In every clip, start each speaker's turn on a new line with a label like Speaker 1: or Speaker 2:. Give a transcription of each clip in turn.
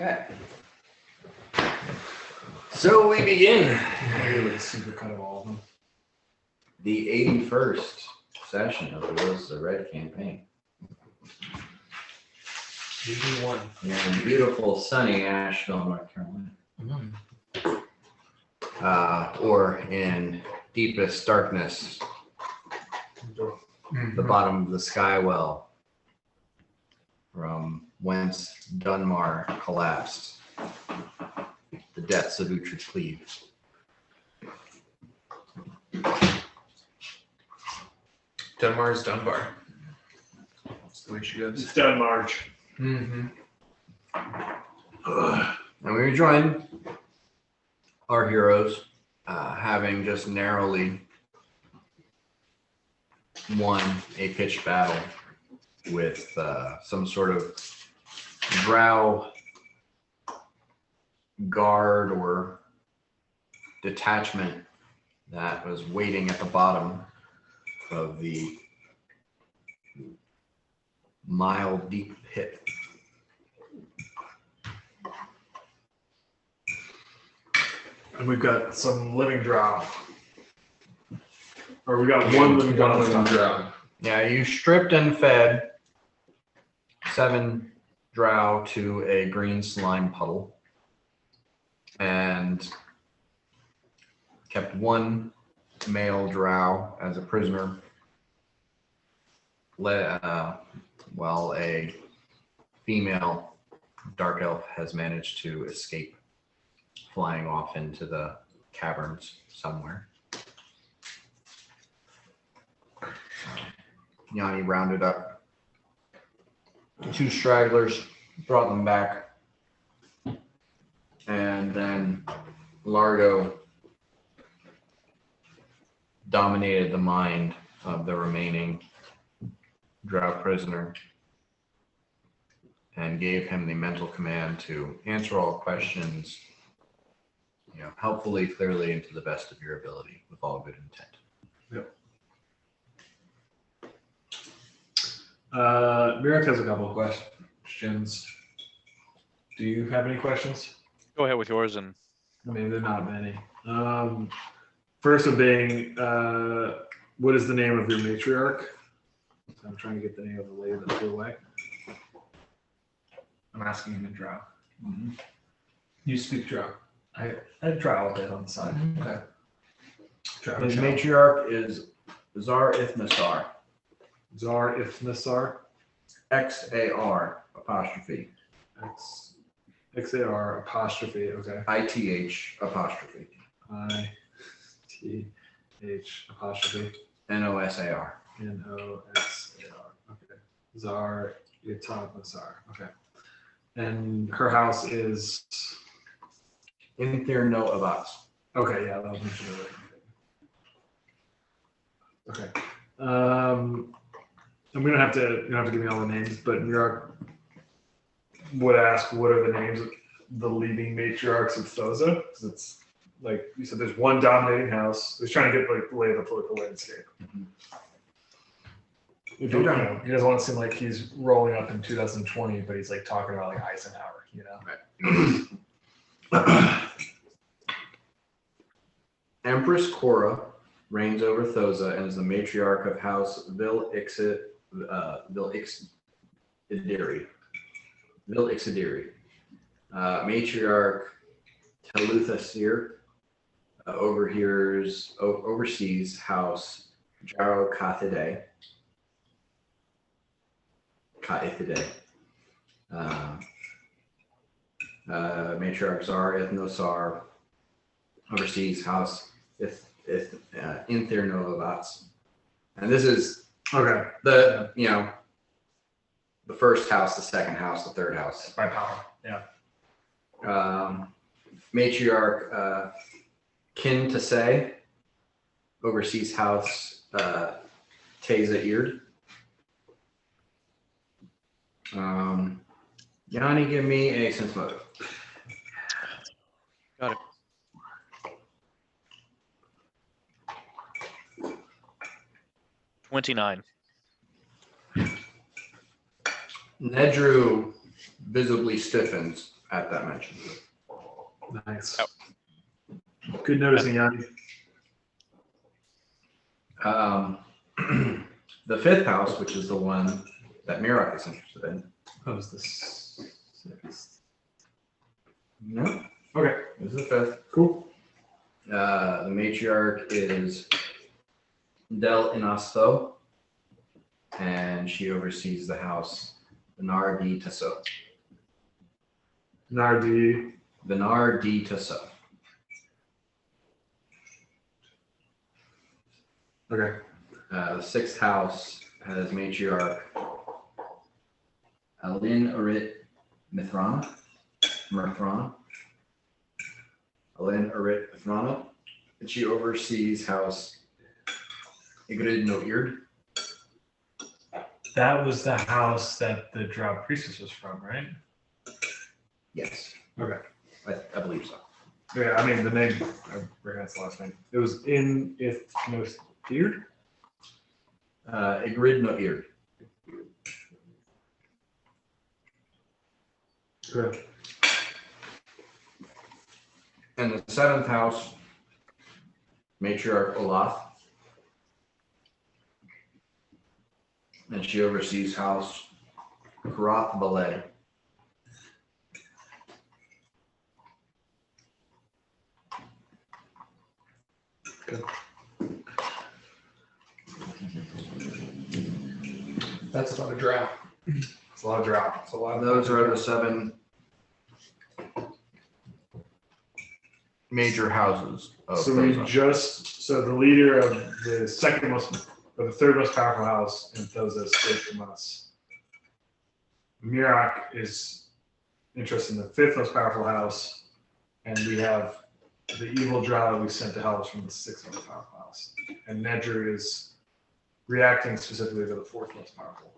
Speaker 1: Okay. So we begin
Speaker 2: Maybe like super cut of all of them.
Speaker 1: the 81st session of the Rose of the Red campaign.
Speaker 2: 81.
Speaker 1: Here in beautiful, sunny Asheville, North Carolina. Or in deepest darkness, the bottom of the sky well, from whence Dunmar collapsed, the depths of Uhtred cleave.
Speaker 3: Dunmar's Dunbar. That's the way she goes.
Speaker 2: It's done, March.
Speaker 3: Mm-hmm.
Speaker 1: And we rejoin our heroes, having just narrowly won a pitched battle with some sort of drow guard or detachment that was waiting at the bottom of the mile-deep pit.
Speaker 2: And we've got some living drow. Or we got one living drow.
Speaker 1: Yeah, you stripped and fed 7 drow to a green slime puddle and kept 1 male drow as a prisoner, while a female dark elf has managed to escape, flying off into the caverns somewhere. Yanni rounded up 2 stragglers, brought them back, and then Largo dominated the mind of the remaining drow prisoner and gave him the mental command to answer all questions, helpfully, clearly, and to the best of your ability, with all good intent.
Speaker 2: Yep. Mirek has a couple of questions. Do you have any questions?
Speaker 4: Go ahead with yours. And
Speaker 2: I mean, they're not many. First one being, what is the name of your matriarch? I'm trying to get the name of the lady that flew away.
Speaker 3: I'm asking him in drow.
Speaker 2: Mm-hmm.
Speaker 3: You speak drow.
Speaker 2: I try all day on the side.
Speaker 3: Okay.
Speaker 1: His matriarch is Zar Ithmasar.
Speaker 2: Zar Ithmasar.
Speaker 1: XAR apostrophe.
Speaker 2: XAR apostrophe. Okay.
Speaker 1: ITH apostrophe.
Speaker 2: ITH apostrophe.
Speaker 1: NOSAR.
Speaker 2: NOSAR. Okay. Zar Ithmasar. Okay. And her house is.
Speaker 1: Inthir no Avats.
Speaker 2: Okay, yeah, that was mentioned earlier. Okay. I'm gonna have to. You don't have to give me all the names, but New York would ask, what are the names of the leading matriarchs of Thoza? Because it's like you said, there's one dominating house. He's trying to get like the lay of the political landscape.
Speaker 1: Mm-hmm.
Speaker 2: He doesn't want to seem like he's rolling up in 2020, but he's like talking about like Eisenhower,
Speaker 1: Right. Empress Cora reigns over Thoza and is the matriarch of House Vil-Ixidiri. Matriarch Teluthasir oversees House Jaro Kaithide. Matriarch Zar Ithnosar oversees House Inthir no Avats. And this is
Speaker 2: okay.
Speaker 1: the the first house, the second house, the third house.
Speaker 2: By power, yeah.
Speaker 1: Matriarch Kin Tasei oversees House Teza Eard. Yanni, give me a sense motive.
Speaker 4: got it. $29.
Speaker 1: Nedru visibly stiffens at that mention.
Speaker 2: Nice.
Speaker 4: Oh.
Speaker 2: Good noticing, Yanni.
Speaker 1: The fifth house, which is the one that Mirak is interested in.
Speaker 2: That was the sixth.
Speaker 1: No,
Speaker 2: Okay,
Speaker 1: this is the fifth.
Speaker 2: cool.
Speaker 1: The matriarch is Del Inasto, and she oversees the house Vinar D. Tasso.
Speaker 2: Nardi.
Speaker 1: Vinar D. Tasso.
Speaker 2: Okay.
Speaker 1: The sixth house has matriarch Alin Urit Mithrana. Alin Urit Mithrana. And she oversees house Igrid no Ird.
Speaker 2: That was the house that the Drow priestess was from, right?
Speaker 1: Yes,
Speaker 2: Okay.
Speaker 1: I believe so.
Speaker 2: Yeah, I mean the name. I recognize the last name. It was in If No Feared.
Speaker 1: Igrid no Ird.
Speaker 2: Okay.
Speaker 1: And the seventh house, matriarch Olath. And she oversees house Karath Baled.
Speaker 3: That's about a drow.
Speaker 2: It's a lot of Drow.
Speaker 3: It's a lot of
Speaker 1: Those are the seven major houses of
Speaker 2: So we
Speaker 1: Thoza.
Speaker 2: so the leader of the the third most powerful house in Thoza escaped from us. Mirak is interested in the fifth most powerful house, and we have the evil Drow we sent to hell from the sixth most powerful house. And Nedru is reacting specifically to the fourth most powerful.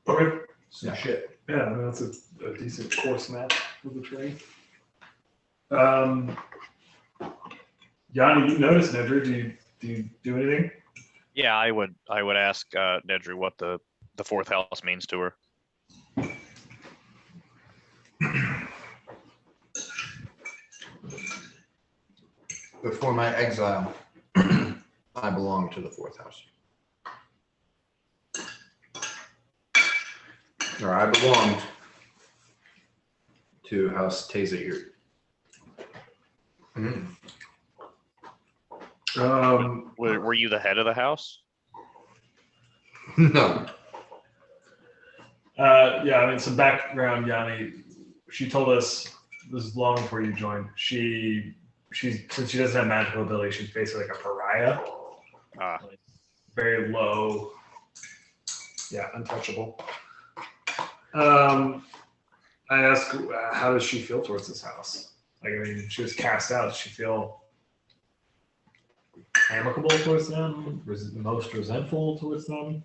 Speaker 2: Okay.
Speaker 1: Yeah.
Speaker 2: Shit. Yeah, I mean, that's a decent course map of the train. Yanni, you noticed Nedru. Do you do anything?
Speaker 4: Yeah, I would ask Nedru what the fourth house means to her.
Speaker 1: Before my exile, I belonged to the fourth house. Or I belonged to House Tazair.
Speaker 4: Were you the head of the house?
Speaker 1: No.
Speaker 2: Yeah, I mean, some background, Yanni. She told us this is long before you joined. She's since she doesn't have magical ability, she's basically like a pariah.
Speaker 4: Ah.
Speaker 2: Like, very low. Yeah, untouchable. I asked, how does she feel towards this house? Like, I mean, she was cast out. Does she feel amicable towards them? Most resentful towards them?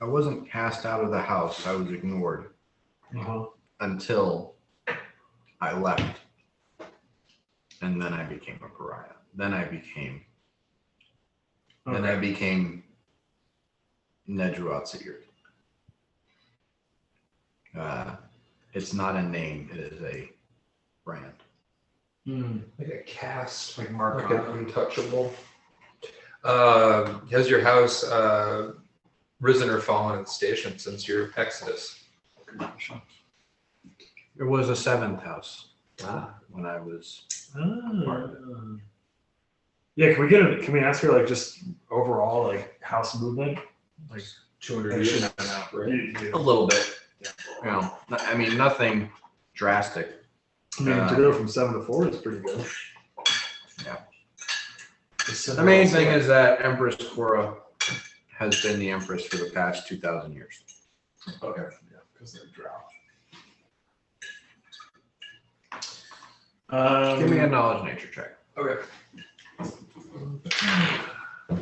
Speaker 1: I wasn't cast out of the house. I was ignored until I left. And then I became a pariah. Then I became Nedru Atsair. It's not a name, it is a brand.
Speaker 3: Like a cast,
Speaker 2: Like mark
Speaker 3: like an untouchable. Has your house risen or fallen in station since your exodus?
Speaker 1: There was a seventh house when I was part of it.
Speaker 2: Yeah, can we ask her like just overall like house movement? Like
Speaker 3: 200 years now, right?
Speaker 1: A little bit. You know, I mean, nothing drastic.
Speaker 2: I mean, to go from 7 to 4 is pretty good.
Speaker 1: Yeah. The main thing is that Empress Cora has been the Empress for the past 2,000 years.
Speaker 2: Okay, yeah, because they're Drow.
Speaker 1: Give me a knowledge nature check.
Speaker 2: Okay.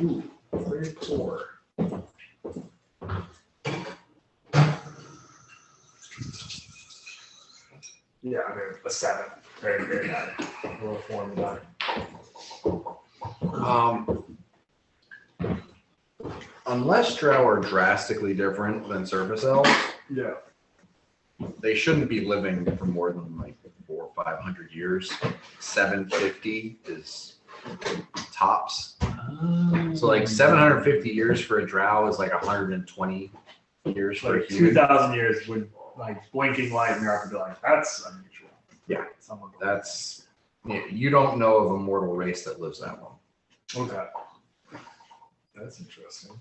Speaker 2: Ooh, very poor. Yeah, I mean, a 7. Very, very bad. Roll a 4 on the die.
Speaker 1: unless drow are drastically different than surface elves,
Speaker 2: Yeah.
Speaker 1: they shouldn't be living for more than like 400 or 500 years. 750 is tops. So like 750 years for a drow is like 120 years for a
Speaker 2: Like
Speaker 1: human.
Speaker 2: 2,000 years would like blinking light in Europe would be like, that's unusual.
Speaker 1: Yeah.
Speaker 2: Someone
Speaker 1: That's, you don't know of a mortal race that lives that long.
Speaker 2: okay. That's interesting.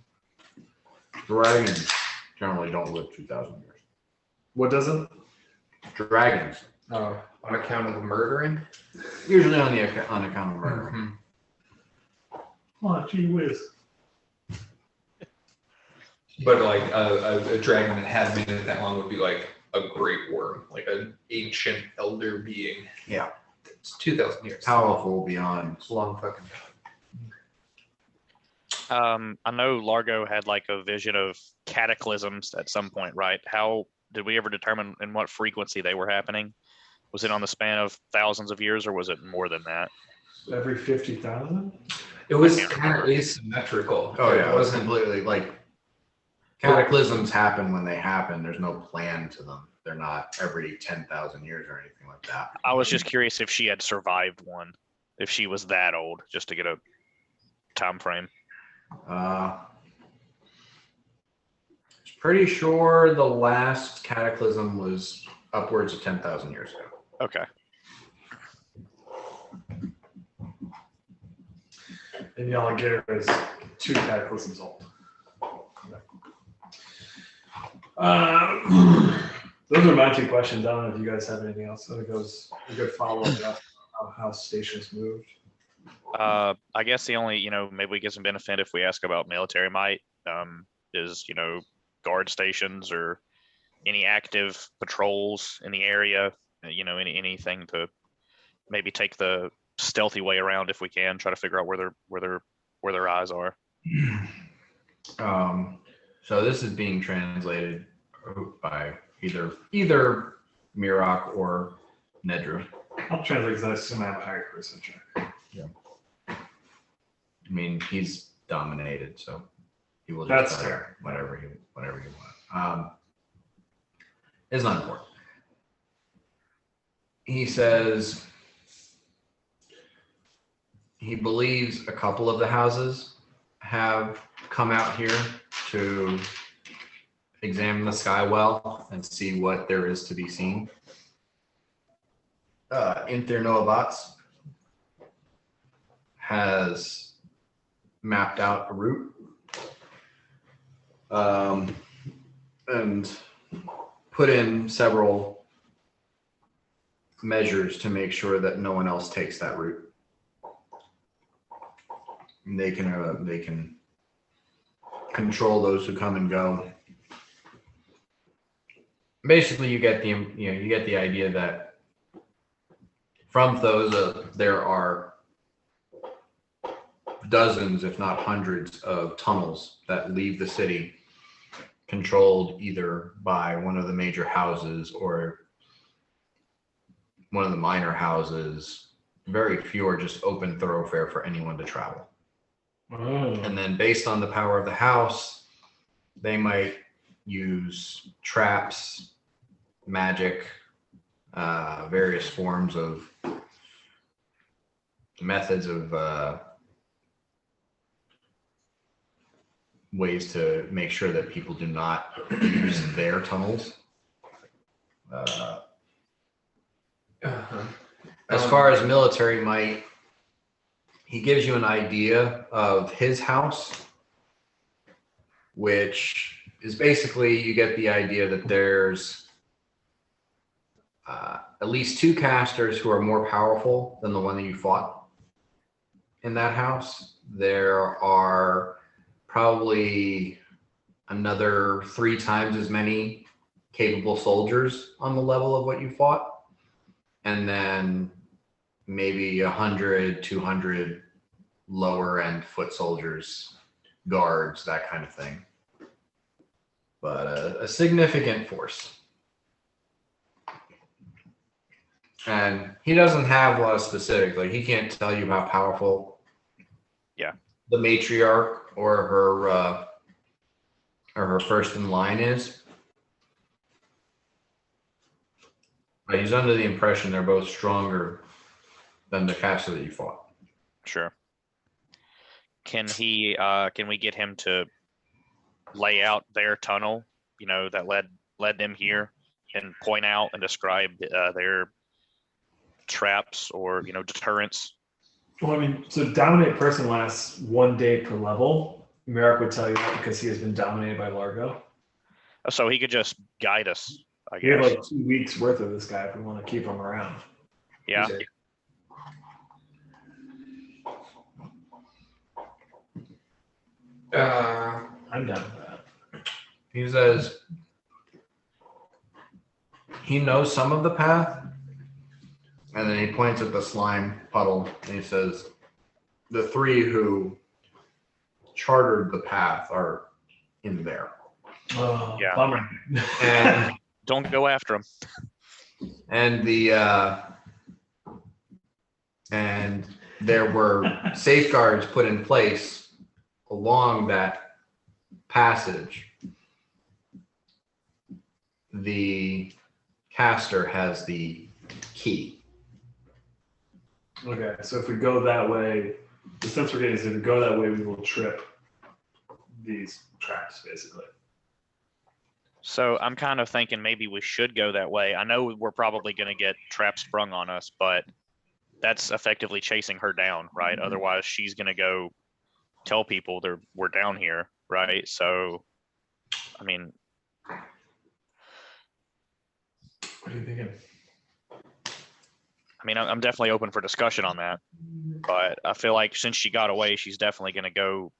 Speaker 1: Dragons generally don't live 2,000 years.
Speaker 2: What doesn't?
Speaker 1: Dragons,
Speaker 2: Oh,
Speaker 3: On account of the murdering?
Speaker 1: usually on account of murder.
Speaker 2: oh, gee whiz.
Speaker 3: But like a dragon that had made it that long would be like a great worm, like an ancient elder being.
Speaker 1: Yeah.
Speaker 3: It's 2,000 years.
Speaker 1: Powerful beyond.
Speaker 3: It's a long fucking
Speaker 4: I know Largo had like a vision of cataclysms at some point, right? How did we ever determine in what frequency they were happening? Was it on the span of thousands of years, or was it more than that?
Speaker 2: Every 50,000?
Speaker 3: It was
Speaker 4: can't
Speaker 3: kind of
Speaker 4: remember.
Speaker 3: asymmetrical.
Speaker 1: Oh yeah,
Speaker 3: It
Speaker 1: it was
Speaker 3: wasn't.
Speaker 1: completely like cataclysms happen when they happen. There's no plan to them. They're not every 10,000 years or anything like that.
Speaker 4: I was just curious if she had survived one, if she was that old, just to get a time frame.
Speaker 1: Pretty sure the last cataclysm was upwards of 10,000 years ago.
Speaker 4: Okay.
Speaker 2: And Yalagir is 2 cataclysms old. Those are my 2 questions. I don't know if you guys have anything else. I think it was a good follow-up about how stations moved.
Speaker 4: I guess the only, maybe we get some benefit if we ask about military might, is, guard stations or any active patrols in the area, anything to maybe take the stealthy way around if we can, try to figure out where their eyes are.
Speaker 1: So this is being translated by either Mirok or Nedru.
Speaker 2: I'll translate because I assume I have a higher person check.
Speaker 1: I mean, he's dominated, so he will
Speaker 2: That's
Speaker 1: just
Speaker 2: fair.
Speaker 1: whatever he wants. It's not important. He says he believes a couple of the houses have come out here to examine the sky well and see what there is to be seen. Internoabats has mapped out a route and put in several measures to make sure that no one else takes that route. And they can control those who come and go. Basically, you get the idea that from those there are dozens, if not hundreds, of tunnels that leave the city, controlled either by one of the major houses or one of the minor houses. Very few are just open thoroughfare for anyone to travel. And then based on the power of the house, they might use traps, magic, various forms of methods of ways to make sure that people do not use their tunnels. As far as military might, he gives you an idea of his house, which is basically, you get the idea that there's at least 2 casters who are more powerful than the one that you fought in that house. There are probably another 3 times as many capable soldiers on the level of what you fought. And then maybe 100, 200 lower end foot soldiers, guards, that kind of thing. But a significant force. And he doesn't have a lot of specifics. Like, he can't tell you how powerful the matriarch or or her first in line is. But he's under the impression they're both stronger than the caster that you fought.
Speaker 4: Sure. Can we get him to lay out their tunnel, that led them here, and point out and describe their traps or deterrents?
Speaker 2: Well, I mean, so dominate person lasts 1 day per level. Merrick would tell you that because he has been dominated by Largo.
Speaker 4: So he could just guide us, I
Speaker 2: We have
Speaker 4: guess.
Speaker 2: like 2 weeks worth of this guy if we want to keep him around.
Speaker 4: Yeah.
Speaker 2: I'm down with that.
Speaker 1: He says he knows some of the path, and then he points at the slime puddle and he says, the three who chartered the path are in there.
Speaker 4: Yeah.
Speaker 2: Bummer.
Speaker 1: And
Speaker 4: Don't go after him.
Speaker 1: and there were safeguards put in place along that passage. The caster has the key.
Speaker 2: Okay, so if we go that way, the sense we're getting is if we go that way, we will trip these traps, basically.
Speaker 4: So I'm kind of thinking maybe we should go that way. I know we're probably going to get traps sprung on us, but that's effectively chasing her down, right? Otherwise, she's going to go tell people we're down here, right? So, I mean,
Speaker 2: What are you thinking?
Speaker 4: I'm definitely open for discussion on that, but I feel like since she got away, she's definitely going to go,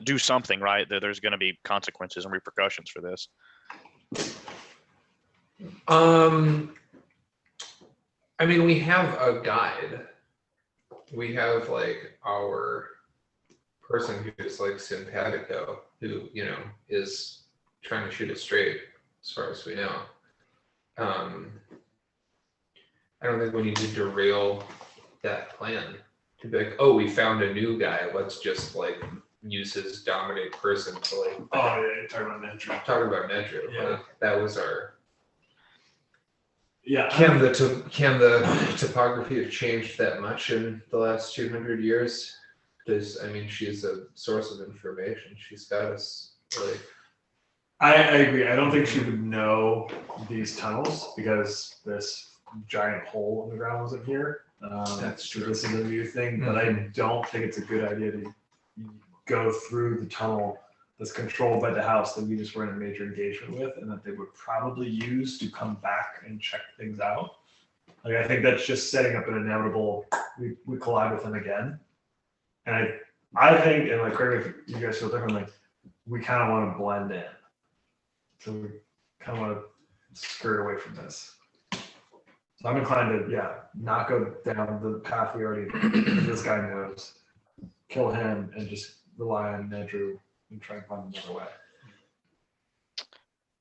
Speaker 4: do something, right? There's going to be consequences and repercussions for this.
Speaker 3: We have a guide. We have like our person who's like simpatico, who is trying to shoot it straight, as far as we know. I don't think we need to derail that plan to be like, oh, we found a new guy. Let's just like use his dominate person to like.
Speaker 2: Oh yeah, you're talking about Nedry.
Speaker 3: Talking about Nedry.
Speaker 2: Yeah.
Speaker 3: Like, that was our.
Speaker 2: Yeah.
Speaker 3: Can the topography have changed that much in the last 200 years? She's a source of information. She's got us like.
Speaker 2: I agree. I don't think she would know these tunnels because this giant hole in the ground wasn't here.
Speaker 3: That's
Speaker 2: so
Speaker 3: true.
Speaker 2: This is a new thing, but I don't think it's a good idea to go through the tunnel that's controlled by the house that we just were in a major engagement with, and that they would probably use to come back and check things out. Like I think that's just setting up an inevitable. We collide with them again, and I think, and like correct me if you guys feel differently, we kind of want to blend in. So we kind of want to skirt away from this. So I'm inclined to, not go down the path we already, this guy knows, kill him, and just rely on Nedry and try and find another way.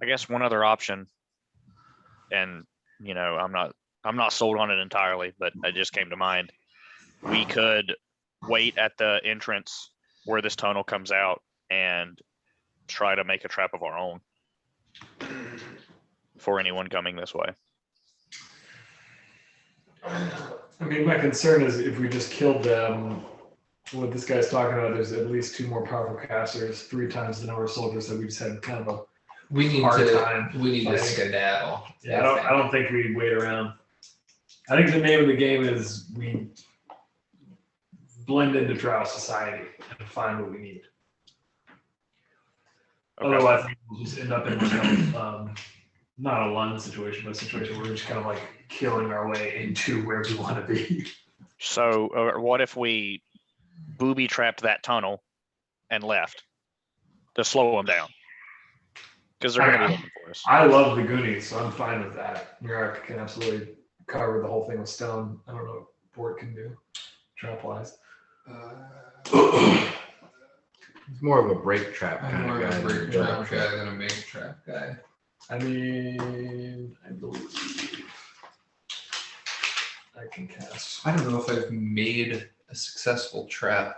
Speaker 4: I guess one other option, and I'm not sold on it entirely, but it just came to mind. We could wait at the entrance where this tunnel comes out and try to make a trap of our own for anyone coming this way.
Speaker 2: My concern is if we just killed them, what this guy's talking about, there's at least 2 more powerful casters, 3 times the number of soldiers that we just had kind of a
Speaker 3: We need
Speaker 2: hard
Speaker 3: to
Speaker 2: time.
Speaker 3: to skedaddle.
Speaker 2: Yeah, I don't think we wait around. I think the name of the game is we blend into Drow society and find what we need.
Speaker 4: Okay.
Speaker 2: Otherwise, we'll just end up in like not a London situation, but a situation where we're just kind of like killing our way into where we want to be.
Speaker 4: So what if we booby trapped that tunnel and left to slow them down? Because they're going to be looking for us.
Speaker 2: I love the Goonies, so I'm fine with that. Murak can absolutely cover the whole thing with stone. I don't know what Bort can do, trap-wise.
Speaker 1: He's more of a break trap
Speaker 3: I'm
Speaker 1: kind
Speaker 3: more
Speaker 1: of
Speaker 3: of a
Speaker 1: guy.
Speaker 3: break trap guy than a make trap guy.
Speaker 2: I believe I can cast.
Speaker 3: I don't know if I've made a successful trap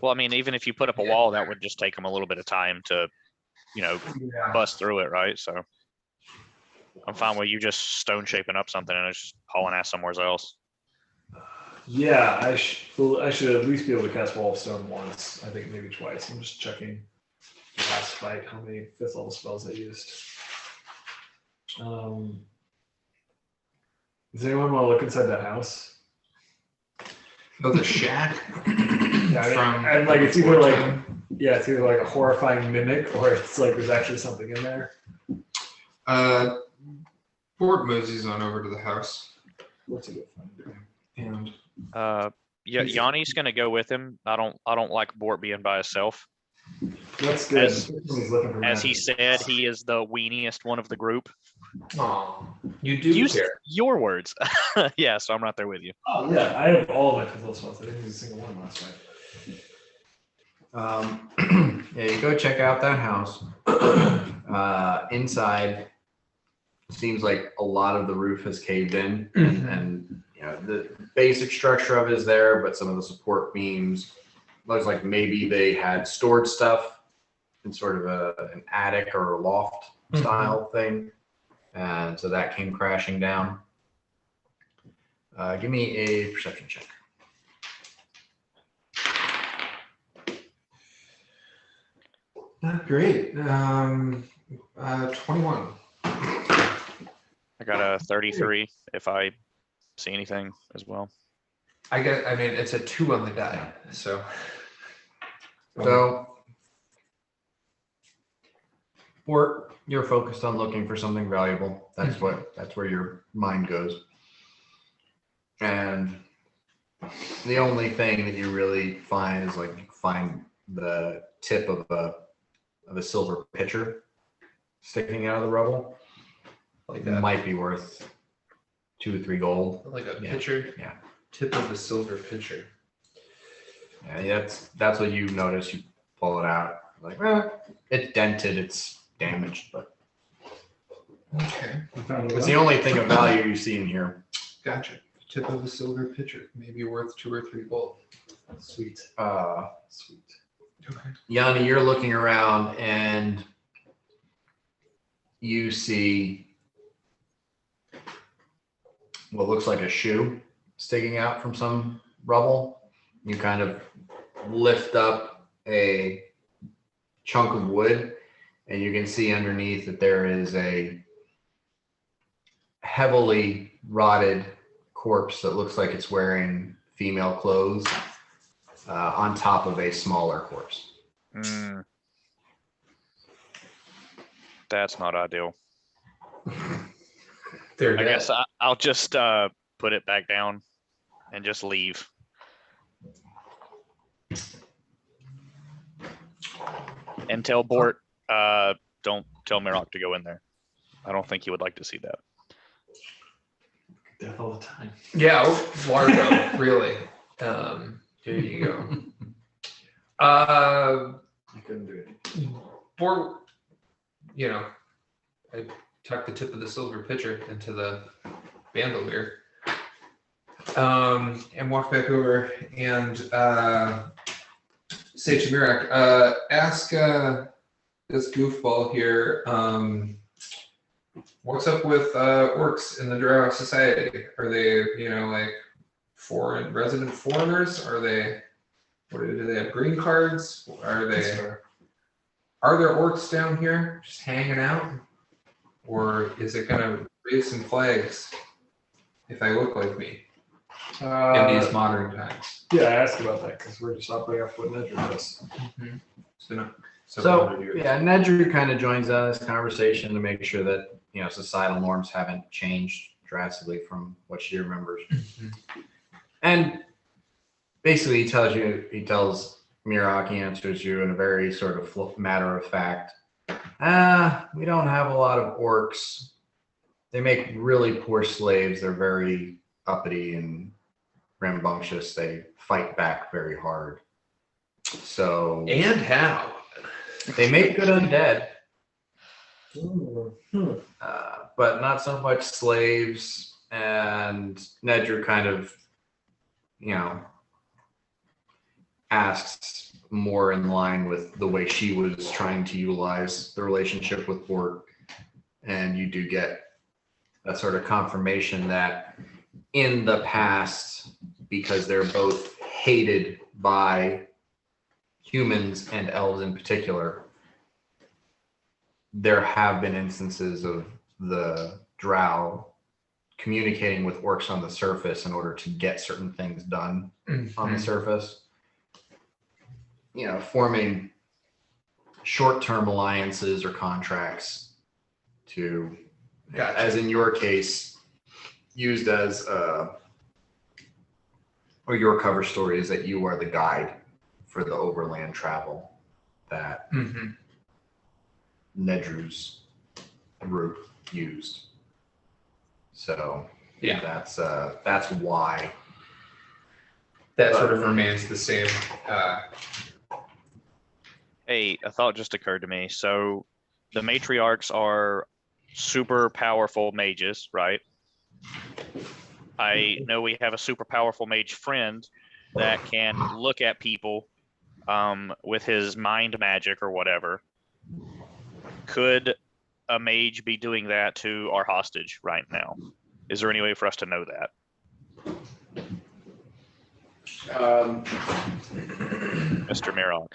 Speaker 4: Well, I mean, even if you put up a wall, that would just take them a little bit of time to,
Speaker 2: Yeah.
Speaker 4: bust through it, right? So I'm fine with you just stone shaping up something and just hauling ass somewhere else.
Speaker 2: Yeah, I should at least be able to cast Wall of Stone once. I think maybe twice. I'm just checking the last fight how many 5th level spells I used. Does anyone want to look inside that house?
Speaker 3: Oh, the shack.
Speaker 2: Yeah,
Speaker 3: From
Speaker 2: and like it's either like
Speaker 3: time.
Speaker 2: it's either like a horrifying mimic or it's like there's actually something in there.
Speaker 3: Fort moseys on over to the house,
Speaker 2: What's a good find?
Speaker 3: and
Speaker 4: Yeah, Yanni's gonna go with him. I don't like Bort being by himself.
Speaker 2: That's good.
Speaker 4: As-
Speaker 2: He's looking for
Speaker 4: As he
Speaker 2: magic.
Speaker 4: said, he is the weeniest one of the group.
Speaker 3: oh, you do
Speaker 4: Use
Speaker 3: care.
Speaker 4: your words. Yeah, so I'm right there with you.
Speaker 2: Oh yeah, I have all of my 5th level spells. I didn't use a single one last fight.
Speaker 1: Yeah, you go check out that house. Inside, seems like a lot of the roof has caved in, and the basic structure of it is there, but some of the support beams looks like maybe they had stored stuff in sort of an attic or a loft style thing, and so that came crashing down. Give me a perception check.
Speaker 3: Not great. 21.
Speaker 4: I got a 33 if I see anything as well.
Speaker 3: I mean, it's a 2 on the die, so.
Speaker 1: So, or you're focused on looking for something valuable. That's where your mind goes. And the only thing that you really find is like you find the tip of a silver pitcher sticking out of the rubble.
Speaker 3: Like
Speaker 1: It
Speaker 3: that.
Speaker 1: might be worth 2 or 3 gold.
Speaker 3: Like a
Speaker 1: Yeah.
Speaker 3: pitcher.
Speaker 1: Yeah.
Speaker 3: Tip of a silver pitcher.
Speaker 1: Yeah, that's what you notice. You pull it out. Like, it's dented, it's damaged, but
Speaker 3: Okay.
Speaker 2: You found
Speaker 1: it's
Speaker 2: it
Speaker 1: the only thing of value you see in here.
Speaker 3: Gotcha. Tip of a silver pitcher. Maybe worth 2 or 3 gold.
Speaker 2: Sweet.
Speaker 1: Sweet.
Speaker 3: Okay.
Speaker 1: Yanni, you're looking around and you see what looks like a shoe sticking out from some rubble. You kind of lift up a chunk of wood and you can see underneath that there is a heavily rotted corpse that looks like it's wearing female clothes on top of a smaller corpse.
Speaker 4: That's not ideal.
Speaker 3: They're
Speaker 4: I
Speaker 3: dead.
Speaker 4: guess I'll just put it back down and just leave. And tell Bort, don't tell Mirok to go in there. I don't think he would like to see that.
Speaker 2: Death all the time.
Speaker 3: Yeah, Largo, really. Here you go.
Speaker 2: I couldn't do it.
Speaker 3: For, I tucked the tip of the silver pitcher into the bandolier, and walked back over and say to Mirok, ask this goofball here, what's up with orcs in the Drow society? Are they, like resident foreigners? Are they, do they have green cards? Are there orcs down here just hanging out? Or is it gonna raise some flags if I look like me in these modern times?
Speaker 2: Yeah, I asked about that because we're just operating off what Nedra does.
Speaker 1: So yeah, Nedry kind of joins on this conversation to make sure that societal norms haven't changed drastically from what she remembers. And basically, he tells Mirok, he answers you in a very sort of matter of fact. We don't have a lot of orcs. They make really poor slaves. They're very uppity and rambunctious. They fight back very hard. So
Speaker 3: And how?
Speaker 1: they make good undead,
Speaker 2: Hmm.
Speaker 1: but not so much slaves. And Nedra kind of, asks more in line with the way she was trying to utilize the relationship with Bort. And you do get that sort of confirmation that in the past, because they're both hated by humans and elves in particular, there have been instances of the drow communicating with orcs on the surface in order to get certain things done on the surface. You know, forming short-term alliances or contracts to,
Speaker 3: Gotcha.
Speaker 1: as in your case, used as or your cover story is that you are the guide for the overland travel that Nedru's group used. So
Speaker 3: Yeah.
Speaker 1: that's why.
Speaker 3: That sort of remains the same.
Speaker 4: Hey, a thought just occurred to me. So the matriarchs are super powerful mages, right? I know we have a super powerful mage friend that can look at people with his mind magic or whatever. Could a mage be doing that to our hostage right now? Is there any way for us to know that? Mr. Mirok.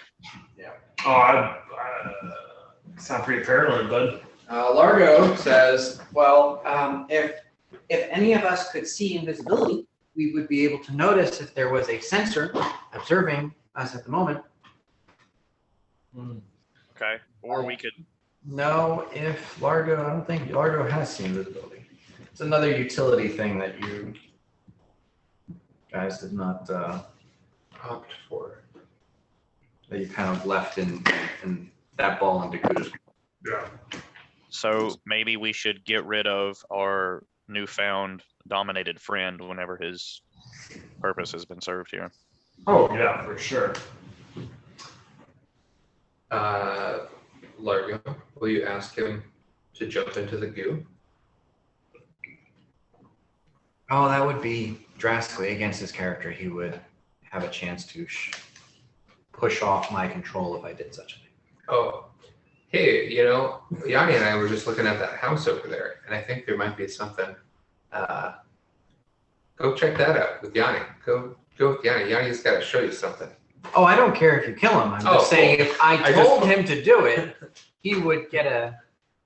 Speaker 2: Oh, sound pretty paranoid, bud.
Speaker 5: Largo says, well, if any of us could see invisibility, we would be able to notice if there was a sensor observing us at the moment.
Speaker 4: Okay. Or we could.
Speaker 1: No, if Largo, I don't think Largo has seen visibility. It's another utility thing that you guys did not
Speaker 3: Opt for.
Speaker 1: that you kind of left in that ball in Dakota's.
Speaker 2: Yeah.
Speaker 4: So maybe we should get rid of our newfound dominated friend whenever his purpose has been served here.
Speaker 2: Oh yeah, for sure.
Speaker 3: Largo, will you ask him to jump into the goo?
Speaker 1: Oh, that would be drastically against his character. He would have a chance to push off my control if I did such a thing.
Speaker 3: Oh, hey, you know, Yanni and I were just looking at that house over there, and I think there might be something. Go check that out with Yanni. Go with Yanni. Yanni's got to show you something.
Speaker 1: Oh, I don't care if you kill him. I'm just saying if I told him to do it, he would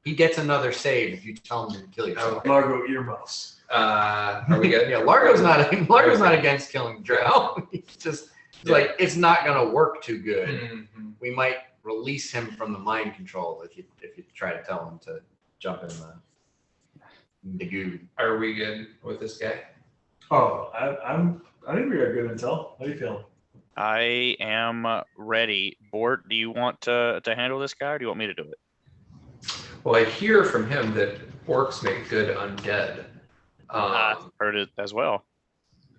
Speaker 1: he gets another save if you tell him to kill yourself.
Speaker 2: Largo earmuffs.
Speaker 3: Are we good?
Speaker 1: Yeah, Largo's not against killing Drow. He's just like, it's not gonna work too good.
Speaker 3: Mm-hmm.
Speaker 1: We might release him from the mind control if you try to tell him to jump in the goo.
Speaker 3: Are we good with this guy?
Speaker 2: Oh, I think we got good intel. How do you feel?
Speaker 4: I am ready. Bort, do you want to handle this guy, or do you want me to do it?
Speaker 3: Well, I hear from him that orcs make good undead.
Speaker 4: I heard it as well.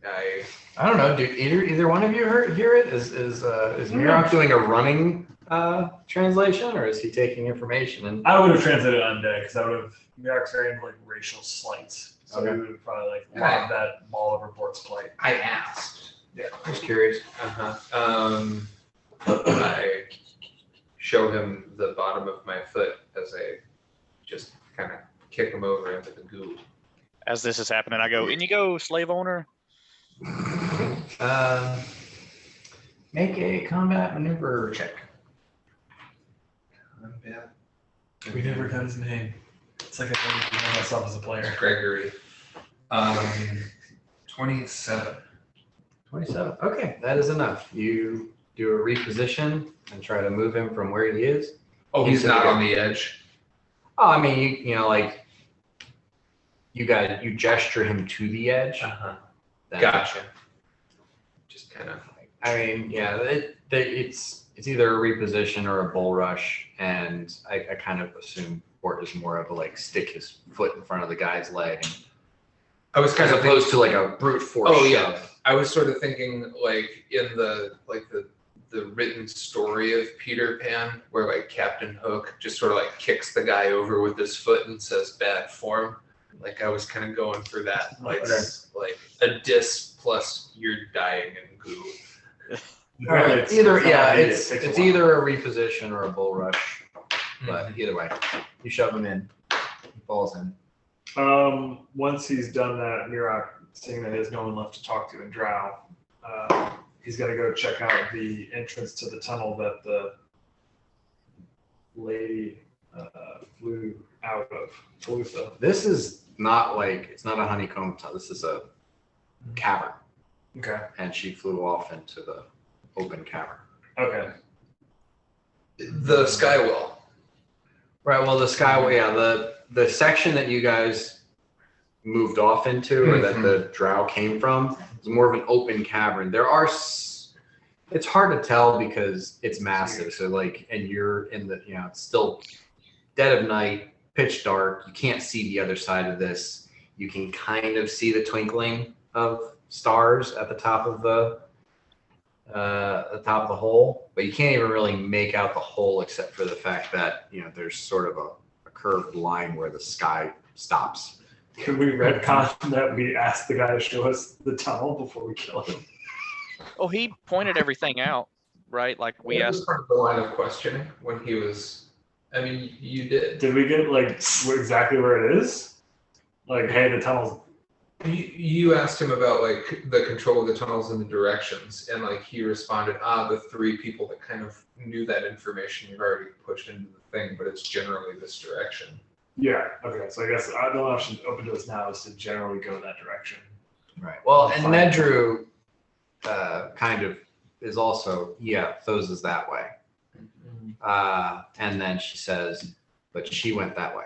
Speaker 1: I don't know. Do either one of you hear it? Is Mirok doing a running translation, or is he taking information? And
Speaker 2: I would have translated undead because I would have Mirok's very into like racial slights, so
Speaker 1: Okay.
Speaker 2: we would have probably like lobbed that ball over Bort's plate.
Speaker 3: I asked.
Speaker 1: yeah, I'm just curious.
Speaker 3: I show him the bottom of my foot as I just kind of kick him over into the goo.
Speaker 4: As this is happening, I go, in you go, slave owner.
Speaker 1: Make a combat maneuver check.
Speaker 3: Combat.
Speaker 2: We never got his name. It's like I don't know myself as a player.
Speaker 3: Gregory. 27.
Speaker 1: 27. Okay, that is enough. You do a reposition and try to move him from where he is.
Speaker 3: Oh, he's not on the edge.
Speaker 1: Oh, I mean, you know, like you gesture him to the edge. Then-
Speaker 3: Gotcha. Just kind of.
Speaker 1: I mean, yeah, it's either a reposition or a bull rush, and I kind of assume Bort is more of a like stick his foot in front of the guy's leg,
Speaker 3: I was
Speaker 1: as
Speaker 3: kind of
Speaker 1: opposed to like a brute force
Speaker 3: Oh,
Speaker 1: shove.
Speaker 3: yeah. I was sort of thinking like in the written story of Peter Pan, where like Captain Hook just sort of like kicks the guy over with his foot and says "bad form." Like I was kind of going for that, like
Speaker 1: Okay.
Speaker 3: like a dis plus you're dying in goo.
Speaker 2: Apparently
Speaker 1: Either
Speaker 2: it's not
Speaker 1: yeah,
Speaker 2: immediate,
Speaker 1: it's
Speaker 2: it takes a
Speaker 1: it's
Speaker 2: while.
Speaker 1: either a reposition or a bull rush, but
Speaker 3: Mhm.
Speaker 1: either way, you shove him in, he falls in.
Speaker 2: Once he's done that, Mirak, seeing that there's no one left to talk to in Drow, he's gonna go check out the entrance to the tunnel that the lady flew out of. Talutha.
Speaker 1: This is not like it's not a honeycomb tunnel. This is a cavern,
Speaker 2: Okay.
Speaker 1: and she flew off into the open cavern.
Speaker 2: Okay.
Speaker 3: The skywell.
Speaker 1: Right. Well, the skyway, yeah, the section that you guys moved off into, or that the drow came from, is more of an open cavern. There are, it's hard to tell because it's massive. So like, and you're in the, it's still dead of night, pitch dark. You can't see the other side of this. You can kind of see the twinkling of stars at the top of the hole, but you can't even really make out the hole except for the fact that there's sort of a curved line where the sky stops.
Speaker 2: Can we retcon that we asked the guy to show us the tunnel before we kill him?
Speaker 4: Oh, he pointed everything out, right? Like we
Speaker 3: That
Speaker 4: asked.
Speaker 3: was part of the line of questioning when he was. I mean, you did.
Speaker 2: Did we get like exactly where it is? Like, hey, the tunnel's.
Speaker 3: You asked him about like the control of the tunnels and the directions, and like he responded, the three people that kind of knew that information you've already pushed into the thing, but it's generally this direction.
Speaker 2: Yeah. Okay. So I guess the only option open to us now is to generally go that direction.
Speaker 1: Right. Well, and
Speaker 2: Fine.
Speaker 1: Nedru kind of is also, Those is that way. And then she says, but she went that way.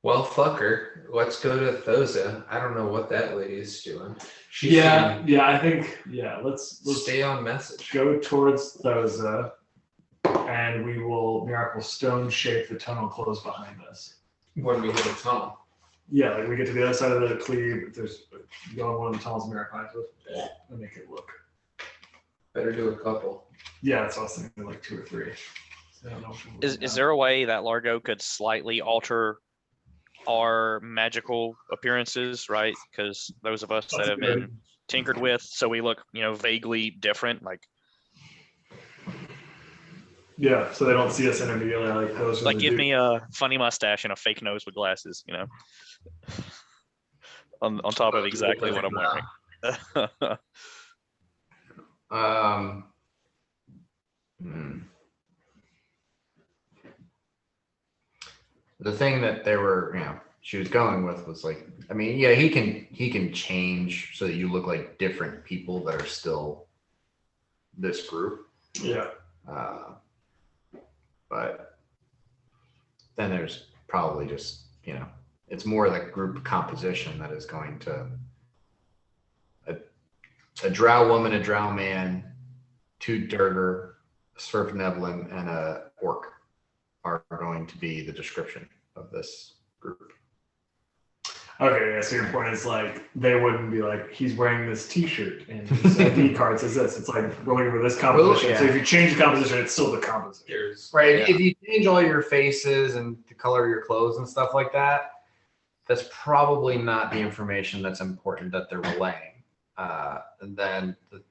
Speaker 3: Well, fuck her. Let's go to Thoza. I don't know what that lady is doing. She's
Speaker 2: Yeah. I think. Yeah. Let's
Speaker 3: stay on message.
Speaker 2: go towards Thoza, and Mirak will stone shape the tunnel close behind us.
Speaker 3: When we hit a tunnel.
Speaker 2: Yeah, like we get to the other side of the cleave. If there's go in one of the tunnels Mirak finds us, and make it look.
Speaker 3: Better do a couple.
Speaker 2: Yeah, that's what I was thinking, like 2 or 3. So I don't know if
Speaker 4: Is there a way that Largo could slightly alter our magical appearances, right? Because those of us that have been tinkered with, so we look, vaguely different. Like
Speaker 2: Yeah, so they don't see us in immediately like those.
Speaker 4: Like, give me a funny mustache and a fake nose with glasses, on top of exactly what I'm wearing.
Speaker 1: The thing that they were, she was going with was like, I mean, he can change so that you look like different people that are still this group.
Speaker 2: Yeah.
Speaker 1: But then there's probably just, it's more the group composition that is going to, a drow woman, a drow man, 2 Durgar, a Svirfneblin, and a orc are going to be the description of this group.
Speaker 2: Okay, yeah, so your point is like, they wouldn't be like, he's wearing this t-shirt and his ID card says this. It's like, we're looking for this composition.
Speaker 1: Well,
Speaker 2: So if you change the composition, it's still the composition.
Speaker 3: There's
Speaker 1: Right.
Speaker 4: Yeah.
Speaker 1: If you change all your faces and the color of your clothes and stuff like that, that's probably not the information that's important that they're relaying. And then the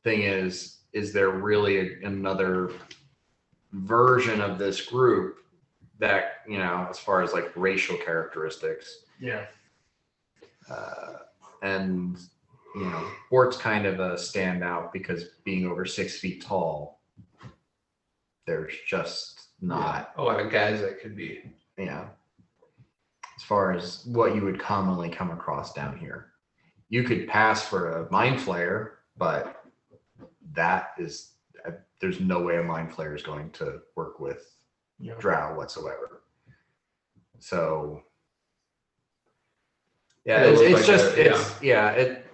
Speaker 1: thing is there really another version of this group that, as far as like racial characteristics,
Speaker 2: Yeah.
Speaker 1: and Bort's kind of a standout because being over 6 feet tall, there's just not
Speaker 3: a lot of guys that could be.
Speaker 1: as far as what you would commonly come across down here. You could pass for a mind flayer, but there's no way a mind flayer is going to work with
Speaker 2: Yeah.
Speaker 1: drow whatsoever. So
Speaker 3: It looks
Speaker 1: it's just
Speaker 3: like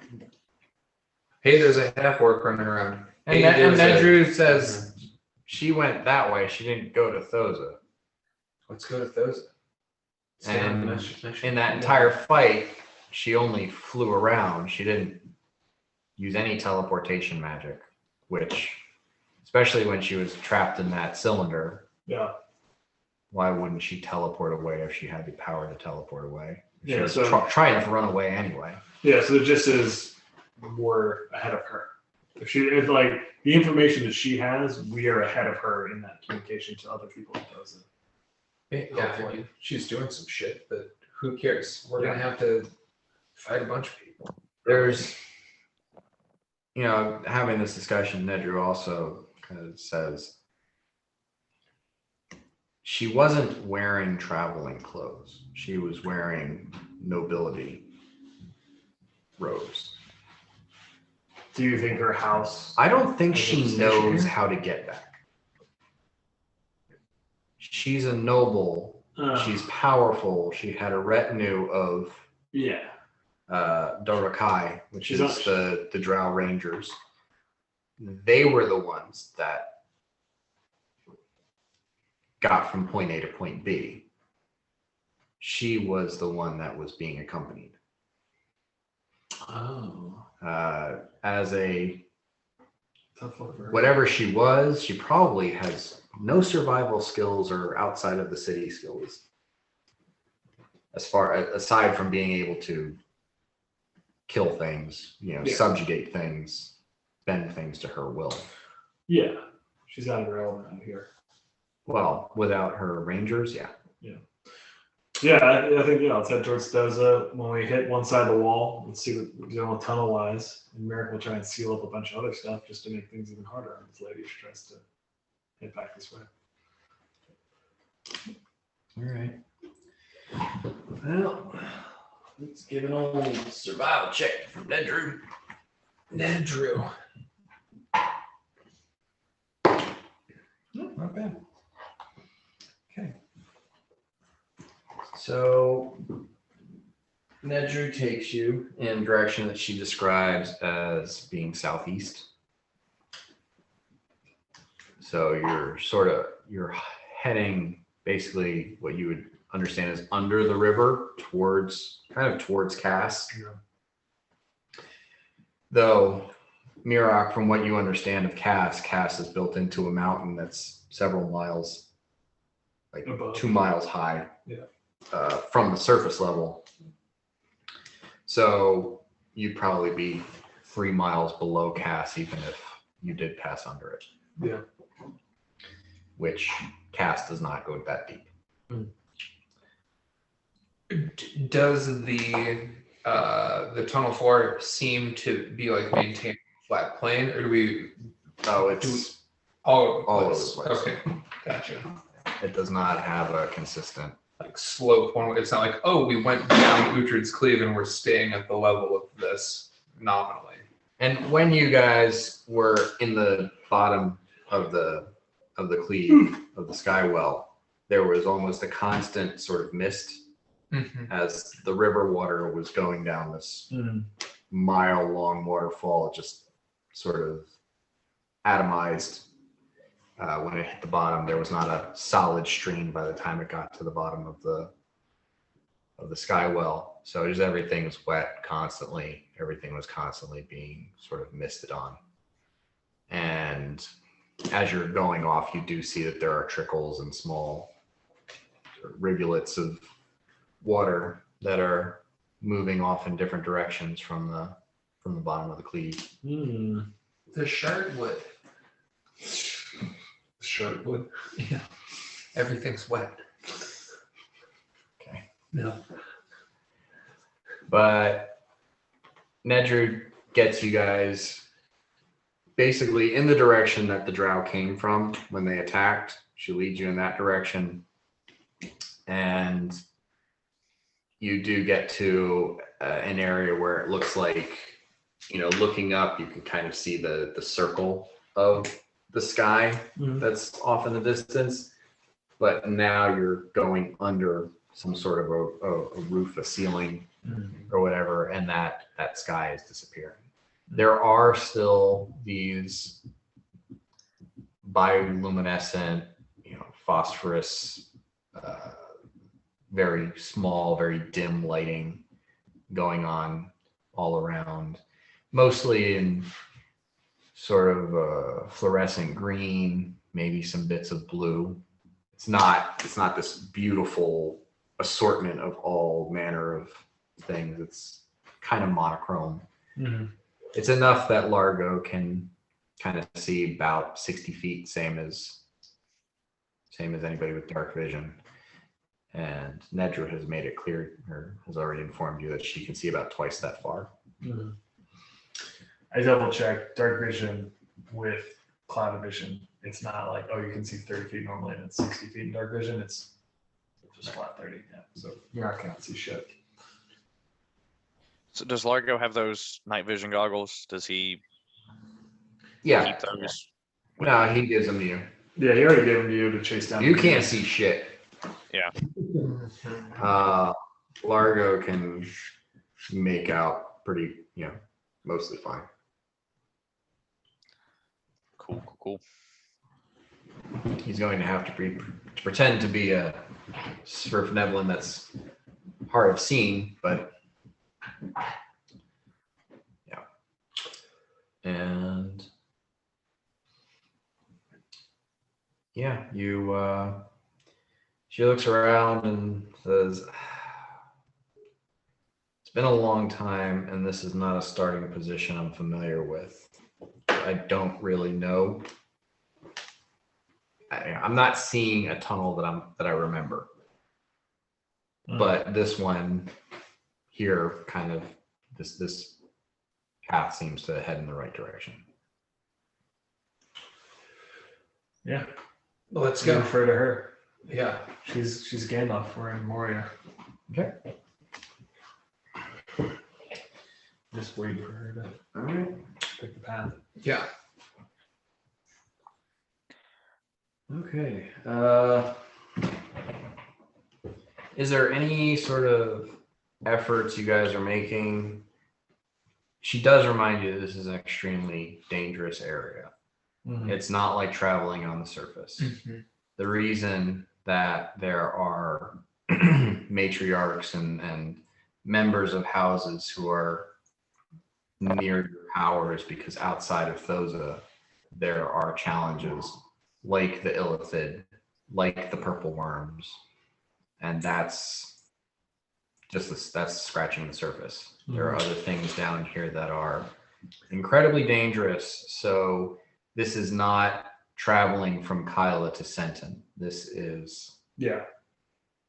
Speaker 3: Hey, there's a half orc running around.
Speaker 1: and
Speaker 3: Hey,
Speaker 1: then
Speaker 3: there's a-
Speaker 1: Drew says she went that way. She didn't go to Thoza.
Speaker 3: Let's go to Thoza. Stay on
Speaker 1: And
Speaker 3: mission.
Speaker 1: in that entire fight, she only flew around. She didn't use any teleportation magic, which, especially when she was trapped in that cylinder,
Speaker 2: Yeah.
Speaker 1: why wouldn't she teleport away if she had the power to teleport away? She
Speaker 2: Yeah,
Speaker 1: was
Speaker 2: so-
Speaker 1: trying to run away anyway.
Speaker 2: Yeah, so the gist is we're ahead of her. If like the information that she has, we are ahead of her in that communication to other people in Doza.
Speaker 3: Yeah, I mean, she's doing some shit, but who cares? We're gonna have to fight a bunch of people.
Speaker 1: There's, having this discussion, Nedru also kind of says she wasn't wearing traveling clothes. She was wearing nobility robes.
Speaker 2: Do you think her house?
Speaker 1: I don't think
Speaker 2: has a
Speaker 1: she
Speaker 2: station
Speaker 1: knows
Speaker 2: here?
Speaker 1: how to get back. She's a noble. She's powerful. She had a retinue of
Speaker 2: Yeah.
Speaker 1: Dorokai, which
Speaker 2: She's
Speaker 1: is the Drow Rangers. They were the ones that got from point A to point B. She was the one that was being accompanied.
Speaker 2: Oh.
Speaker 1: As a
Speaker 2: Tough one for her.
Speaker 1: whatever she was, she probably has no survival skills or outside of the city skills. Aside from being able to kill things, subjugate things, bend things to her will.
Speaker 2: Yeah. She's out of her element out here.
Speaker 1: Well, without her rangers, yeah.
Speaker 2: Yeah, I think let's head towards Doza. When we hit one side of the wall, let's see what we're doing tunnel wise. And Merrick will try and seal up a bunch of other stuff just to make things even harder on this lady. She tries to head back this way.
Speaker 1: All right. Well, let's give an old survival check from Nedru.
Speaker 3: Nedru.
Speaker 1: Not bad. Okay. So Nedru takes you in a direction that she describes as being southeast. So you're heading basically what you would understand is under the river towards Cass.
Speaker 2: Yeah.
Speaker 1: Though Mirak, from what you understand of Cass is built into a mountain that's several miles, like
Speaker 2: Above.
Speaker 1: 2 miles high.
Speaker 2: Yeah.
Speaker 1: From the surface level. So you'd probably be 3 miles below Cass even if you did pass under it.
Speaker 2: Yeah.
Speaker 1: Which Cass does not go that deep.
Speaker 3: Does the tunnel floor seem to be like maintained flat plane, or do we
Speaker 1: Oh, it's
Speaker 3: all
Speaker 1: all over
Speaker 3: place?
Speaker 1: the place.
Speaker 3: Okay, gotcha.
Speaker 1: It does not have a consistent.
Speaker 3: Like slope one way. It's not like, oh, we went down Uhtred's Cleave and we're staying at the level of this nominally.
Speaker 1: And when you guys were in the bottom of the cleave of the skywell, there was almost a constant sort of mist as the river water was going down this mile-long waterfall. It just sort of atomized when it hit the bottom. There was not a solid stream by the time it got to the bottom of the skywell. So just everything was wet constantly. Everything was constantly being sort of misted on. And as you're going off, you do see that there are trickles and small rivulets of water that are moving off in different directions from the bottom of the cleave.
Speaker 2: Hmm.
Speaker 3: The shardwood.
Speaker 2: Shardwood.
Speaker 3: Yeah. Everything's wet.
Speaker 1: Okay.
Speaker 3: No.
Speaker 1: But Nedru gets you guys basically in the direction that the drow came from when they attacked. She leads you in that direction. And you do get to an area where it looks like, looking up, you can kind of see the circle of the sky that's off in the distance. But now you're going under some sort of a roof, a ceiling, or whatever, and that sky is disappearing. There are still these bioluminescent, phosphorus, very small, very dim lighting going on all around, mostly in sort of fluorescent green, maybe some bits of blue. It's not this beautiful assortment of all manner of things. It's kind of monochrome. It's enough that Largo can kind of see about 60 feet, same as anybody with dark vision. And Nedra has made it clear, or has already informed you, that she can see about twice that far.
Speaker 2: Mhm. I double checked dark vision with cloud vision. It's not like, oh, you can see 30 feet normally and it's 60 feet in dark vision. It's just flat 30. Yeah. So you're not going to see shit.
Speaker 4: So does Largo have those night vision goggles? Does he
Speaker 1: Yeah.
Speaker 4: keep those?
Speaker 1: No, he gives them to you.
Speaker 2: Yeah, he already gave them to you to chase down.
Speaker 1: You can't see shit.
Speaker 4: Yeah.
Speaker 1: Largo can make out pretty, mostly fine.
Speaker 4: Cool.
Speaker 1: He's going to have to pretend to be a Svirfneblin that's hard of seeing, but yeah. And yeah, she looks around and says, it's been a long time and this is not a starting position I'm familiar with. I don't really know. I'm not seeing a tunnel that I remember, but this one here, kind of this path seems to head in the right direction.
Speaker 2: Yeah.
Speaker 3: Let's
Speaker 2: Go
Speaker 3: go.
Speaker 2: refer to her.
Speaker 3: Yeah.
Speaker 2: She's Gandalf. We're in Moria.
Speaker 1: Okay.
Speaker 2: Just waiting for her to
Speaker 1: All right.
Speaker 2: pick the path.
Speaker 3: Yeah.
Speaker 1: Okay. Is there any sort of efforts you guys are making? She does remind you this is an extremely dangerous area.
Speaker 2: Mm-hmm.
Speaker 1: It's not like traveling on the surface.
Speaker 3: Mhm.
Speaker 1: The reason that there are matriarchs and members of houses who are near your power is because outside of Thoza, there are challenges like the Illithid, like the purple worms, and that's that's scratching the surface. There are other things down here that are incredibly dangerous. So this is not traveling from Kyla to Senton. This is,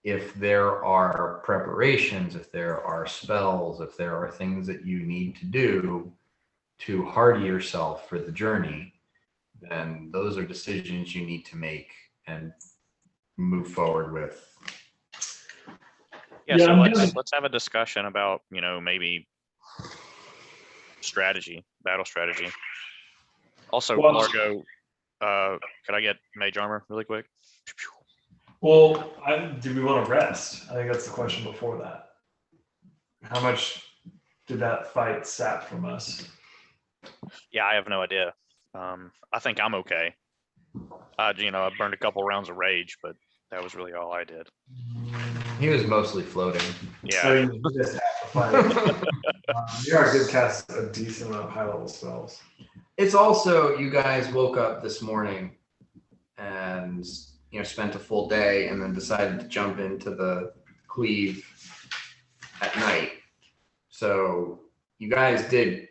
Speaker 1: if there are preparations, if there are spells, if there are things that you need to do to hardy yourself for the journey, then those are decisions you need to make and move forward with.
Speaker 4: Yeah, so let's have a discussion about, maybe strategy, battle strategy. Also, Largo, could I get mage armor really quick?
Speaker 2: Well, do we want to rest? I think that's the question before that. How much did that fight sap from us?
Speaker 4: Yeah, I have no idea. I think I'm okay. I burned a couple rounds of rage, but that was really all I did.
Speaker 1: He was mostly floating.
Speaker 4: Yeah.
Speaker 2: I mean, you just have to fight. You are good cast a decent amount of high level spells.
Speaker 1: It's also, you guys woke up this morning and spent a full day and then decided to jump into the cleave at night. So you guys did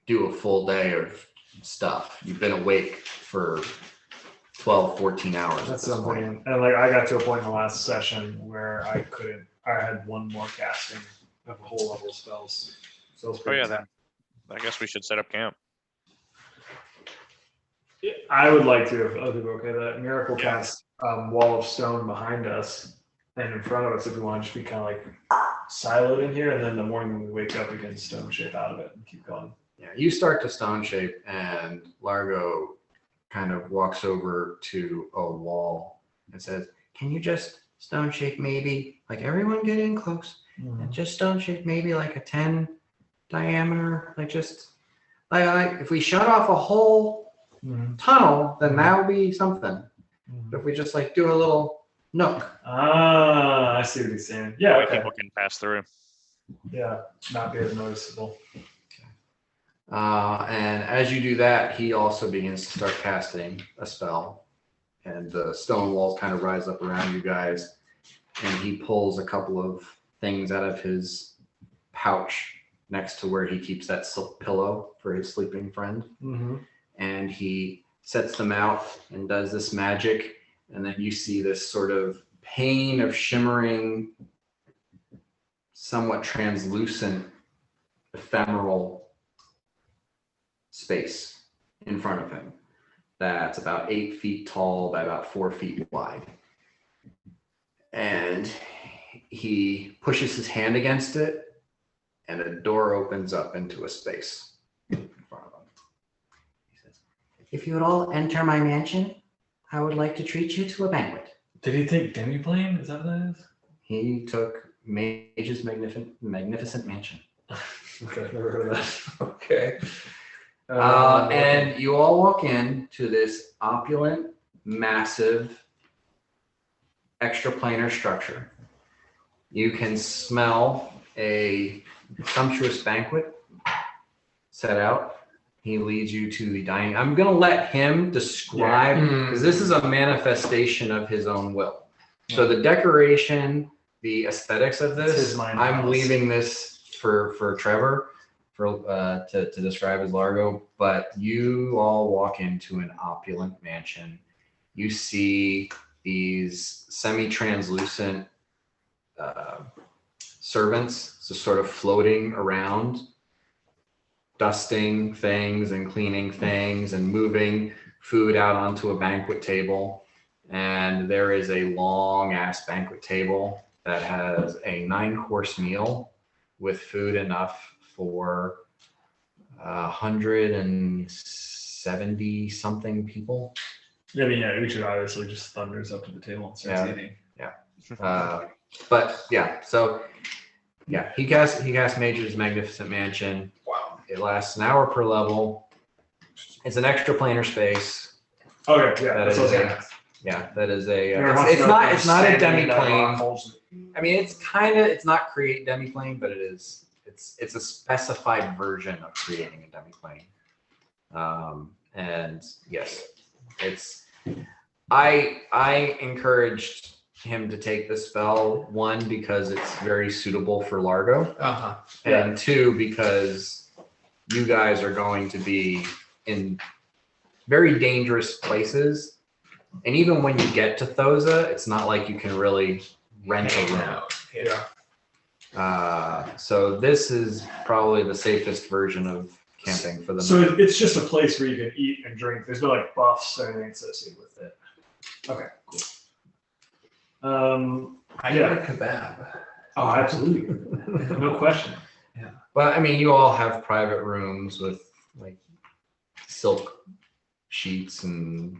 Speaker 1: do a full day of stuff. You've been awake for 12, 14 hours.
Speaker 2: That's something. And I got to a point in the last session where I had one more casting of a whole level of spells. So
Speaker 4: Oh yeah, then I guess we should set up camp.
Speaker 2: I would like to, if other people are okay, that miracle cast wall of stone behind us and in front of us if we want to just be kind of like siloed in here, and then in the morning when we wake up we can stone shape out of it and keep going.
Speaker 1: Yeah, you start to stone shape and Largo kind of walks over to a wall and says, can you just stone shape maybe, like everyone get in close, and just stone shape maybe like a 10 diameter, like just like if we shut off a whole tunnel, then that would be something. But if we just like do a little nook.
Speaker 2: Ah, I see what he's saying. Yeah, okay.
Speaker 4: People can pass through.
Speaker 2: Yeah, not be as noticeable.
Speaker 1: And as you do that, he also begins to start casting a spell, and the stone walls kind of rise up around you guys, and he pulls a couple of things out of his pouch next to where he keeps that silk pillow for his sleeping friend.
Speaker 2: Mm-hmm.
Speaker 1: And he sets them out and does this magic. And then you see this sort of pane of shimmering, somewhat translucent, ephemeral space in front of him that's about 8 feet tall by about 4 feet wide. And he pushes his hand against it, and a door opens up into a space in front of him. He says,
Speaker 5: If you would all enter my mansion, I would like to treat you to a banquet.
Speaker 2: Did he take demiplane? Is that what that is?
Speaker 1: he took Mage's magnificent mansion.
Speaker 2: Okay, never heard of that.
Speaker 3: Okay.
Speaker 1: And you all walk in to this opulent, massive, extraplanar structure. You can smell a sumptuous banquet set out. He leads you to the dining. I'm going to let him describe, because this is a manifestation of his own will. So the decoration, the aesthetics of
Speaker 2: It's
Speaker 1: this,
Speaker 2: his mind
Speaker 1: I'm
Speaker 2: palace.
Speaker 1: leaving this for Trevor to describe as Largo. But you all walk into an opulent mansion. You see these semi-translucent servants just sort of floating around, dusting things and cleaning things and moving food out onto a banquet table. And there is a long ass banquet table that has a 9-course meal with food enough for 170 something people.
Speaker 2: Yeah, I mean, yeah, we should obviously just thunders up to the table and starts
Speaker 1: Yeah.
Speaker 2: eating.
Speaker 1: But yeah, so yeah, he cast Mage's magnificent mansion.
Speaker 3: Wow.
Speaker 1: It lasts an hour per level. It's an extra planar space.
Speaker 2: Okay, yeah,
Speaker 1: That
Speaker 2: that's what I was
Speaker 1: is
Speaker 2: gonna ask.
Speaker 1: Yeah, that is a.
Speaker 2: There
Speaker 1: It's
Speaker 2: must
Speaker 1: not.
Speaker 2: have
Speaker 1: It's not a
Speaker 2: standing in that rock
Speaker 1: demiplane.
Speaker 2: holds-
Speaker 1: I mean, it's kind of. It's not create demiplane, but it is. It's a specified version of creating a demiplane. And yes, it's. I encouraged him to take the spell, one because it's very suitable for Largo,
Speaker 3: Uh-huh.
Speaker 1: and two because you guys are going to be in very dangerous places. And even when you get to Thoza, it's not like you can really rent a room.
Speaker 3: Yeah.
Speaker 1: So this is probably the safest version of camping for the
Speaker 2: So
Speaker 1: night.
Speaker 2: it's just a place where you can eat and drink. There's no like buffs or anything associated with it. Okay, cool.
Speaker 3: I
Speaker 2: Yeah.
Speaker 3: get a kebab.
Speaker 2: Oh, absolutely. No question.
Speaker 1: But I mean, you all have private rooms with like silk sheets and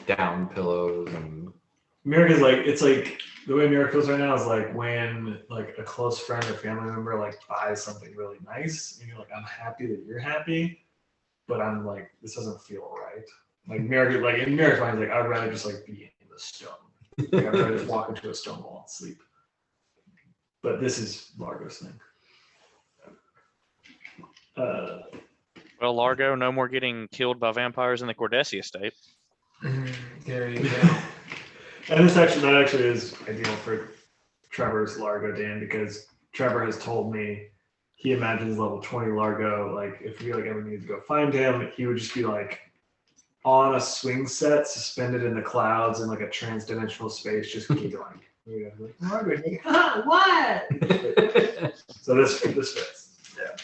Speaker 1: down pillows and
Speaker 2: America's like, it's like the way America feels right now is like when like a close friend or family member like buys something really nice and you're like, I'm happy that you're happy, but I'm like, this doesn't feel right. Like America, like in America's mind, like I'd rather just like be in the stone. Like, I'd rather just walk into a stone wall and sleep. But this is Largo's thing.
Speaker 4: Well, Largo, no more getting killed by vampires in the Cordessi estate.
Speaker 3: There you go.
Speaker 2: And that actually is ideal for Trevor's Largo, Dan, because Trevor has told me he imagines level 20 Largo, like if we like ever need to go find him, he would just be like on a swing set, suspended in the clouds in like a trans-dimensional space, just keep going. Yeah, like, Largo,
Speaker 5: What?
Speaker 2: so this fits. Yeah.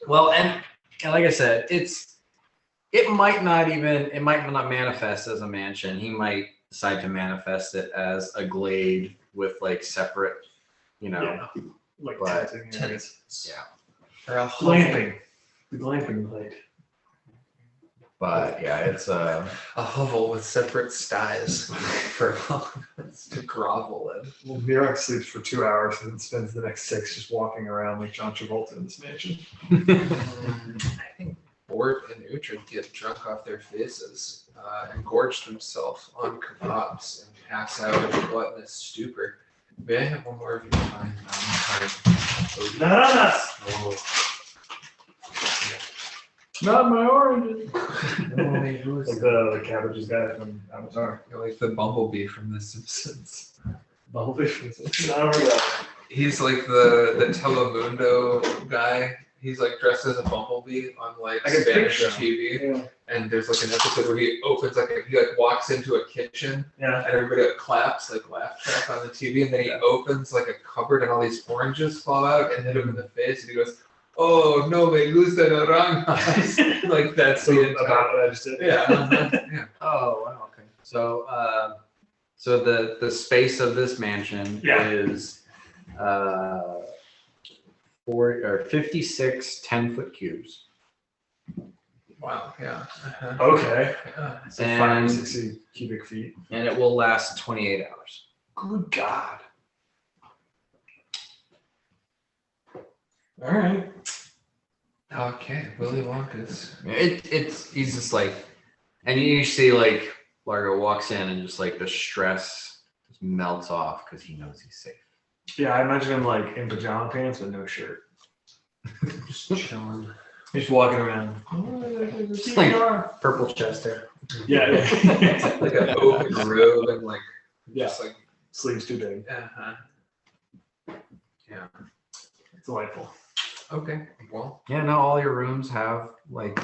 Speaker 1: well, and like I said, it might not manifest as a mansion. He might decide to manifest it as a glade with like separate,
Speaker 2: Yeah. Like
Speaker 1: But-
Speaker 2: tenting areas.
Speaker 1: yeah.
Speaker 3: Or a
Speaker 2: Glamping. The glamping blade.
Speaker 1: But yeah, it's
Speaker 3: a hovel with separate sties for elements to grovel in.
Speaker 2: Well, Mirok sleeps for 2 hours and then spends the next 6 just walking around like John Travolta in this mansion.
Speaker 3: I think Bort and Uhtred get drunk off their faces and gorge themselves on kebabs and pass out in a gluttonous stupor. May I have one more of your time?
Speaker 2: Not on us!
Speaker 3: Oh.
Speaker 2: Not my oranges!
Speaker 3: Who is
Speaker 2: Like the cabbages guy from Avatar.
Speaker 3: You're like the bumblebee from The Simpsons.
Speaker 2: Bumblebee. I don't remember that.
Speaker 3: He's like the Telemundo guy. He's like dressed as a bumblebee on like
Speaker 2: I can
Speaker 3: Spanish
Speaker 2: picture him.
Speaker 3: TV.
Speaker 2: Yeah.
Speaker 3: And there's like an episode where he opens he walks into a kitchen
Speaker 2: Yeah.
Speaker 3: and everybody claps, like laugh track on the TV, and then he opens like a cupboard and all these oranges fall out and hit him in the face, and he goes, "Oh no, me gusta naranjas." Like that's
Speaker 2: So
Speaker 3: the
Speaker 2: about what I just did.
Speaker 3: yeah. Yeah.
Speaker 5: Oh, wow, okay. So, so the space of this mansion is 56 10-foot cubes.
Speaker 3: Wow. Yeah. Uh-huh.
Speaker 2: Okay.
Speaker 3: Yeah.
Speaker 2: So
Speaker 5: And-
Speaker 2: 560 cubic feet.
Speaker 5: And it will last 28 hours.
Speaker 2: Good God. All right.
Speaker 3: Okay, Willy Wonka's.
Speaker 5: He's just like, and you see like Largo walks in and just like the stress just melts off because he knows he's safe.
Speaker 2: Yeah, I imagine him like in pajama pants with no shirt.
Speaker 5: Just chilling.
Speaker 2: He's walking around.
Speaker 5: Just like purple chest hair.
Speaker 2: Yeah.
Speaker 3: Like an open robe and like
Speaker 2: Yeah.
Speaker 3: just like
Speaker 2: Sleeves too big.
Speaker 3: yeah.
Speaker 2: Delightful.
Speaker 3: Okay. Well,
Speaker 5: Yeah, no, all your rooms have like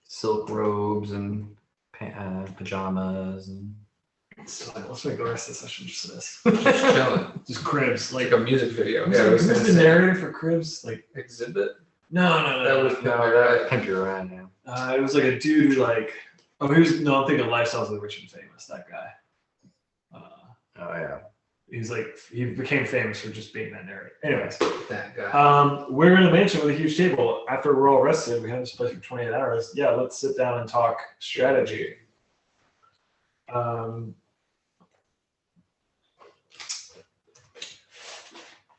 Speaker 5: silk robes and pajamas and.
Speaker 2: So let's make the rest of the session just this.
Speaker 3: just chilling.
Speaker 2: Just cribs.
Speaker 3: Like a music video.
Speaker 2: Was the narrator for cribs? Like
Speaker 3: Exhibit.
Speaker 2: no.
Speaker 3: That was
Speaker 5: that can't be right now.
Speaker 2: It was like a dude who like I'm thinking Lifestyles of the Rich and Famous, that guy.
Speaker 5: Oh yeah.
Speaker 2: He's like he became famous for just being that narrator. Anyways.
Speaker 3: That guy.
Speaker 2: We're in a mansion with a huge table. After we're all rested, we have this place for 28 hours. Yeah, let's sit down and talk strategy.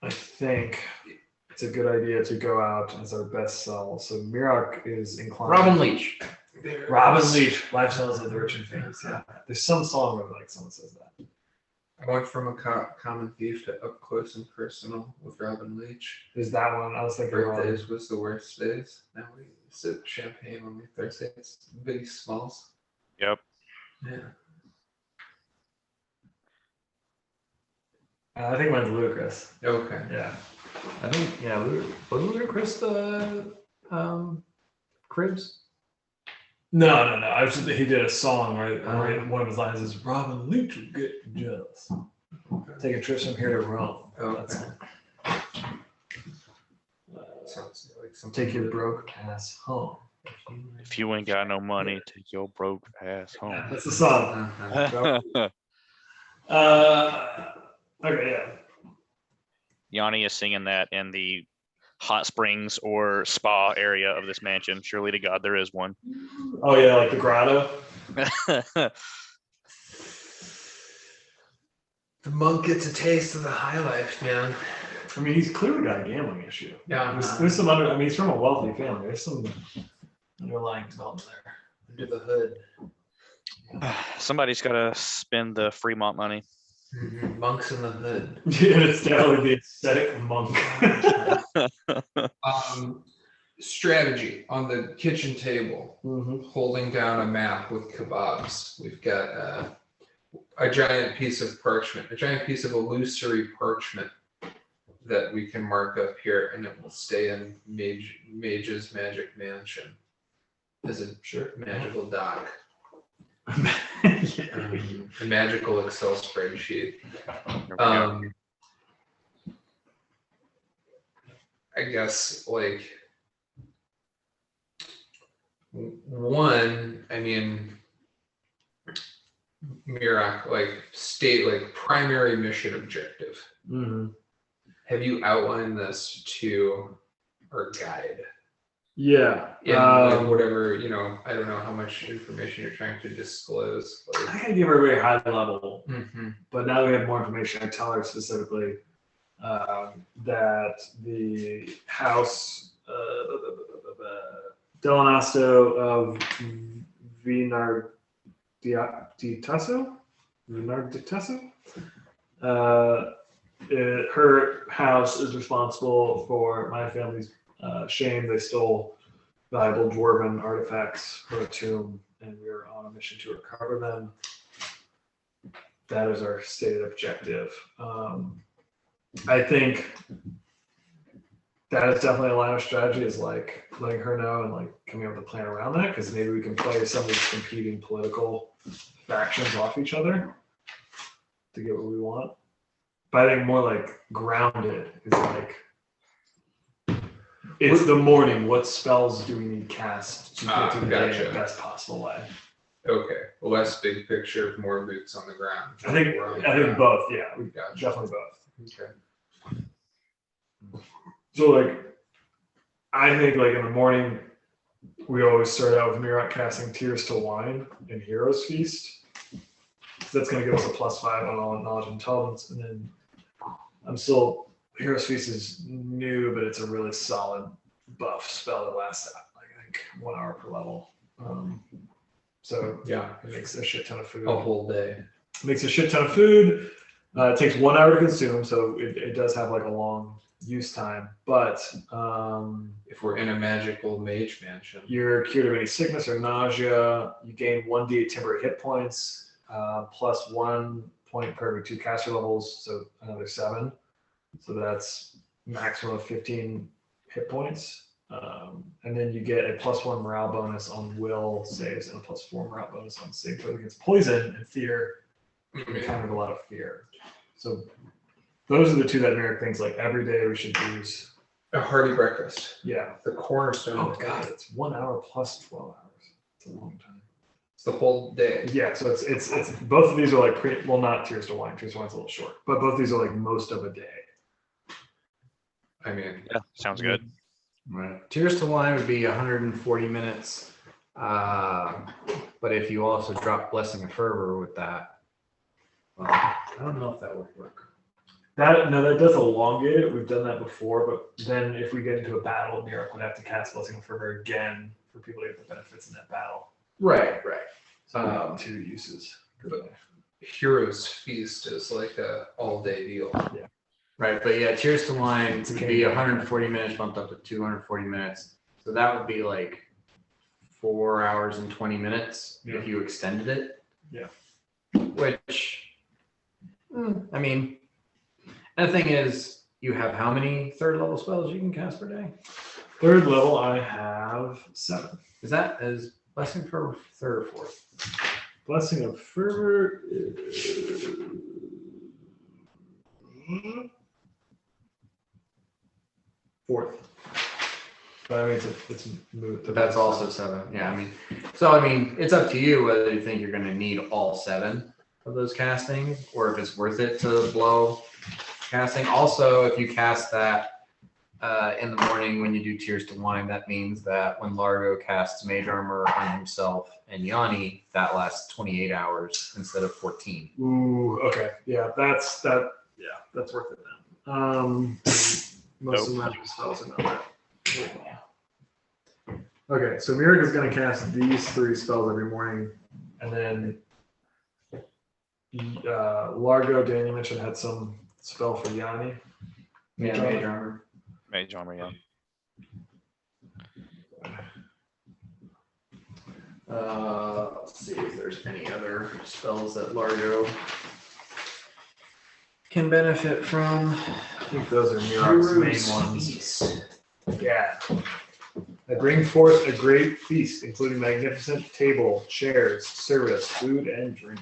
Speaker 2: I think it's a good idea to go out as our best selves. So Mirak is inclined.
Speaker 5: Robin Leach.
Speaker 2: Robin Leach, Lifestyles of the Rich and Famous. Yeah, there's some song where like someone says that.
Speaker 3: I went from a common thief to up close and personal with Robin Leach.
Speaker 2: There's that one. I was thinking
Speaker 3: Birthdays was the worst days. Now we sip champagne on my Thursdays. Big smalls.
Speaker 4: Yep.
Speaker 3: Yeah.
Speaker 2: I think mine's Ludacris.
Speaker 3: Okay.
Speaker 2: Yeah.
Speaker 5: I think was Ludacris the Cribs?
Speaker 2: No. I was just, he did a song where one of his lines is Robin Leach will get jealous. Taking trips from here to Rome. That's
Speaker 3: Okay.
Speaker 2: it.
Speaker 3: Sounds like something.
Speaker 2: Take your broke ass home.
Speaker 4: If you ain't got no money, take your broke ass
Speaker 2: Yeah,
Speaker 4: home.
Speaker 2: that's the song. Okay, yeah.
Speaker 4: Yanni is singing that in the hot springs or spa area of this mansion. Surely to God there is one.
Speaker 2: Oh yeah, like the grotto.
Speaker 3: The monk gets a taste of the high life, man.
Speaker 2: I mean, he's clearly got a gambling issue.
Speaker 3: Yeah.
Speaker 2: There's some I mean, he's from a wealthy family. There's some underlying development there.
Speaker 3: Under the hood.
Speaker 4: Somebody's got to spend the Fremont money.
Speaker 3: Monks in the hood.
Speaker 2: Yeah, it's definitely the aesthetic monk.
Speaker 3: Strategy on the kitchen table,
Speaker 2: Mm-hmm.
Speaker 3: holding down a map with kebabs. We've got a giant piece of parchment, a giant piece of illusory parchment that we can mark up here, and it will stay in Mage's Magic Mansion as a magical doc. A magical Excel spreadsheet.
Speaker 4: There we go.
Speaker 3: I guess like one, I mean, Mirak, like state like primary mission objective.
Speaker 2: Mm-hmm.
Speaker 3: Have you outlined this to our guide?
Speaker 2: Yeah.
Speaker 3: In like whatever, I don't know how much information you're trying to disclose.
Speaker 2: I
Speaker 3: Like,
Speaker 2: can give her a very high level,
Speaker 3: mhm.
Speaker 2: but now that we have more information, I tell her specifically that the house Delanasto of Vinarditasso, her house is responsible for my family's shame. They stole valuable dwarven artifacts from a tomb, and we are on a mission to recover them. That is our stated objective. I think that is definitely a line of strategy, is like letting her know and like coming up with a plan around that, because maybe we can play some of these competing political factions off each other to get what we want. But I think more like grounded is like, it's the morning. What spells do we need cast to get through the day in
Speaker 3: Gotcha.
Speaker 2: the best possible way?
Speaker 3: Okay, less big picture, more boots on the ground.
Speaker 2: I think both. Yeah, we
Speaker 3: Gotcha.
Speaker 2: definitely both.
Speaker 3: Okay.
Speaker 2: So like, I think like in the morning, we always start out with Mirok casting Tears to Wine and Heroes Feast. So that's going to give us a +5 on all knowledge and intelligence. And then Heroes Feast is new, but it's a really solid buff spell that lasts like I think 1 hour per level. So
Speaker 3: Yeah.
Speaker 2: it makes a shit ton of food.
Speaker 3: A whole day.
Speaker 2: Makes a shit ton of food. It takes 1 hour to consume, so it does have like a long use time. But
Speaker 3: If we're in a magical mage mansion.
Speaker 2: you're cured of any sickness or nausea. You gain 1d8 temporary hit points, plus 1 point per every 2 caster levels, so another 7. So that's maximum of 15 hit points. And then you get a +1 morale bonus on will saves and a +4 morale bonus on save throws against poison and fear. Kind of a lot of fear. So those are the two that Merrick thinks like every day we should use.
Speaker 3: A hearty breakfast.
Speaker 2: Yeah.
Speaker 3: The cornerstone.
Speaker 2: Oh
Speaker 3: of the
Speaker 2: god,
Speaker 3: day.
Speaker 2: it's 1 hour plus 12 hours. It's a long time.
Speaker 3: It's the whole day.
Speaker 2: Yeah, so it's both of these are like not Tears to Wine. Tears to Wine's a little short, but both these are like most of a day.
Speaker 3: I mean,
Speaker 4: Yeah, sounds good.
Speaker 1: Right. Tears to Wine would be 140 minutes. But if you also drop Blessing of Fervor with that, well, I don't know if that would work.
Speaker 2: That does elongate it. We've done that before, but then if we get into a battle, New York would have to cast Blessing of Fervor again for people to get the benefits in that battle.
Speaker 3: right.
Speaker 2: So we have 2 uses.
Speaker 3: But Heroes Feast is like a all-day deal.
Speaker 1: Right, but yeah, Tears to Wine would be 140 minutes bumped up to 240 minutes. So that would be like 4 hours and 20 minutes if you extended it.
Speaker 2: Yeah.
Speaker 1: Which, I mean, and the thing is, you have how many 3rd level spells you can cast per day?
Speaker 2: 3rd level, I have 7.
Speaker 1: Is Blessing for 3rd or 4th?
Speaker 2: Blessing of Fervor is 4th. But I mean, it's moved.
Speaker 1: But that's also 7. Yeah, I mean, it's up to you whether you think you're going to need all 7 of those casting, or if it's worth it to blow casting. Also, if you cast that in the morning when you do Tears to Wine, that means that when Largo casts Mage Armor on himself and Yanni, that lasts 28 hours instead of 14.
Speaker 2: Ooh, okay. Yeah, that's worth it then. Most of my spells are not that. Okay, so Mirek is going to cast these 3 spells every morning, and then Largo, Dan, you mentioned, had some spell for Yanni.
Speaker 1: Yeah, Mage Armor.
Speaker 4: Mage armor, yeah.
Speaker 1: Let's see if there's any other spells that Largo can benefit from.
Speaker 2: I think those are Mirek's main ones. Yeah. I bring forth a great feast, including magnificent table, chairs, service, food, and drink.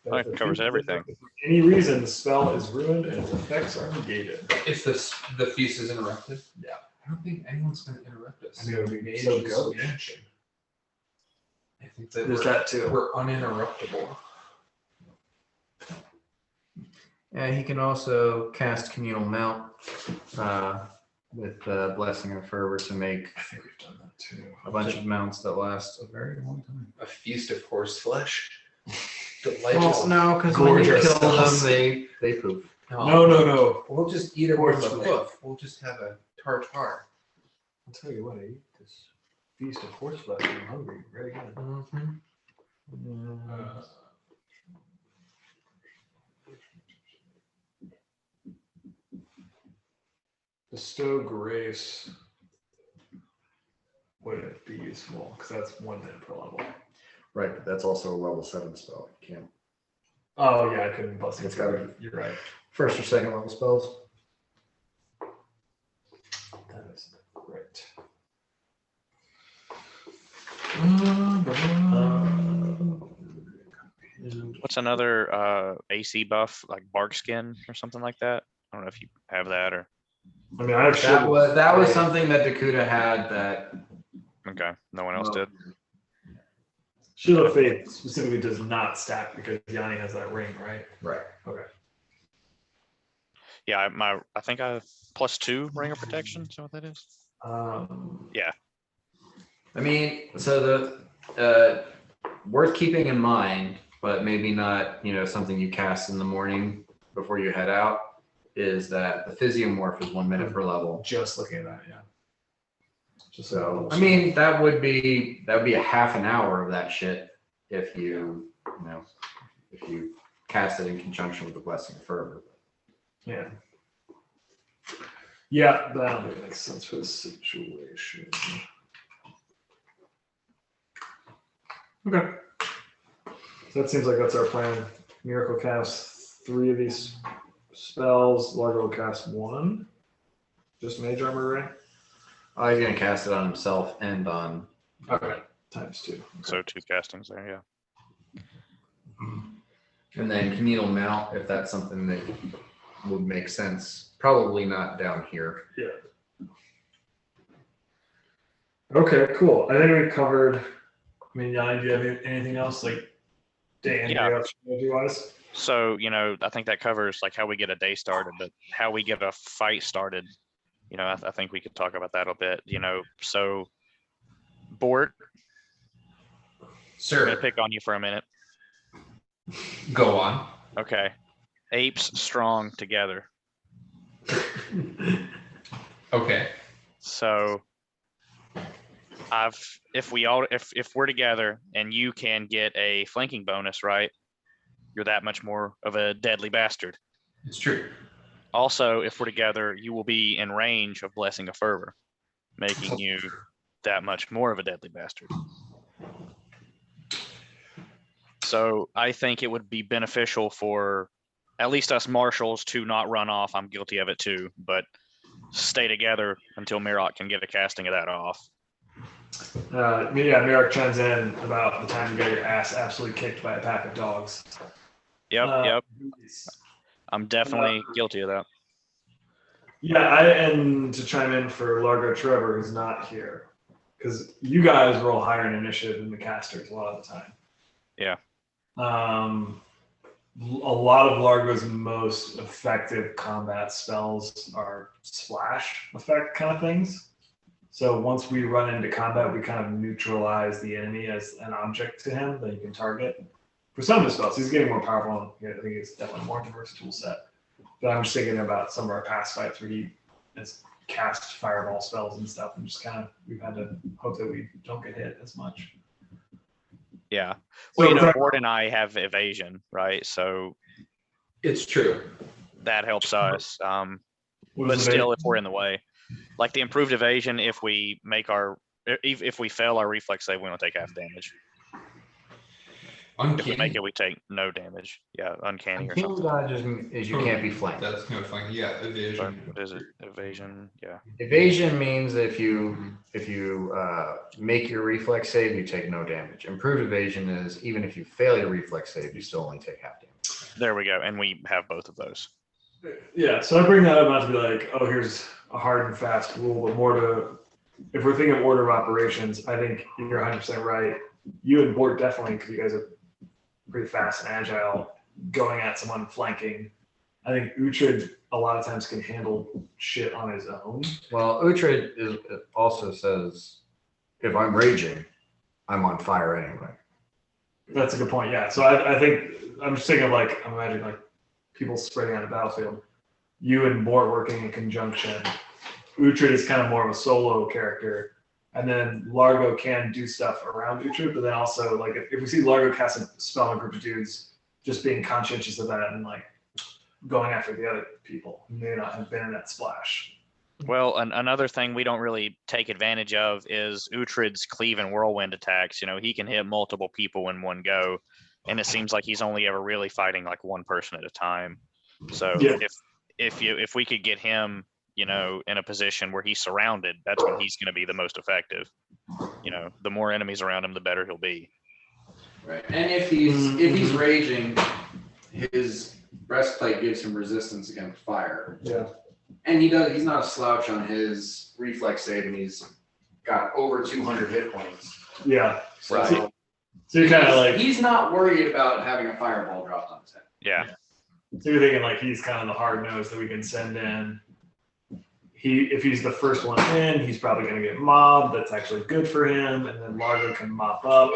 Speaker 4: That covers everything.
Speaker 2: If for any reason the spell is ruined and its effects are negated.
Speaker 3: If the feast is interrupted?
Speaker 2: Yeah.
Speaker 3: I don't think anyone's going to interrupt us.
Speaker 2: I mean, it would be
Speaker 3: Mage
Speaker 2: so
Speaker 3: is
Speaker 2: good.
Speaker 3: mansion. I think that
Speaker 2: There's that too.
Speaker 3: we're uninterruptible.
Speaker 1: And he can also cast Communal Mount with Blessing of Fervor to make
Speaker 2: I think we've done that too.
Speaker 1: a bunch of mounts that last a very long time.
Speaker 3: A feast of horse flesh.
Speaker 1: Well,
Speaker 3: Delicious.
Speaker 1: no, because when you
Speaker 2: Gorgeous.
Speaker 1: kill them, they poof.
Speaker 2: No.
Speaker 3: We'll just eat it
Speaker 2: Horse
Speaker 3: with a
Speaker 2: flesh.
Speaker 3: hoof. We'll just have a tartare.
Speaker 2: I'll tell you what, I eat this feast of horse flesh and I'm hungry. Very good. Bestow grace. Would it be useful? Because that's 1 minute per level.
Speaker 1: Right, but that's also a level 7 spell. You can't.
Speaker 2: Oh yeah, I couldn't bust it.
Speaker 1: It's gotta
Speaker 2: You're right.
Speaker 1: First or second level spells.
Speaker 2: That is great.
Speaker 4: What's another AC buff, like bark skin or something like that? I don't know if you have that or.
Speaker 2: I mean, I have
Speaker 1: That was something that Dakuta had that.
Speaker 4: Okay, no one else did.
Speaker 2: Shield of Faith specifically does not stack because Yanni has that ring, right?
Speaker 1: Right.
Speaker 2: Okay.
Speaker 4: Yeah, I think I have +2 ring of protection. Is that what that is? Yeah.
Speaker 1: I mean, so the worth keeping in mind, but maybe not, something you cast in the morning before you head out, is that the physiomorph is 1 minute per level.
Speaker 2: Just looking at that, yeah.
Speaker 1: So I mean, that would be a half an hour of that shit if you cast it in conjunction with the Blessing of Fervor.
Speaker 2: Yeah. Yeah, that makes sense for this situation. Okay. So that seems like that's our plan. Miracle cast 3 of these spells. Largo cast 1. Just mage armor, right?
Speaker 1: Oh, he's gonna cast it on himself and on.
Speaker 2: Okay. Times 2. Okay.
Speaker 4: So 2 castings there, yeah.
Speaker 1: And then communal mount, if that's something that would make sense. Probably not down here.
Speaker 2: Yeah. Okay, cool. I think we covered. I mean, Yanni, do you have anything else like day wise?
Speaker 4: So, I think that covers like how we get a day started, but how we get a fight started, I think we could talk about that a bit, so Bort,
Speaker 3: Sir,
Speaker 4: I'm gonna pick on you for a minute.
Speaker 3: go on.
Speaker 4: Okay. Apes strong together.
Speaker 3: Okay.
Speaker 4: So if we're together and you can get a flanking bonus, right? You're that much more of a deadly bastard.
Speaker 3: It's true.
Speaker 4: Also, if we're together, you will be in range of Blessing of Fervor, making you that much more of a deadly bastard. So I think it would be beneficial for at least us marshals to not run off. I'm guilty of it too, but stay together until Mirok can get a casting of that off.
Speaker 2: Mirok chimes in about the time you got your ass absolutely kicked by a pack of dogs.
Speaker 4: Yep. I'm definitely guilty of that.
Speaker 2: Yeah, and to chime in for Largo Trevor, who's not here, because you guys roll higher in initiative than the casters a lot of the time.
Speaker 4: Yeah.
Speaker 2: A lot of Largo's most effective combat spells are splash effect kind of things. So once we run into combat, we kind of neutralize the enemy as an object to him that you can target. For some of the spells, he's getting more powerful. I think it's definitely a more diverse tool set. But I'm just thinking about some of our past fights where he has cast fireball spells and stuff, and just kind of we've had to hope that we don't get hit as much.
Speaker 4: Yeah.
Speaker 2: So
Speaker 4: Well, Bort and I have evasion, right? So
Speaker 3: It's true.
Speaker 4: that helps us. But still, if we're in the way, like the improved evasion, if we fail our reflex save, we don't take half damage. If we make it, we take no damage. Yeah, uncanny or something.
Speaker 1: Dodge is you can't be flanked.
Speaker 3: That's kind of funny. Yeah, evasion.
Speaker 4: What is it? Evasion. Yeah.
Speaker 1: Evasion means if you make your reflex save, you take no damage. Improved evasion is even if you fail your reflex save, you still only take half damage.
Speaker 4: There we go, and we have both of those.
Speaker 2: Yeah, so I bring that up not to be like, oh, here's a hard and fast rule, but more to, if we're thinking of order of operations, I think you're 100% right. You and Bort definitely, because you guys are pretty fast and agile, going at someone flanking. I think Uhtred a lot of times can handle shit on his own.
Speaker 1: Well, Uhtred also says, if I'm raging, I'm on fire anyway.
Speaker 2: That's a good point, yeah. So I think, I'm just thinking of like, I'm imagining like people spreading on the battlefield. You and Bort working in conjunction. Uhtred is kind of more of a solo character. And then Largo can do stuff around Uhtred, but then also like if we see Largo cast a spell on a group of dudes, just being conscientious of that and like going after the other people who may not have been in that splash.
Speaker 4: Well, another thing we don't really take advantage of is Uhtred's cleave and whirlwind attacks. He can hit multiple people in one go, and it seems like he's only ever really fighting like one person at a time. So
Speaker 2: Yeah.
Speaker 4: if we could get him, in a position where he's surrounded, that's when he's going to be the most effective. The more enemies around him, the better he'll be.
Speaker 1: Right. And if he's raging, his breastplate gives him resistance against fire.
Speaker 2: Yeah.
Speaker 1: And he's not a slouch on his reflex save, and he's got over 200 hit points.
Speaker 2: Yeah.
Speaker 1: So,
Speaker 4: Right.
Speaker 2: So you're kind of like,
Speaker 1: he's not worried about having a fireball dropped on his head.
Speaker 4: Yeah.
Speaker 2: so you're thinking like he's kind of the hard nose that we can send in. If he's the first one in, he's probably going to get mobbed. That's actually good for him. And then Largo can mop up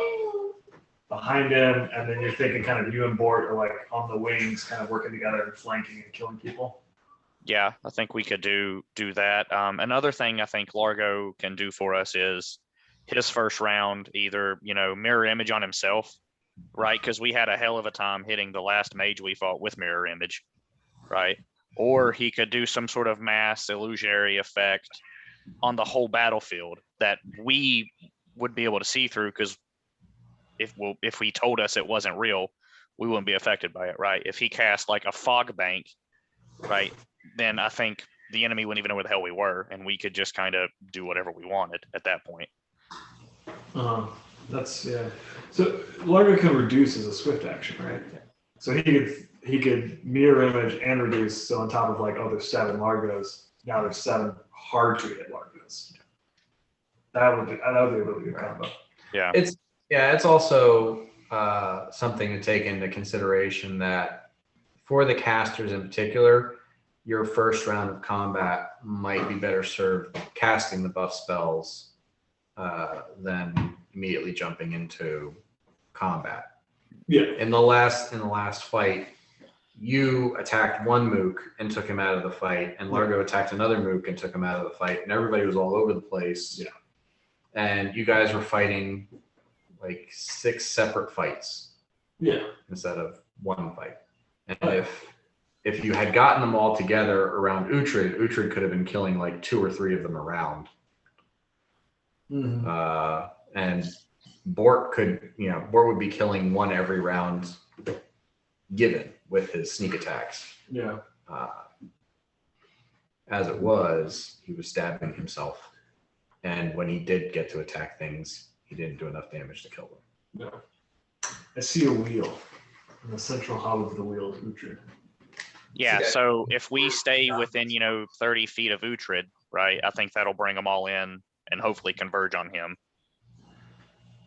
Speaker 2: behind him. And then you're thinking kind of you and Bort are like on the wings, kind of working together and flanking and killing people.
Speaker 4: Yeah, I think we could do that. Another thing I think Largo can do for us is his first round, either, mirror image on himself, right? Because we had a hell of a time hitting the last mage we fought with mirror image, right? Or he could do some sort of mass illusionary effect on the whole battlefield that we would be able to see through, because if he told us it wasn't real, we wouldn't be affected by it, right? If he cast like a fog bank, right, then I think the enemy wouldn't even know where the hell we were, and we could just kind of do whatever we wanted at that point.
Speaker 2: That's, yeah. So Largo can reduce as a swift action, right? So he could mirror image and reduce. So on top of like, there's 7 Largos. Now there's 7 hard to hit Largos. That would be a really good combo.
Speaker 4: Yeah.
Speaker 1: It's also something to take into consideration that for the casters in particular, your first round of combat might be better served casting the buff spells than immediately jumping into combat.
Speaker 2: Yeah.
Speaker 1: In the last fight, you attacked one mook and took him out of the fight, and Largo attacked another mook and took him out of the fight, and everybody was all over the place.
Speaker 2: Yeah.
Speaker 1: And you guys were fighting like 6 separate fights.
Speaker 2: Yeah.
Speaker 1: Instead of one fight. And if you had gotten them all together around Uhtred could have been killing like 2 or 3 of them around.
Speaker 2: Mm-hmm.
Speaker 1: And Bort would be killing 1 every round given with his sneak attacks.
Speaker 2: Yeah.
Speaker 1: As it was, he was stabbing himself. And when he did get to attack things, he didn't do enough damage to kill them.
Speaker 2: No. I see a wheel. In the central hub of the wheel of Uhtred.
Speaker 4: Yeah, so if we stay within, 30 feet of Uhtred, right, I think that'll bring them all in and hopefully converge on him.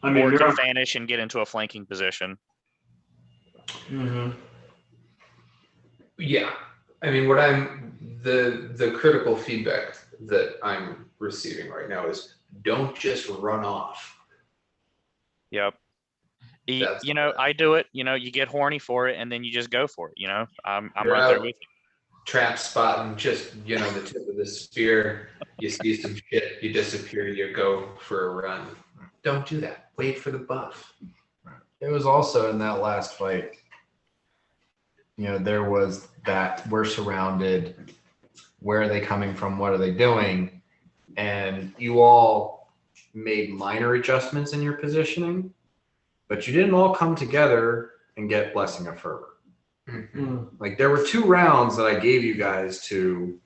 Speaker 2: I mean,
Speaker 4: or can vanish and get into a flanking position.
Speaker 2: Mm-hmm.
Speaker 3: Yeah, I mean, what the critical feedback that I'm receiving right now is don't just run off.
Speaker 4: Yep. I do it. You get horny for it, and then you just go for it. I'm right there with you.
Speaker 3: Trap spot and just the tip of the spear. You see some shit, you disappear. You go for a run. Don't do that. Wait for the buff.
Speaker 1: It was also in that last fight. There was that we're surrounded. Where are they coming from? What are they doing? And you all made minor adjustments in your positioning. But you didn't all come together and get Blessing of Fervor.
Speaker 3: Mm-hmm.
Speaker 1: Like there were 2 rounds that I gave you guys to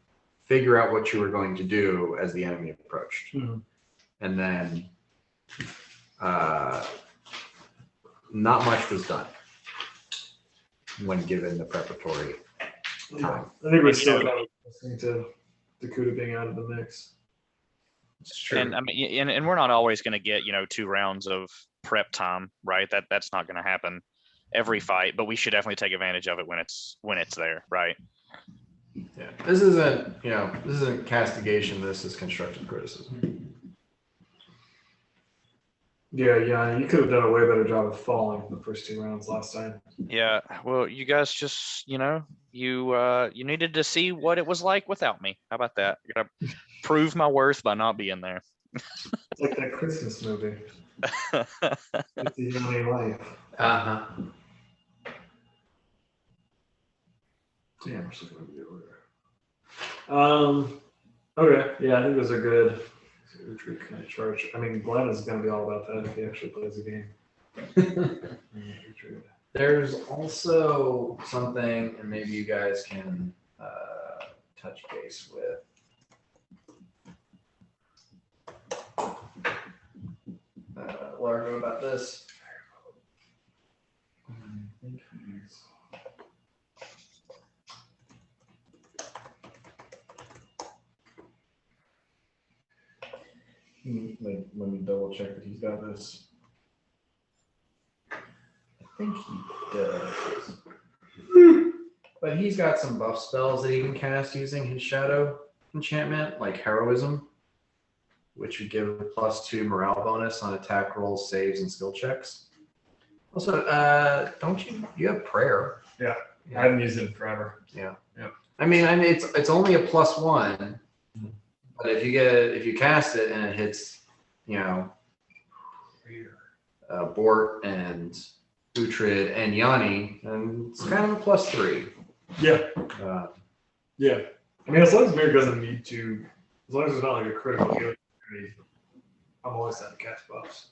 Speaker 1: figure out what you were going to do as the enemy approached.
Speaker 2: Mm-hmm.
Speaker 1: And then not much was done when given the preparatory time.
Speaker 2: I think we're still kind of listening to Dakuta being out of the mix.
Speaker 3: It's true.
Speaker 4: And I mean, and we're not always going to get 2 rounds of prep time, right? That's not going to happen every fight, but we should definitely take advantage of it when it's there, right?
Speaker 1: Yeah, this isn't castigation. This is constructive criticism.
Speaker 2: Yeah, you could have done a way better job of falling the first 2 rounds last time.
Speaker 4: Yeah, well, you guys just you needed to see what it was like without me. How about that? You gotta prove my worth by not being there.
Speaker 2: It's like that Christmas movie. It's the only life.
Speaker 3: Uh-huh.
Speaker 2: Damn, we're still gonna be over. Okay, yeah, I think those are good. Uhtred kind of charge. I mean, Glenn is gonna be all about that if he actually plays the game. Uhtred.
Speaker 1: There's also something, and maybe you guys can touch base with. Largo about this. I think he's. Let me double check that he's got this. I think he does. But he's got some buff spells that he can cast using his shadow enchantment, like heroism, which would give a +2 morale bonus on attack rolls, saves, and skill checks. Also, don't you have prayer?
Speaker 2: Yeah. I haven't used it in forever.
Speaker 1: Yeah.
Speaker 2: Yeah.
Speaker 1: I mean, it's only a +1, but if you cast it and it hits, Bort and Uhtred and Yanni, and it's kind of a +3.
Speaker 2: Yeah.
Speaker 1: Yeah.
Speaker 2: I mean, as long as Mir doesn't need to, as long as it's not like a critical healing, I'm always down to cast buffs.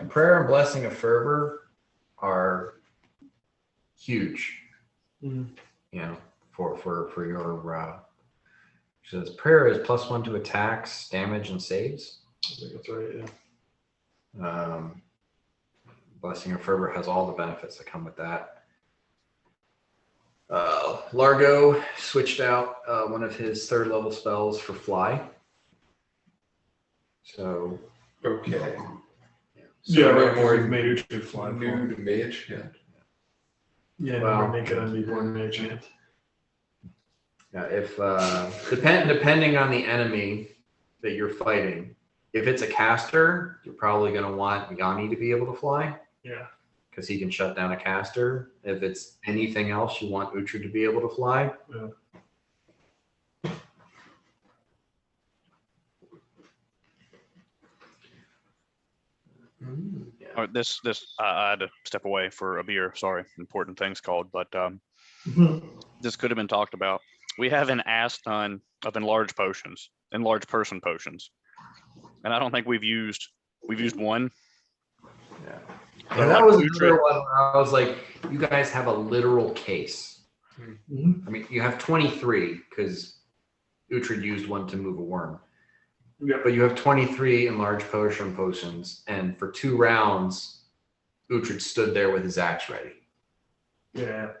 Speaker 1: Prayer and Blessing of Fervor are huge. For your says prayer is +1 to attacks, damage, and saves.
Speaker 2: I think that's right. Yeah.
Speaker 1: Blessing of Fervor has all the benefits that come with that. Largo switched out one of his 3rd level spells for fly. So
Speaker 3: Okay.
Speaker 2: Yeah, right.
Speaker 3: more
Speaker 2: We've made Uhtred fly.
Speaker 3: new to mage. Yeah.
Speaker 2: Yeah,
Speaker 1: Well,
Speaker 2: we'll make it unborn mage hand.
Speaker 1: yeah, if depending on the enemy that you're fighting, if it's a caster, you're probably going to want Yanni to be able to fly.
Speaker 2: Yeah.
Speaker 1: Because he can shut down a caster. If it's anything else, you want Uhtred to be able to fly.
Speaker 2: Yeah.
Speaker 1: Yeah.
Speaker 4: All right, this I had to step away for a beer. Sorry, important things called, but this could have been talked about. We have an ass ton of enlarged person potions, and I don't think we've used one.
Speaker 1: Yeah.
Speaker 4: But
Speaker 1: And that
Speaker 4: like
Speaker 1: was
Speaker 4: Uhtred-
Speaker 1: another one where I was like, you guys have a literal case.
Speaker 2: Mhm.
Speaker 1: I mean, you have 23 because Uhtred used one to move a worm.
Speaker 2: Yeah.
Speaker 1: But you have 23 enlarged potions, and for 2 rounds, Uhtred stood there with his axe ready.
Speaker 2: Yeah.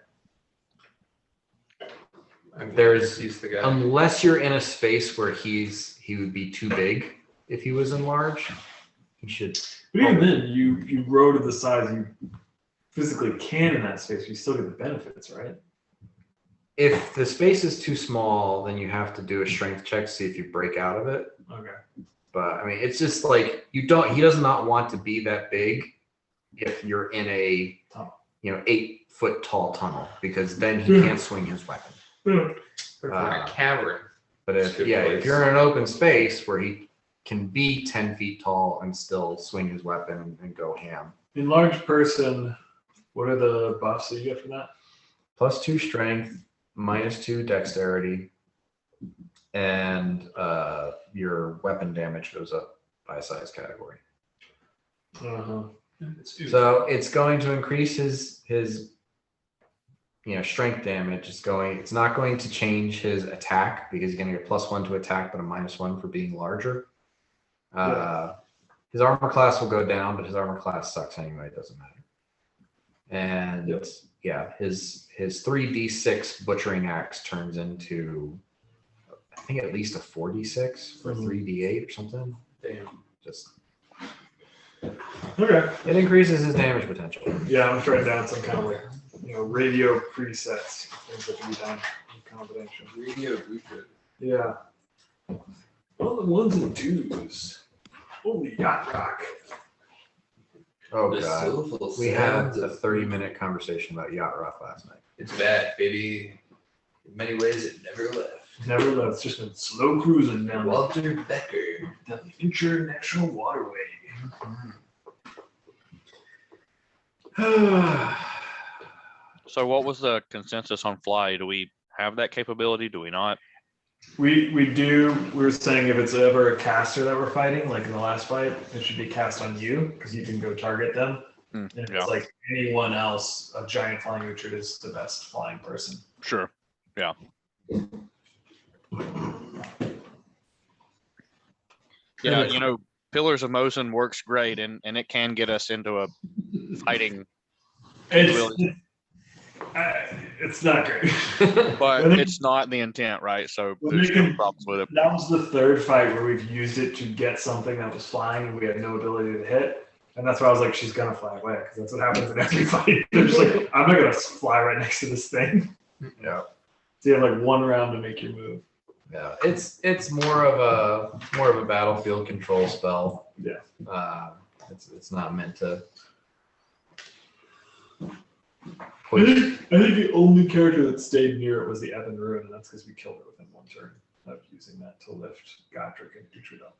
Speaker 3: He's the guy.
Speaker 1: Unless you're in a space where he would be too big if he was enlarged, he should.
Speaker 2: But even then, you grow to the size you physically can in that space. You still get the benefits, right?
Speaker 1: If the space is too small, then you have to do a strength check to see if you break out of it.
Speaker 2: Okay.
Speaker 1: But I mean, it's just like he does not want to be that big if you're in a 8-foot tall tunnel, because then he can't swing his weapon.
Speaker 3: A cavern.
Speaker 1: But if
Speaker 3: Good
Speaker 1: if
Speaker 3: place.
Speaker 1: you're in an open space where he can be 10 feet tall and still swing his weapon and go ham.
Speaker 2: Enlarged person, what are the buffs that you get from that?
Speaker 1: +2 strength, -2 dexterity, and your weapon damage goes up by a size category.
Speaker 2: Uh-huh.
Speaker 1: So it's going to increase his strength damage. It's not going to change his attack because he's going to get +1 to attack, but a -1 for being larger. His armor class will go down, but his armor class sucks anyway. It doesn't matter. And his 3d6 butchering axe turns into, I think, at least a 4d6 for 3d8 or something.
Speaker 3: Damn.
Speaker 1: Just
Speaker 2: Okay.
Speaker 1: it increases his damage potential.
Speaker 2: Yeah, I'm trying down some kind of like, radio presets, things that can be done in combination.
Speaker 3: Radio Uhtred.
Speaker 2: Yeah. All the ones and twos. Holy yacht rock.
Speaker 1: Oh
Speaker 3: The
Speaker 1: god,
Speaker 3: soulful
Speaker 1: we had
Speaker 3: sounds
Speaker 1: a
Speaker 3: of-
Speaker 1: 30-minute conversation about yacht rock last night.
Speaker 3: It's bad, baby. In many ways, it never left.
Speaker 2: Never left. It's just been slow cruising down
Speaker 3: Walter Becker.
Speaker 2: the international waterway.
Speaker 4: So what was the consensus on fly? Do we have that capability? Do we not?
Speaker 2: We do. We were saying if it's ever a caster that we're fighting, like in the last fight, it should be cast on you because you can go target them. And
Speaker 4: Yeah,
Speaker 2: it's like anyone else, a giant flying Uhtred is the best flying person.
Speaker 4: sure. Yeah, you know, Pillars of Mosin works great, and it can get us into a fighting capability,
Speaker 2: It's not great.
Speaker 4: but
Speaker 2: When it-
Speaker 4: it's not the intent, right? So
Speaker 2: when
Speaker 4: there's
Speaker 2: they
Speaker 4: no
Speaker 2: can-
Speaker 4: problems with it.
Speaker 2: That was the third fight where we've used it to get something that was flying and we had no ability to hit. And that's why I was like, she's gonna fly away, because that's what happens in every fight. They're just like, I'm not gonna fly right next to this thing.
Speaker 1: Yeah.
Speaker 2: So you have like one round to make your move.
Speaker 1: Yeah. It's more of a battlefield control spell.
Speaker 2: Yeah.
Speaker 1: It's not meant to.
Speaker 2: I think the only character that stayed near it was the Evan Ruin, and that's because we killed it within one turn of using that to lift Godric and Uhtred up.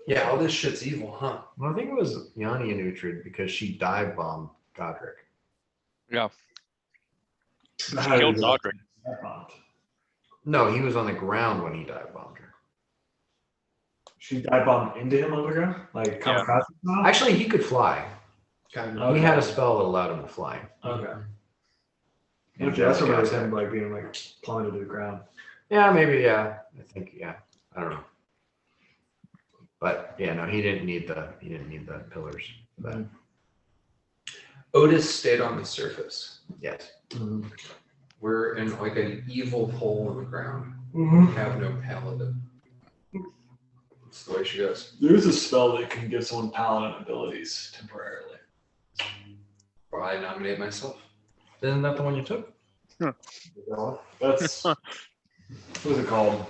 Speaker 3: Yeah, all this shit's evil, huh?
Speaker 1: Well, I think it was Yanni and Uhtred because she dive bombed Godric.
Speaker 4: Yeah,
Speaker 2: She
Speaker 4: killed Godric.
Speaker 1: No, he was on the ground when he dive bombed her.
Speaker 2: She dive bombed into him on the ground? Like
Speaker 4: Yeah.
Speaker 2: kamikaze style?
Speaker 1: Actually, he could fly.
Speaker 3: Kind
Speaker 2: Okay.
Speaker 1: He had a spell that allowed him to fly.
Speaker 2: Okay.
Speaker 1: And
Speaker 2: Okay, that's what I was
Speaker 1: Jack-
Speaker 2: him like being like plummeted to the ground.
Speaker 1: Yeah, maybe. Yeah, I think. Yeah, I don't know. But yeah, no, he didn't need the pillars. But
Speaker 3: Otis stayed on the surface.
Speaker 1: yes,
Speaker 3: We're in like an evil hole in the ground.
Speaker 2: Mm-hmm.
Speaker 3: We have no paladin. That's the way she goes.
Speaker 2: There's a spell that can give someone paladin abilities temporarily.
Speaker 3: Well, I nominate myself.
Speaker 1: isn't that the one you took?
Speaker 2: That's what is it called?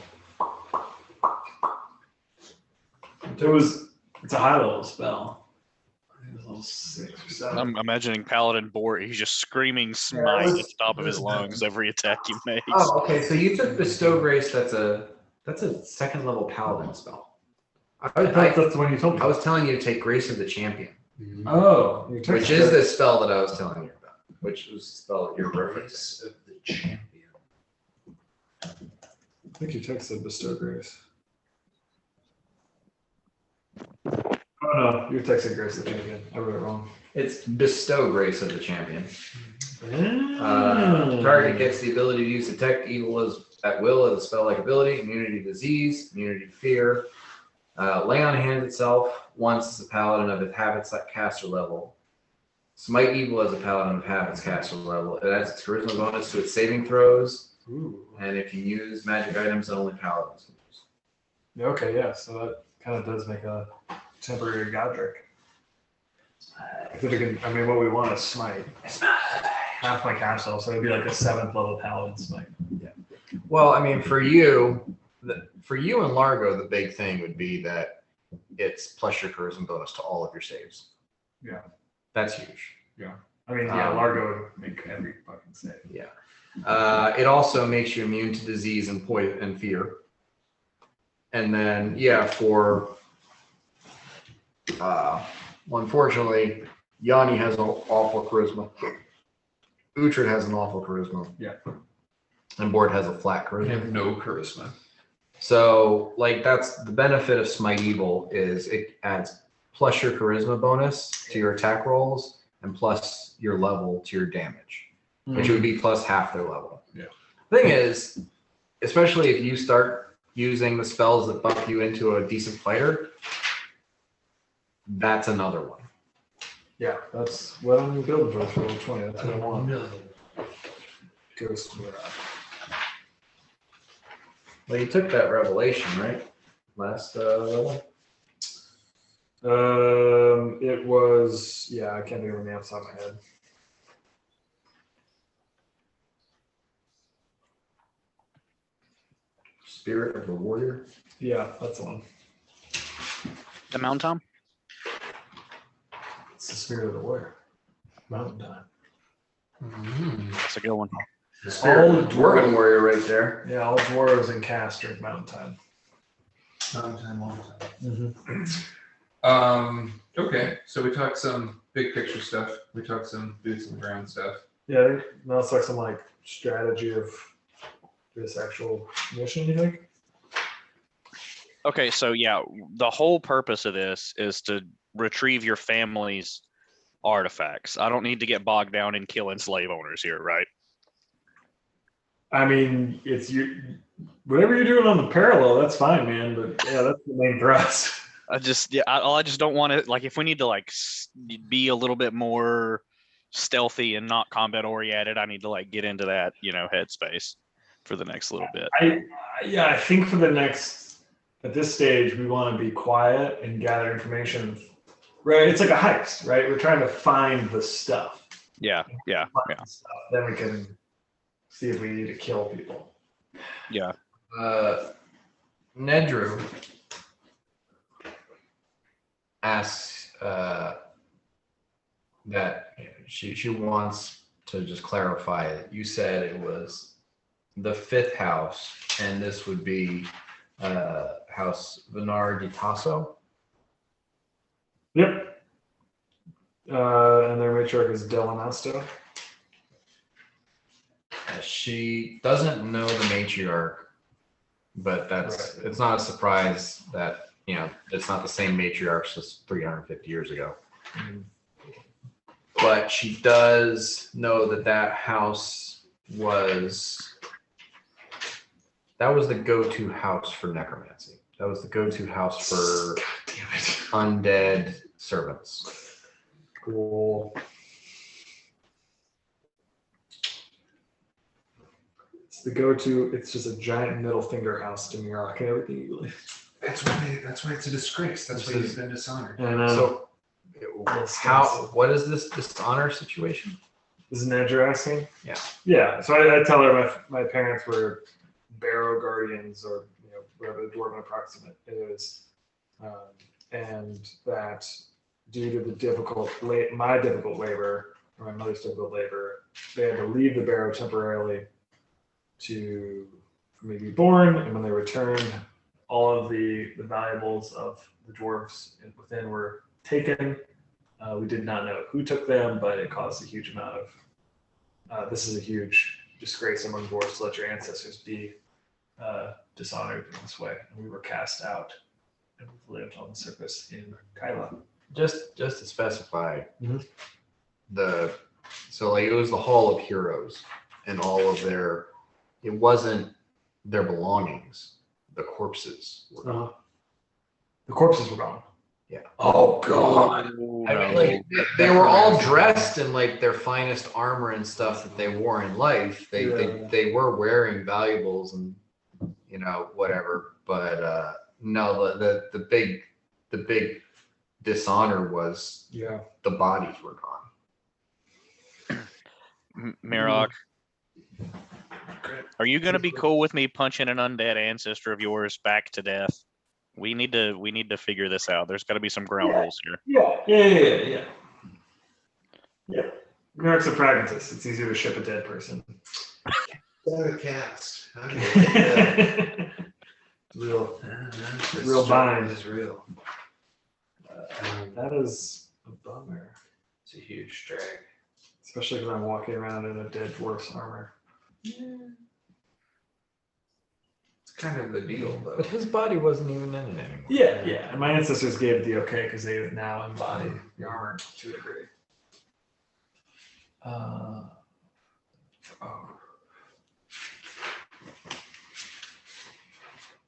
Speaker 2: It's a high level spell. I think it was level 6 or 7.
Speaker 4: I'm imagining Paladin Bort. He's just screaming smite at the top of his lungs every attack he makes.
Speaker 1: Oh, okay. So you took Bestow Grace. That's a second level paladin spell.
Speaker 2: I thought that's the one you told me.
Speaker 1: I was telling you to take Grace of the Champion,
Speaker 2: Oh, you took
Speaker 1: which is the spell that I was telling you about, which was the spell that you're referencing.
Speaker 3: Grace of the champion.
Speaker 2: I think you texted Bestow Grace. Oh no, you texted Grace the Champion. I wrote it wrong.
Speaker 1: It's Bestow Grace of the Champion.
Speaker 2: Mm.
Speaker 1: Target gets the ability to use Detect Evil at will as a spell-like ability, immunity to disease, immunity to fear. Lay on hand itself once as a paladin of its habits at caster level. Smite Evil as a paladin of habits caster level. It adds its charisma bonus to its saving throws,
Speaker 2: Ooh.
Speaker 1: and if you use magic items that only paladins can use.
Speaker 2: Yeah, okay, yeah. So that kind of does make a temporary Godric. I mean, what we want is Smite. Half my castle, so it'd be like a 7th level paladin Smite.
Speaker 1: Well, I mean, for you and Largo, the big thing would be that it's plus your charisma bonus to all of your saves.
Speaker 2: Yeah.
Speaker 1: That's huge.
Speaker 2: I mean, yeah, Largo would make every fucking save.
Speaker 1: It also makes you immune to disease and poison and fear. And then, unfortunately, Yanni has an awful charisma. Uhtred has an awful charisma.
Speaker 2: Yeah.
Speaker 1: And Bort has a flat
Speaker 3: I
Speaker 1: charisma.
Speaker 3: have no charisma.
Speaker 1: So, like, that's the benefit of Smite Evil is it adds plus your charisma bonus to your attack rolls and plus your level to your damage, which would be plus half their level.
Speaker 2: Yeah.
Speaker 1: Thing is, especially if you start using the spells that buff you into a decent fighter, that's another one.
Speaker 2: Yeah, that's what I'm building towards for level 20. That's what I want.
Speaker 3: No.
Speaker 2: Ghost Wrath.
Speaker 1: Well, you took that revelation, right? Last level?
Speaker 2: It was, yeah, I can't think of the name off the top of my head.
Speaker 1: Spirit of the Warrior.
Speaker 2: Yeah, that's the one.
Speaker 4: The Mountain Tom?
Speaker 2: It's the Spirit of the Warrior. Mountain Time.
Speaker 4: That's a good one.
Speaker 1: The Spirit
Speaker 2: All
Speaker 1: of the Dwarven Warrior right there.
Speaker 2: Yeah, all dwarves and cast are Mountain Time.
Speaker 3: Okay, so we talked some big picture stuff. We talked some boots on the ground stuff.
Speaker 2: Yeah, I think now it's like some like strategy of this actual mission, you think?
Speaker 4: Okay, so yeah, the whole purpose of this is to retrieve your family's artifacts. I don't need to get bogged down in killing slave owners here, right?
Speaker 2: I mean, it's whatever you're doing on the parallel, that's fine, man. But yeah, that's the main thrust.
Speaker 4: I just don't want to, like, if we need to like be a little bit more stealthy and not combat oriented, I need to like get into that, headspace for the next little bit.
Speaker 2: I think for the next, at this stage, we want to be quiet and gather information. Right, it's like a heist, right? We're trying to find the stuff.
Speaker 4: Yeah.
Speaker 2: Stuff. Then we can see if we need to kill people.
Speaker 4: Yeah.
Speaker 1: Nedru asks that she wants to just clarify it. You said it was the 5th house, and this would be House Vinar di Tasso.
Speaker 2: Yep. And their matriarch is Delanasto.
Speaker 1: She doesn't know the matriarch, but it's not a surprise that it's not the same matriarch as 350 years ago.
Speaker 2: Mm-hmm.
Speaker 1: But she does know that house was the go-to house for necromancy. That was the go-to house for undead servants.
Speaker 2: Cool. It's the go-to. It's just a giant middle finger house to Mirak and everything you believe.
Speaker 3: That's why it's a disgrace. That's why he's been dishonored.
Speaker 2: And
Speaker 1: So, what is this dishonor situation?
Speaker 2: Is Nedra asking?
Speaker 1: Yeah.
Speaker 2: Yeah. So I tell her my parents were barrow guardians, or whatever the dwarven approximate is, and that due to my difficult labor, or my mother's difficult labor, they had to leave the barrow temporarily for me to be born, and when they returned, all of the valuables of the dwarves within were taken. We did not know who took them, but it caused a huge amount of. This is a huge disgrace among dwarves to let your ancestors be dishonored in this way. And we were cast out, and we've lived on the surface in Kyla.
Speaker 1: Just to specify,
Speaker 2: Mhm.
Speaker 1: it was the Hall of Heroes, and all of it wasn't their belongings. The corpses were gone.
Speaker 2: The corpses were gone.
Speaker 1: Yeah.
Speaker 2: Oh God.
Speaker 1: I mean, they were all dressed in like their finest armor and stuff that they wore in life. They were wearing valuables and whatever. But no, the big dishonor was the bodies were gone.
Speaker 4: Mirak, are you going to be cool with me punching an undead ancestor of yours back to death? We need to figure this out. There's got to be some ground rules here.
Speaker 2: Yeah. Mirak's a pragmatist. It's easier to ship a dead person.
Speaker 3: What a cast.
Speaker 2: Real bind
Speaker 3: is real.
Speaker 2: That is a bummer.
Speaker 3: It's a huge drag.
Speaker 2: Especially because I'm walking around in a dead dwarf's armor.
Speaker 3: It's kind of the deal, though.
Speaker 1: But his body wasn't even in it anymore.
Speaker 2: Yeah. And my ancestors gave the okay because they now embody the armor to a degree.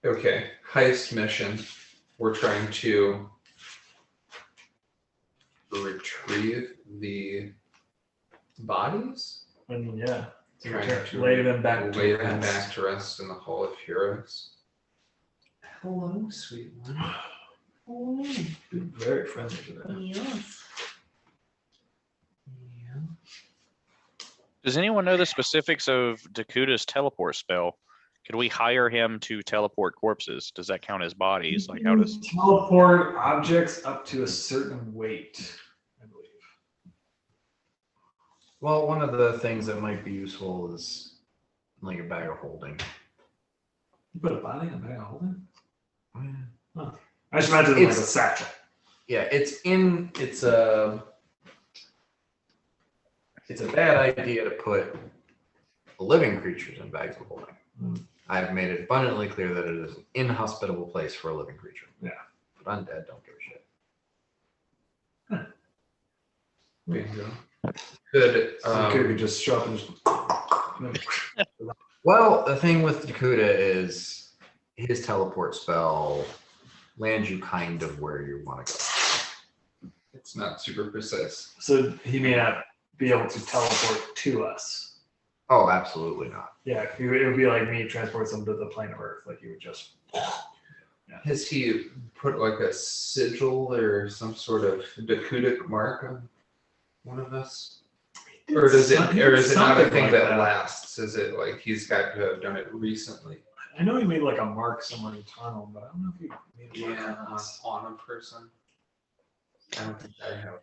Speaker 3: Okay, heist mission. We're trying to retrieve the bodies.
Speaker 2: I mean, yeah.
Speaker 3: Trying to
Speaker 2: lay them back
Speaker 3: to rest in the Hall of Heroes. Hello, sweet one.
Speaker 2: Oh, very friendly to that.
Speaker 3: Yes.
Speaker 4: Does anyone know the specifics of Dakuta's teleport spell? Could we hire him to teleport corpses? Does that count as bodies? Like, how does
Speaker 2: teleport objects up to a certain weight? I believe.
Speaker 1: Well, one of the things that might be useful is like a bag of holding.
Speaker 2: You put a body in a bag of holding? Huh. I just imagine it like a satchel.
Speaker 1: Yeah, it's a bad idea to put living creatures in bags of holding. I've made it abundantly clear that it is an inhospitable place for a living creature.
Speaker 2: Yeah.
Speaker 1: But undead don't give a shit.
Speaker 3: Bingo. Could
Speaker 2: Could just show up and just.
Speaker 1: Well, the thing with Dakuda is his teleport spell lands you kind of where you want to go.
Speaker 3: it's not super precise.
Speaker 2: So he may not be able to teleport to us.
Speaker 1: Oh, absolutely not.
Speaker 2: Yeah, it would be like me transporting someone to the plane of Earth. Like he would just.
Speaker 3: Has he put like a sigil or some sort of Dakudic mark on one of us? Or is it not a
Speaker 2: Something
Speaker 3: thing
Speaker 2: like
Speaker 3: that lasts? Is it like he's got to have done it recently?
Speaker 2: I know he made like a mark somewhere in the tunnel, but I don't know if he made a mark on us.
Speaker 3: on a person. I don't think I have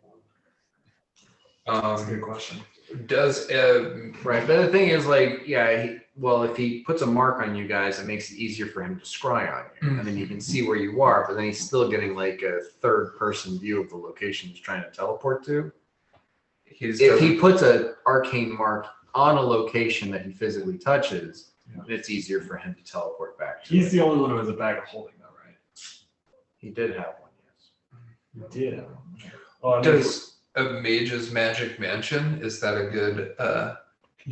Speaker 2: That's a
Speaker 3: one.
Speaker 2: good question.
Speaker 3: Does
Speaker 1: Right, but the thing is, like, yeah, well, if he puts a mark on you guys, it makes it easier for him to scry on you, and then you can see where you are. But then he's still getting like a third-person view of the location he's trying to teleport to. If he puts an arcane mark on a location that he physically touches, it's easier for him to teleport back to.
Speaker 2: He's the only one who has a bag of holding, though, right?
Speaker 1: He did have one, yes.
Speaker 2: He did have one. Oh, and
Speaker 3: Does a mage's magic mansion, is that a good can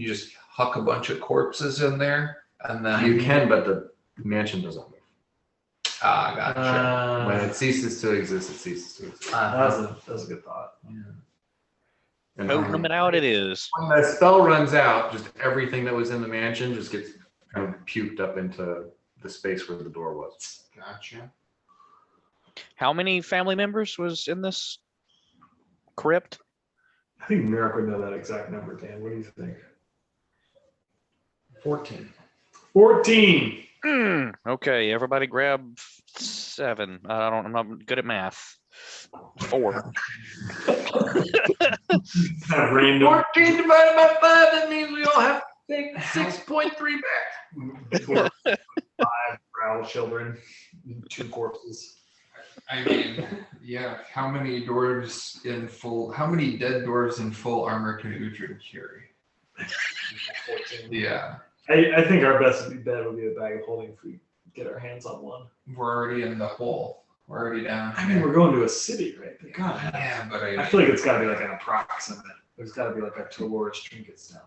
Speaker 3: you just huck a bunch of corpses in there and then
Speaker 1: You can, but the mansion doesn't move.
Speaker 3: gotcha.
Speaker 1: When it ceases to exist, it ceases to exist.
Speaker 2: that's a good thought.
Speaker 1: And
Speaker 4: Potent them out it is.
Speaker 1: when the spell runs out, just everything that was in the mansion just gets kind of puked up into the space where the door was.
Speaker 3: Gotcha.
Speaker 4: How many family members was in this crypt?
Speaker 2: I think Mirak would know that exact number, Dan. What do you think?
Speaker 1: 14.
Speaker 2: 14.
Speaker 4: Okay, everybody grab 7. I'm not good at math. 4.
Speaker 2: Kind of random.
Speaker 1: 14 divided by 5, that means we all have to take 6.3 back.
Speaker 2: 4, 5 brow children, 2 corpses.
Speaker 3: I mean, yeah, how many dead dwarves in full armor can Uhtred carry?
Speaker 2: 14.
Speaker 3: Yeah.
Speaker 2: I think our best bet would be a bag of holding if we get our hands on one.
Speaker 3: We're already in the hole. We're already down.
Speaker 2: I mean, we're going to a city, right? They gotta have.
Speaker 3: Yeah, but
Speaker 2: I feel like it's got to be like an approximate. There's got to be like a Dolores trinkets down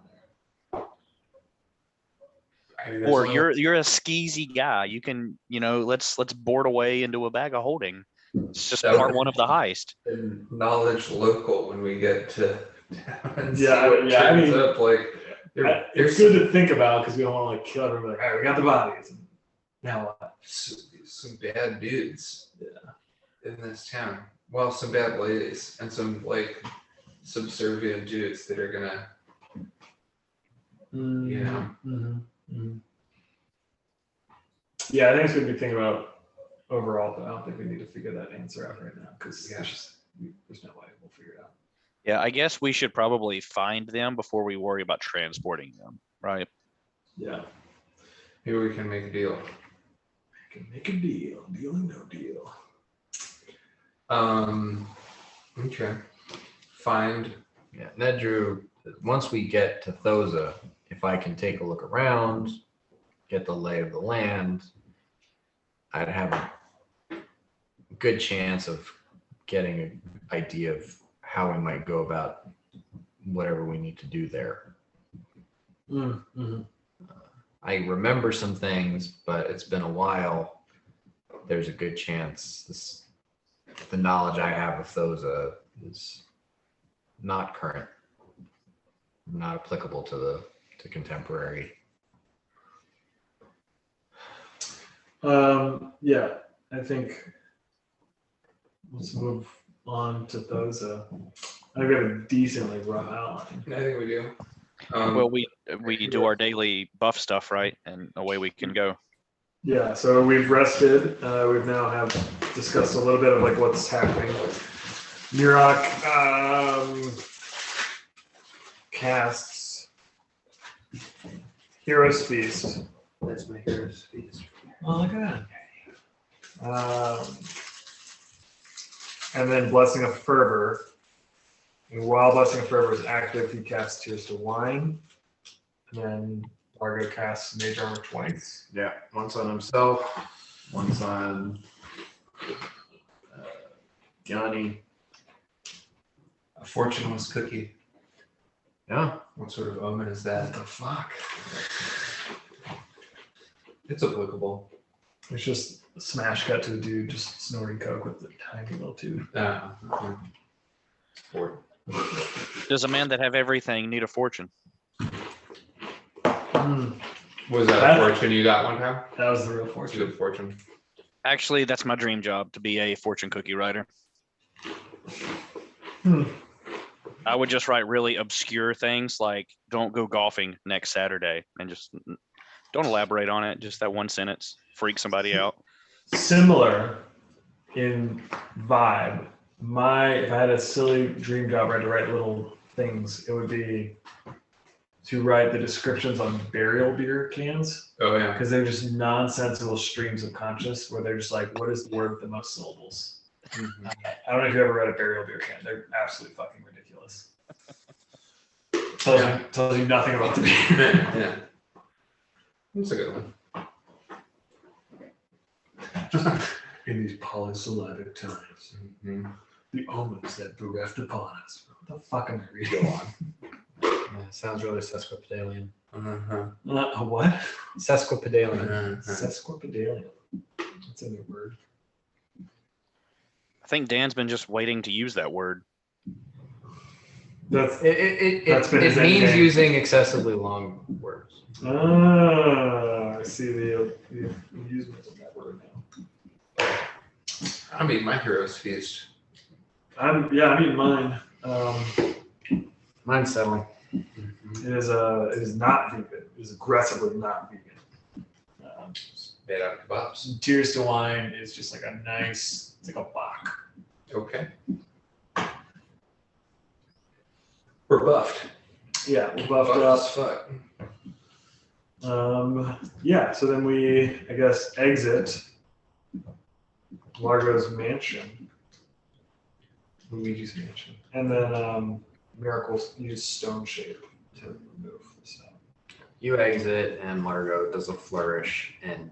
Speaker 2: there.
Speaker 4: Or you're a skeezy guy. You can, let's board away into a bag of holding. It's just
Speaker 3: That
Speaker 4: part
Speaker 3: would-
Speaker 4: 1 of the heist.
Speaker 3: And knowledge local when we get to town and see
Speaker 2: Yeah,
Speaker 3: what
Speaker 2: yeah, I
Speaker 3: turns
Speaker 2: mean,
Speaker 3: up. Like,
Speaker 2: It's good to think about because we don't want to like kill everyone. Like, all right, we got the bodies. And now what?
Speaker 3: some bad dudes in this town. Well, some bad ladies and some like subservient dudes that are gonna,
Speaker 2: Yeah, I think it's good to be thinking about overall, but I don't think we need to figure that answer out right now because there's no way we'll figure it out.
Speaker 4: Yeah, I guess we should probably find them before we worry about transporting them, right?
Speaker 2: Yeah.
Speaker 3: maybe we can make a deal.
Speaker 2: Can make a deal. Deal or no deal.
Speaker 3: Okay. Find.
Speaker 1: Yeah, Nedru, once we get to Thoza, if I can take a look around, get the lay of the land, I'd have a good chance of getting an idea of how we might go about whatever we need to do there. I remember some things, but it's been a while. There's a good chance the knowledge I have of Thoza is not current, not applicable to contemporary.
Speaker 2: Yeah, I think let's move on to Thoza. I think we have a decently rough outline.
Speaker 3: I think we do.
Speaker 4: Well, we do our daily buff stuff, right? And away we can go.
Speaker 2: Yeah, so we've rested. We've now have discussed a little bit of like what's happening. Mirak casts Hero's Feast.
Speaker 5: That's my hero's feast.
Speaker 2: Oh, look at that. And then Blessing of Fervor. And while Blessing of Fervor is active, he casts Tears to Wine. And then Largo casts Mage Armor twice.
Speaker 1: Yeah, once on himself, once on Johnny.
Speaker 3: A fortuneless cookie.
Speaker 1: Yeah.
Speaker 3: What sort of omen is that?
Speaker 2: What the fuck?
Speaker 3: It's applicable.
Speaker 2: It's just a smash cut to a dude just snorting coke with a tiny little tube.
Speaker 3: Sport.
Speaker 4: Does a man that have everything need a fortune?
Speaker 3: Was that a fortune you got one time?
Speaker 2: That was the real
Speaker 3: It's a
Speaker 2: fortune.
Speaker 3: good fortune.
Speaker 4: Actually, that's my dream job, to be a fortune cookie writer.
Speaker 2: Hmm.
Speaker 4: I would just write really obscure things like "Don't go golfing next Saturday," and just don't elaborate on it. Just that one sentence freak somebody out.
Speaker 2: Similar in vibe. If I had a silly dream job where I had to write little things, it would be to write the descriptions on burial beer cans,
Speaker 3: Oh yeah.
Speaker 2: because they're just nonsensical streams of conscious where they're just like, what is the word with the most syllables?
Speaker 3: Mhm.
Speaker 2: I don't know if you ever read a burial beer can. They're absolutely fucking ridiculous. Tells you nothing about the beer.
Speaker 3: Yeah. That's a good one.
Speaker 2: In these polysyllabic times,
Speaker 3: Mhm.
Speaker 2: the omens that bereft upon us. What the fuck am I reading?
Speaker 3: Go on.
Speaker 1: Yeah, sounds really sesquipedalian.
Speaker 2: A what?
Speaker 1: Sesquipedalian.
Speaker 2: Sesquipedalian. That's a new word.
Speaker 4: I think Dan's been just waiting to use that word.
Speaker 2: That's
Speaker 1: It
Speaker 2: been his
Speaker 1: means
Speaker 2: endgame.
Speaker 1: using excessively long words.
Speaker 2: I see the amusement of that word now.
Speaker 3: I mean, my hero's feast.
Speaker 2: I'm eating mine.
Speaker 1: Mine's settling.
Speaker 2: It is not vegan. It is aggressively not vegan.
Speaker 3: Made out of kebabs.
Speaker 2: Tears to Wine is just like a nice, it's like a Bach.
Speaker 3: Okay. We're buffed.
Speaker 2: Yeah, we're buffed
Speaker 3: Buffed
Speaker 2: up.
Speaker 3: as fuck.
Speaker 2: Yeah, so then we, I guess, exit Largo's mansion. Luigi's mansion. And then Miracles use Stone Shape to remove the stone.
Speaker 1: You exit, and Margot does a flourish, and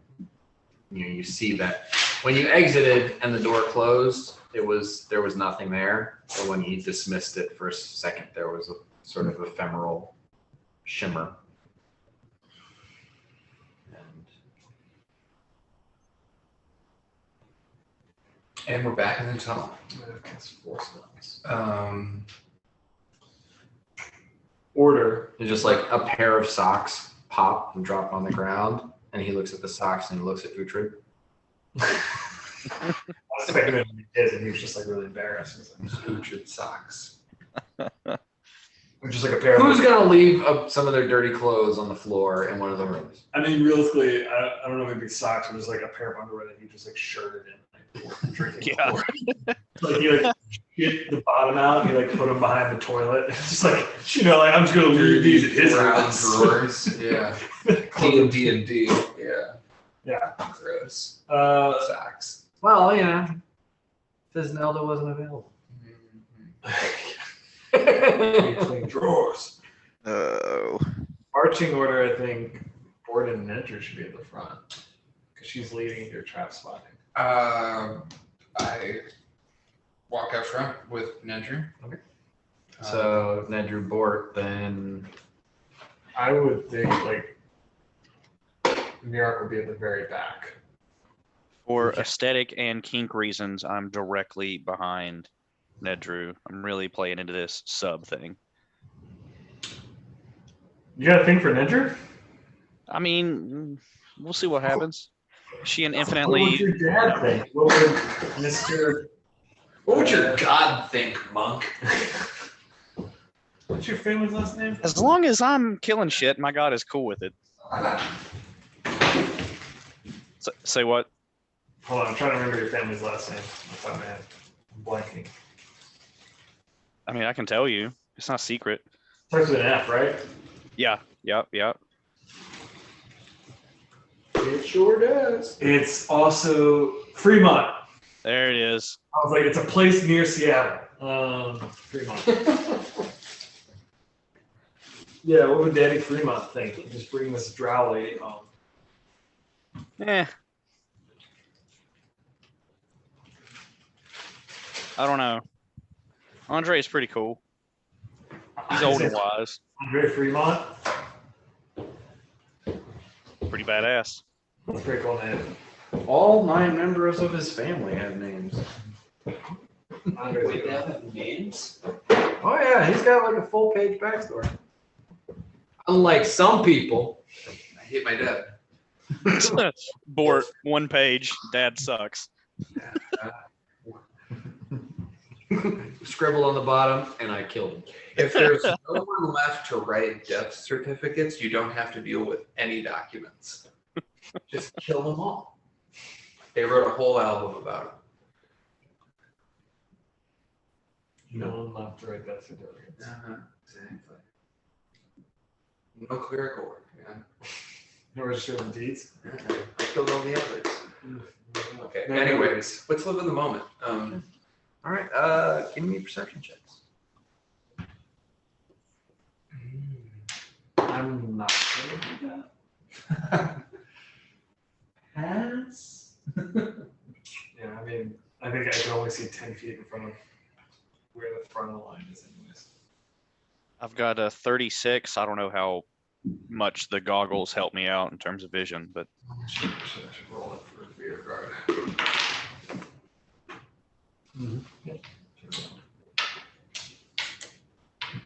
Speaker 1: you see that when you exited and the door closed, there was nothing there. But when he dismissed it for a second, there was a sort of ephemeral shimmer.
Speaker 3: And we're back in the tunnel.
Speaker 2: I'm gonna cast 4 spells.
Speaker 1: Order. There's just like a pair of socks pop and drop on the ground, and he looks at the socks and he looks at Uhtred.
Speaker 2: I was expecting him to be his, and he was just like really embarrassed. He was like,
Speaker 3: Uhtred socks.
Speaker 2: which is like a pair
Speaker 1: Who's
Speaker 2: of.
Speaker 1: gonna leave some of their dirty clothes on the floor in one of the rooms?
Speaker 2: I mean, realistically, I don't know, maybe socks or just like a pair of underwear that he just like shirted in, like drinking.
Speaker 4: Yeah.
Speaker 2: Like he like get the bottom out, he like put them behind the toilet. It's just like, like I'm just gonna leave these at his
Speaker 3: brown
Speaker 2: house.
Speaker 3: drawers. Yeah. D&D. Yeah.
Speaker 2: Yeah.
Speaker 3: Gross. Socks.
Speaker 1: Well, Fiznelda wasn't available.
Speaker 2: Clean drawers.
Speaker 4: Oh.
Speaker 2: Marching order, I think Gordon and Nedry should be at the front because she's leading your trap spotting.
Speaker 3: I walk out front with Nedry.
Speaker 1: Okay. So Nedry Bort, then
Speaker 2: I would think like New York would be at the very back.
Speaker 4: For aesthetic and kink reasons, I'm directly behind Nedru. I'm really playing into this sub thing.
Speaker 2: You got a thing for Nedry?
Speaker 4: I mean, we'll see what happens. She an
Speaker 2: What would
Speaker 4: infinitely.
Speaker 2: your dad think? What would Mr.
Speaker 3: What would your god think, monk?
Speaker 2: What's your family's last name?
Speaker 4: As long as I'm killing shit, my god is cool with it. Say what?
Speaker 2: Hold on, I'm trying to remember your family's last name. Off the top of my head. I'm blanking.
Speaker 4: I mean, I can tell you. It's not secret.
Speaker 2: Starts with an F, right?
Speaker 4: Yeah.
Speaker 2: It sure does. It's also Fremont.
Speaker 4: There it is.
Speaker 2: I was like, it's a place near Seattle. Fremont. Yeah, what would Daddy Fremont think? Just bring this drow lady home.
Speaker 4: I don't know. Andre is pretty cool. He's old and wise.
Speaker 2: Andre Fremont.
Speaker 4: Pretty badass.
Speaker 2: That's a pretty cool name.
Speaker 1: All 9 members of his family have names.
Speaker 2: Andre
Speaker 5: Wait, they
Speaker 2: Fremont.
Speaker 5: have names?
Speaker 1: Oh yeah, he's got like a full page backstory. Unlike some people,
Speaker 3: I hate my dad.
Speaker 4: Bort, 1 page. Dad sucks.
Speaker 1: scribble on the bottom, and I killed him.
Speaker 3: If there's no one left to write death certificates, you don't have to deal with any documents. Just kill them all. They wrote a whole album about
Speaker 2: No one left to write that certificate.
Speaker 3: it. Exactly. No clerical work, man.
Speaker 2: No registered in deeds.
Speaker 3: I killed all the others. Okay.
Speaker 2: No,
Speaker 3: Anyways, let's live in the moment.
Speaker 1: All right, give me perception checks.
Speaker 2: I'm not sure to do that.
Speaker 5: Pass?
Speaker 2: Yeah, I mean, I think I can only see 10 feet in front of where the front of the line is anyways.
Speaker 4: I've got a 36. I don't know how much the goggles help me out in terms of vision, but
Speaker 3: I should roll it for rear guard.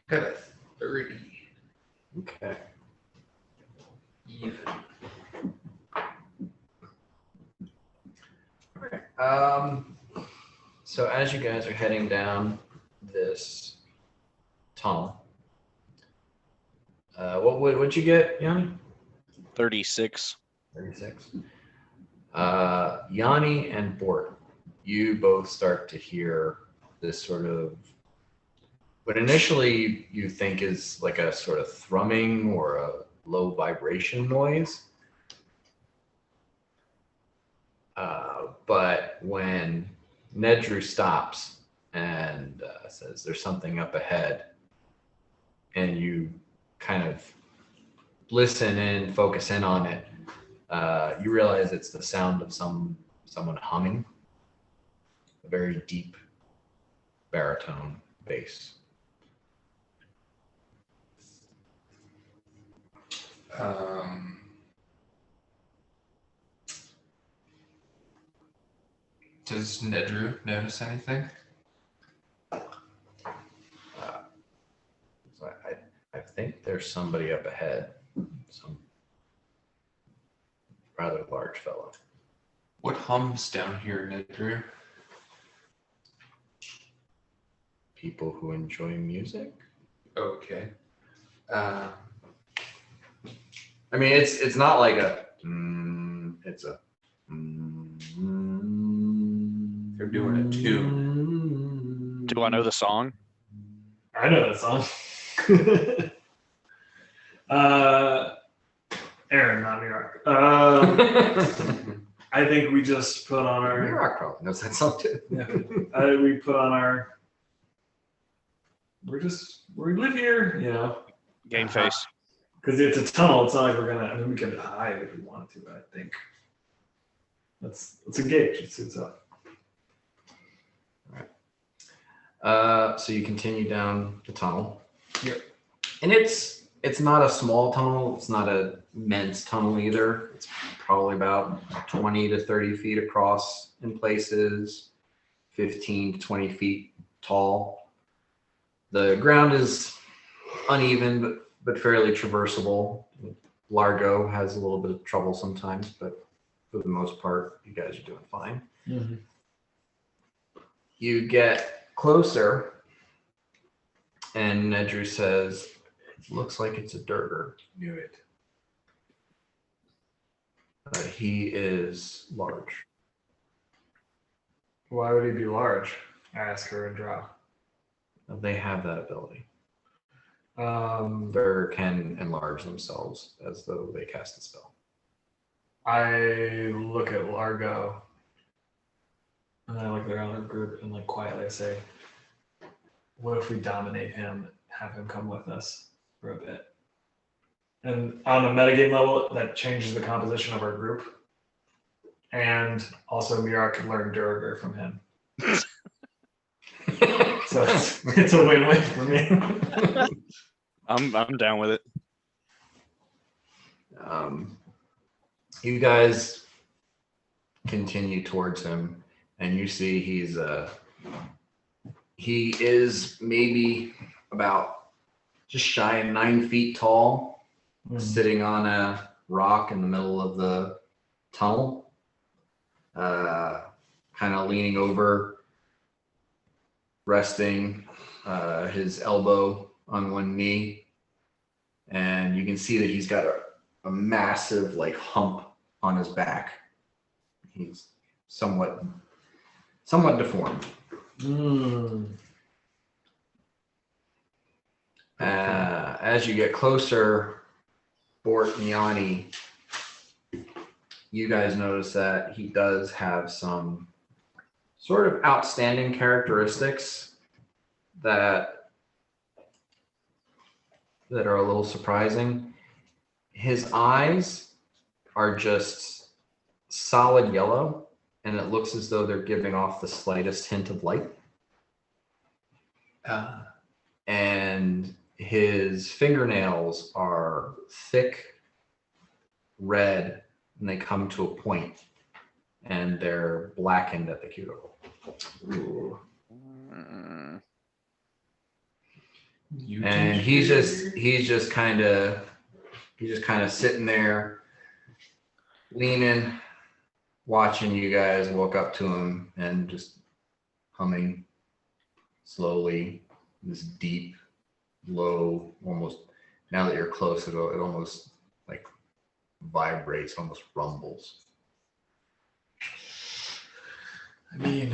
Speaker 3: Got a 30.
Speaker 1: Okay.
Speaker 3: Even.
Speaker 1: All right. So as you guys are heading down this tunnel, what'd you get, Yanni?
Speaker 4: 36.
Speaker 1: 36. Yanni and Bort, you both start to hear this sort of what initially you think is like a sort of thrumming or a low vibration noise. But when Nedru stops and says there's something up ahead, and you kind of listen and focus in on it, you realize it's the sound of someone humming, a very deep baritone bass.
Speaker 3: Does Nedru notice anything?
Speaker 1: So I think there's somebody up ahead, some rather large fellow.
Speaker 3: What hums down here, Nedru?
Speaker 1: People who enjoy music.
Speaker 3: Okay.
Speaker 1: I mean, it's not like a. It's a.
Speaker 3: They're doing a tune.
Speaker 4: Do I know the song?
Speaker 2: I know that song. Aaron, not New York. I think we just put on
Speaker 1: New
Speaker 2: our.
Speaker 1: Rock probably knows that song too.
Speaker 2: Yeah, we put on our. We live here, you know.
Speaker 4: Game face.
Speaker 2: Because it's a tunnel. It's not like we're gonna. I mean, we could hide if we wanted to, but I think let's engage. It suits up.
Speaker 1: So you continue down the tunnel.
Speaker 2: Yep.
Speaker 1: And it's not a small tunnel. It's not an immense tunnel either. It's probably about 20 to 30 feet across in places, 15 to 20 feet tall. The ground is uneven, but fairly traversable. Largo has a little bit of trouble sometimes, but for the most part, you guys are doing fine.
Speaker 2: Mm-hmm.
Speaker 1: You get closer, and Nedru says, looks like it's a Durger.
Speaker 2: Knew it.
Speaker 1: He is large.
Speaker 2: Why would he be large? I ask her and draw.
Speaker 1: They have that ability.
Speaker 2: There.
Speaker 1: Durger can enlarge themselves as though they cast a spell.
Speaker 2: I look at Largo, and I look around the group and like quietly say, "What if we dominate him? Have him come with us for a bit?" And on a metagame level, that changes the composition of our group. And also, Mira could learn Durger from him. So it's a win-win for me.
Speaker 6: I'm down with it.
Speaker 1: You guys continue towards him, and you see he is maybe about just shy of 9 feet tall, sitting on a rock in the middle of the tunnel, kind of leaning over, resting his elbow on one knee, and you can see that he's got a massive like hump on his back. He's somewhat deformed. As you get closer, Bort and Yanni, you guys notice that he does have some sort of outstanding characteristics that are a little surprising. His eyes are just solid yellow, and it looks as though they're giving off the slightest hint of light. And his fingernails are thick red, and they come to a point, and they're blackened at the cuticle. Ooh. And he's just kind of sitting there, leaning, watching you guys walk up to him, and just humming slowly this deep, low, almost. Now that you're close, it almost like vibrates, almost rumbles.
Speaker 2: I mean,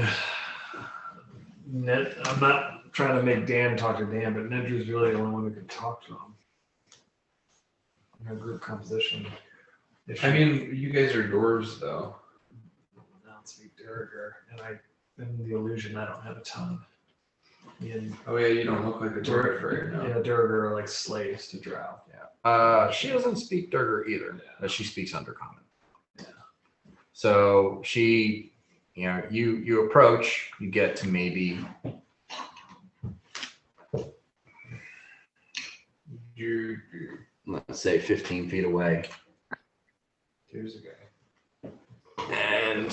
Speaker 2: Ned, I'm not trying to make Dan talk to Dan, but Nedra's really the only one who can talk to him in her group composition.
Speaker 3: I mean, you guys are dwarves, though.
Speaker 2: I don't speak Durgar, and I'm the illusion I don't have a tongue.
Speaker 3: Oh yeah, you don't look like a dwarf right now.
Speaker 2: Yeah, Durgar are like slaves to Drow.
Speaker 1: Yeah. She doesn't speak Durgar either, but she speaks Undercommon.
Speaker 2: Yeah.
Speaker 1: So she, you approach, you get to maybe let's say 15 feet away.
Speaker 3: Here's a guy.
Speaker 1: And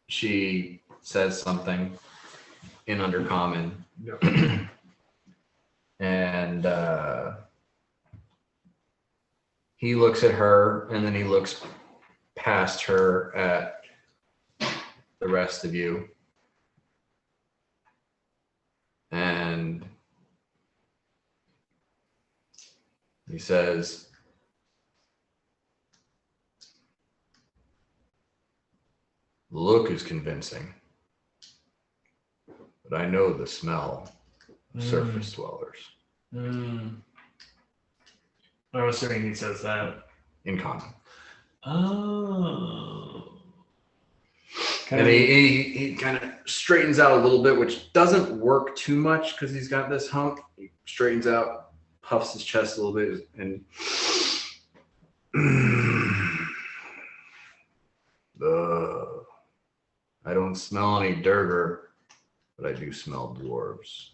Speaker 1: she says something in Undercommon.
Speaker 3: Yep.
Speaker 1: And he looks at her, and then he looks past her at the rest of you. And he says, "The look is convincing, but I know the smell of surface dwellers."
Speaker 2: I'm assuming he says that.
Speaker 1: In common.
Speaker 2: Oh.
Speaker 1: And he kind of straightens out a little bit, which doesn't work too much because he's got this hump. He straightens out, puffs his chest a little bit, and I don't smell any Durgar, but I do smell dwarves.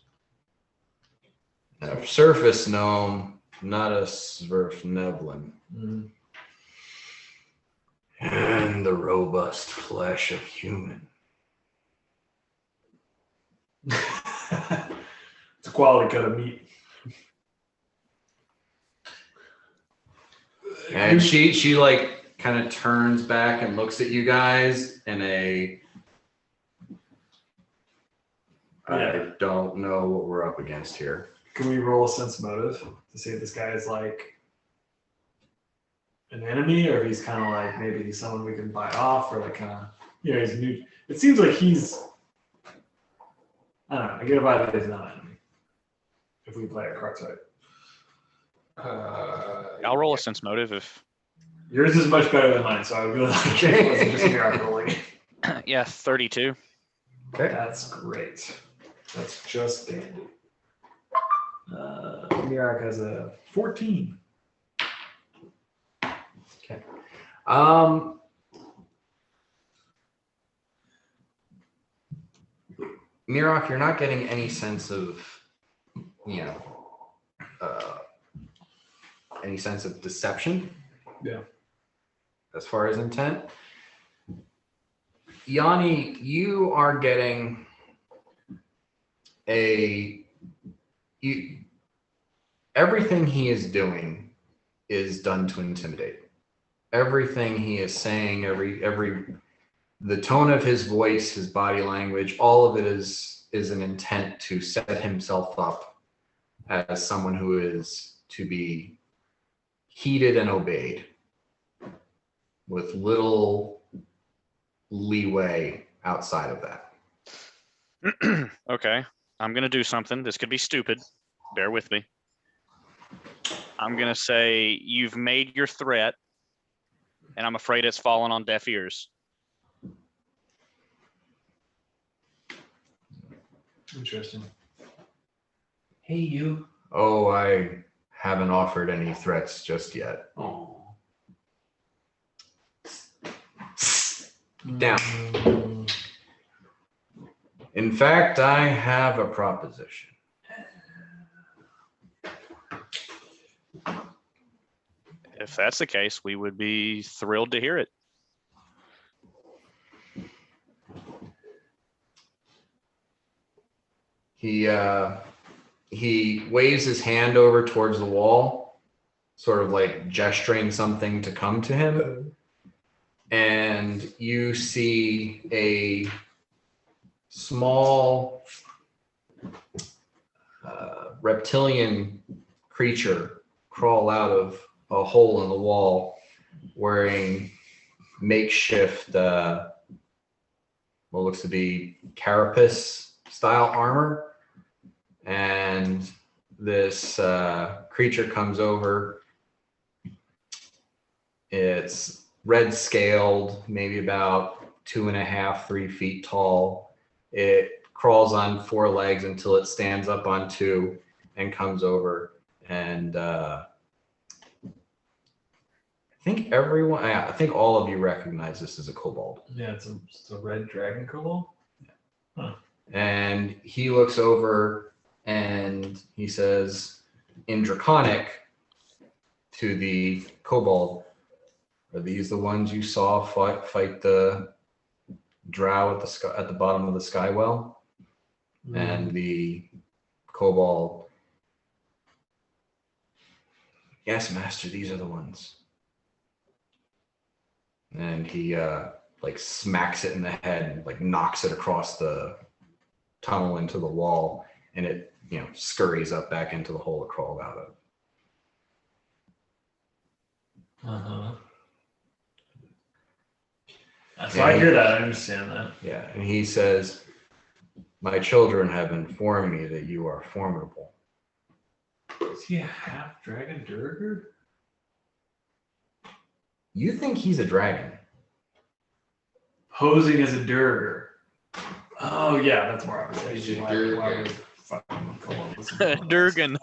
Speaker 1: A surface gnome, not a Sverfneblin. And the robust flesh of human.
Speaker 2: It's a quality cut of meat.
Speaker 1: And she like kind of turns back and looks at you guys in a I don't know what we're up against here.
Speaker 2: Can we roll a sense motive to see if this guy is like an enemy, or if he's kind of like maybe he's someone we can buy off, or like kind of he's new. It seems like he's I don't know. I get a vibe that he's not an enemy if we play our cards right.
Speaker 4: I'll roll a sense motive if.
Speaker 2: Yours is much better than mine, so I would really like it. It wasn't just miracle rolling.
Speaker 4: Yeah, 32.
Speaker 1: Okay.
Speaker 2: That's great. That's just dandy. Mirak has a 14.
Speaker 1: Okay. Mirok, you're not getting any sense of, any sense of deception.
Speaker 2: Yeah.
Speaker 1: As far as intent. Yanni, you are getting everything he is doing is done to intimidate. Everything he is saying, the tone of his voice, his body language, all of it is an intent to set himself up as someone who is to be heeded and obeyed with little leeway outside of that.
Speaker 4: Okay, I'm gonna do something. This could be stupid. Bear with me. I'm gonna say you've made your threat, and I'm afraid it's fallen on deaf ears.
Speaker 2: Interesting.
Speaker 5: Hey, you.
Speaker 1: Oh, I haven't offered any threats just yet.
Speaker 5: Oh.
Speaker 1: Down. In fact, I have a proposition.
Speaker 4: If that's the case, we would be thrilled to hear it.
Speaker 1: He waves his hand over towards the wall, sort of like gesturing something to come to him. And you see a small reptilian creature crawl out of a hole in the wall wearing makeshift what looks to be carapace style armor. And this creature comes over. It's red scaled, maybe about 2.5, 3 feet tall. It crawls on 4 legs until it stands up on 2 and comes over. And I think I think all of you recognize this as a kobold.
Speaker 2: Yeah, it's a red dragon kobold. Huh.
Speaker 1: And he looks over and he says in Draconic to the kobold, "Are these the ones you saw fight the drow at the bottom of the skywell?" And the kobold, "Yes, master, these are the ones." And he like smacks it in the head and like knocks it across the tunnel into the wall, and it scurries up back into the hole it crawled out of.
Speaker 2: So I hear that. I understand that.
Speaker 1: Yeah, and he says, "My children have informed me that you are formidable."
Speaker 2: Is he a half dragon Durger?
Speaker 1: You think he's a dragon?
Speaker 2: Posing as a Durger. Oh yeah, that's more obvious.
Speaker 3: He's a
Speaker 2: Why
Speaker 3: Durgan.
Speaker 2: would fucking come up with something
Speaker 4: Durgan.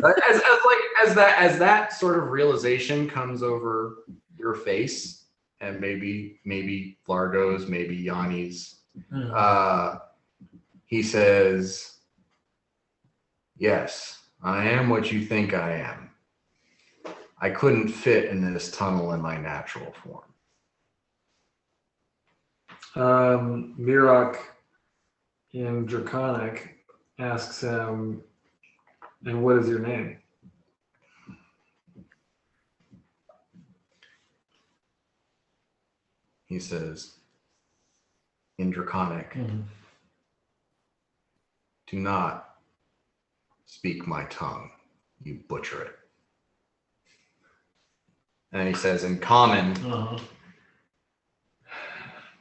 Speaker 1: As that sort of realization comes over your face, and maybe Largo's, maybe Yanni's, he says, "Yes, I am what you think I am. I couldn't fit in this tunnel in my natural form."
Speaker 2: Mirok in Draconic asks him, "And what is your name?"
Speaker 1: He says in Draconic, "Do not speak my tongue, you butcher it." And he says in Common,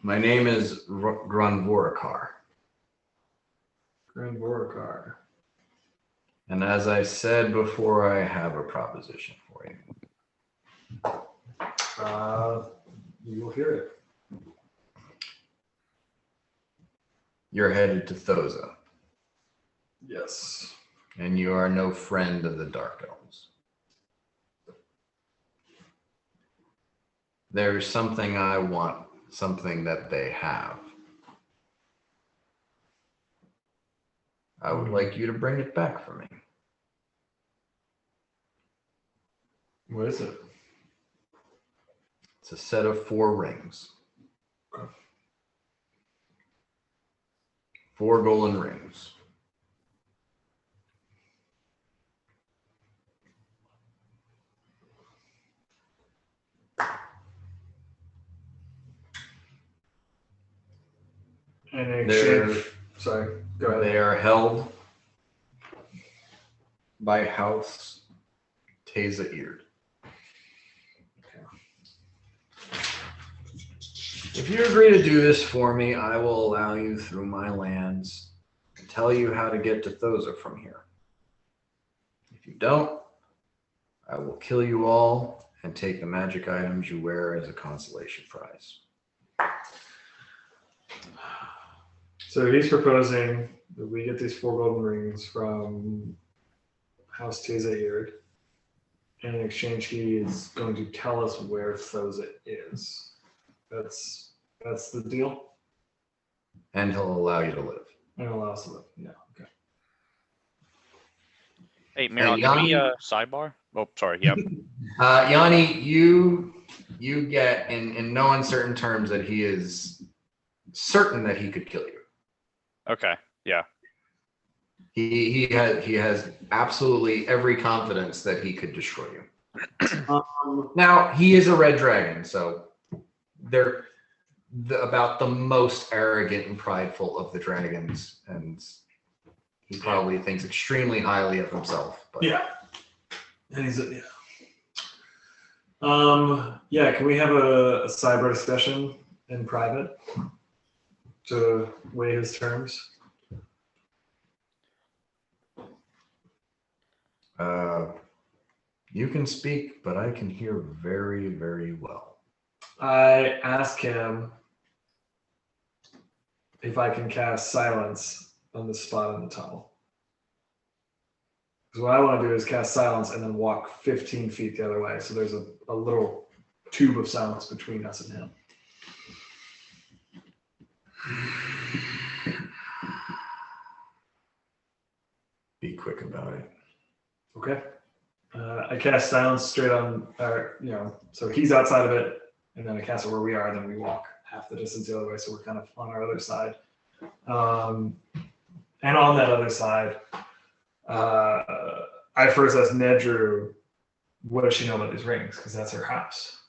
Speaker 1: "My name is Grunvorakar.
Speaker 2: Grunvorakar.
Speaker 1: And as I said before, I have a proposition for you."
Speaker 2: You will hear it.
Speaker 1: You're headed to Thoza,
Speaker 2: Yes.
Speaker 1: and you are no friend of the Dark Elves. There's something I want, something that they have. I would like you to bring it back for me.
Speaker 2: What is it?
Speaker 1: It's a set of 4 rings. 4 golden rings.
Speaker 2: And in
Speaker 1: They're,
Speaker 2: exchange, sorry, go ahead.
Speaker 1: they are held by House Teza-Eared. If you agree to do this for me, I will allow you through my lands and tell you how to get to Thoza from here. If you don't, I will kill you all and take the magic items you wear as a consolation prize.
Speaker 2: So he's proposing that we get these 4 golden rings from House Teza-Eared. And in exchange, he is going to tell us where Thoza is. That's the deal.
Speaker 1: And he'll allow you to live.
Speaker 2: And allow us to live. Yeah. Okay.
Speaker 4: Hey, Miron, can we sidebar? Oh, sorry. Yep.
Speaker 1: Yanni, you get in no uncertain terms that he is certain that he could kill you.
Speaker 4: Okay. Yeah.
Speaker 1: He has absolutely every confidence that he could destroy you. Now he is a red dragon, so they're about the most arrogant and prideful of the dragons, and he probably thinks extremely highly of himself. But
Speaker 2: Yeah. And he's yeah. Yeah. Can we have a cyber discussion in private to weigh his terms?
Speaker 1: You can speak, but I can hear very, very well.
Speaker 2: I ask him if I can cast silence on the spot in the tunnel. Because what I want to do is cast silence and then walk 15 feet the other way. So there's a little tube of silence between us and him.
Speaker 1: Be quick about it.
Speaker 2: Okay. I cast silence straight on, so he's outside of it, and then I cast it where we are, and then we walk half the distance the other way, so we're kind of on our other side. And on that other side, I first asked Nedru, what does she know about these rings? Because that's her house.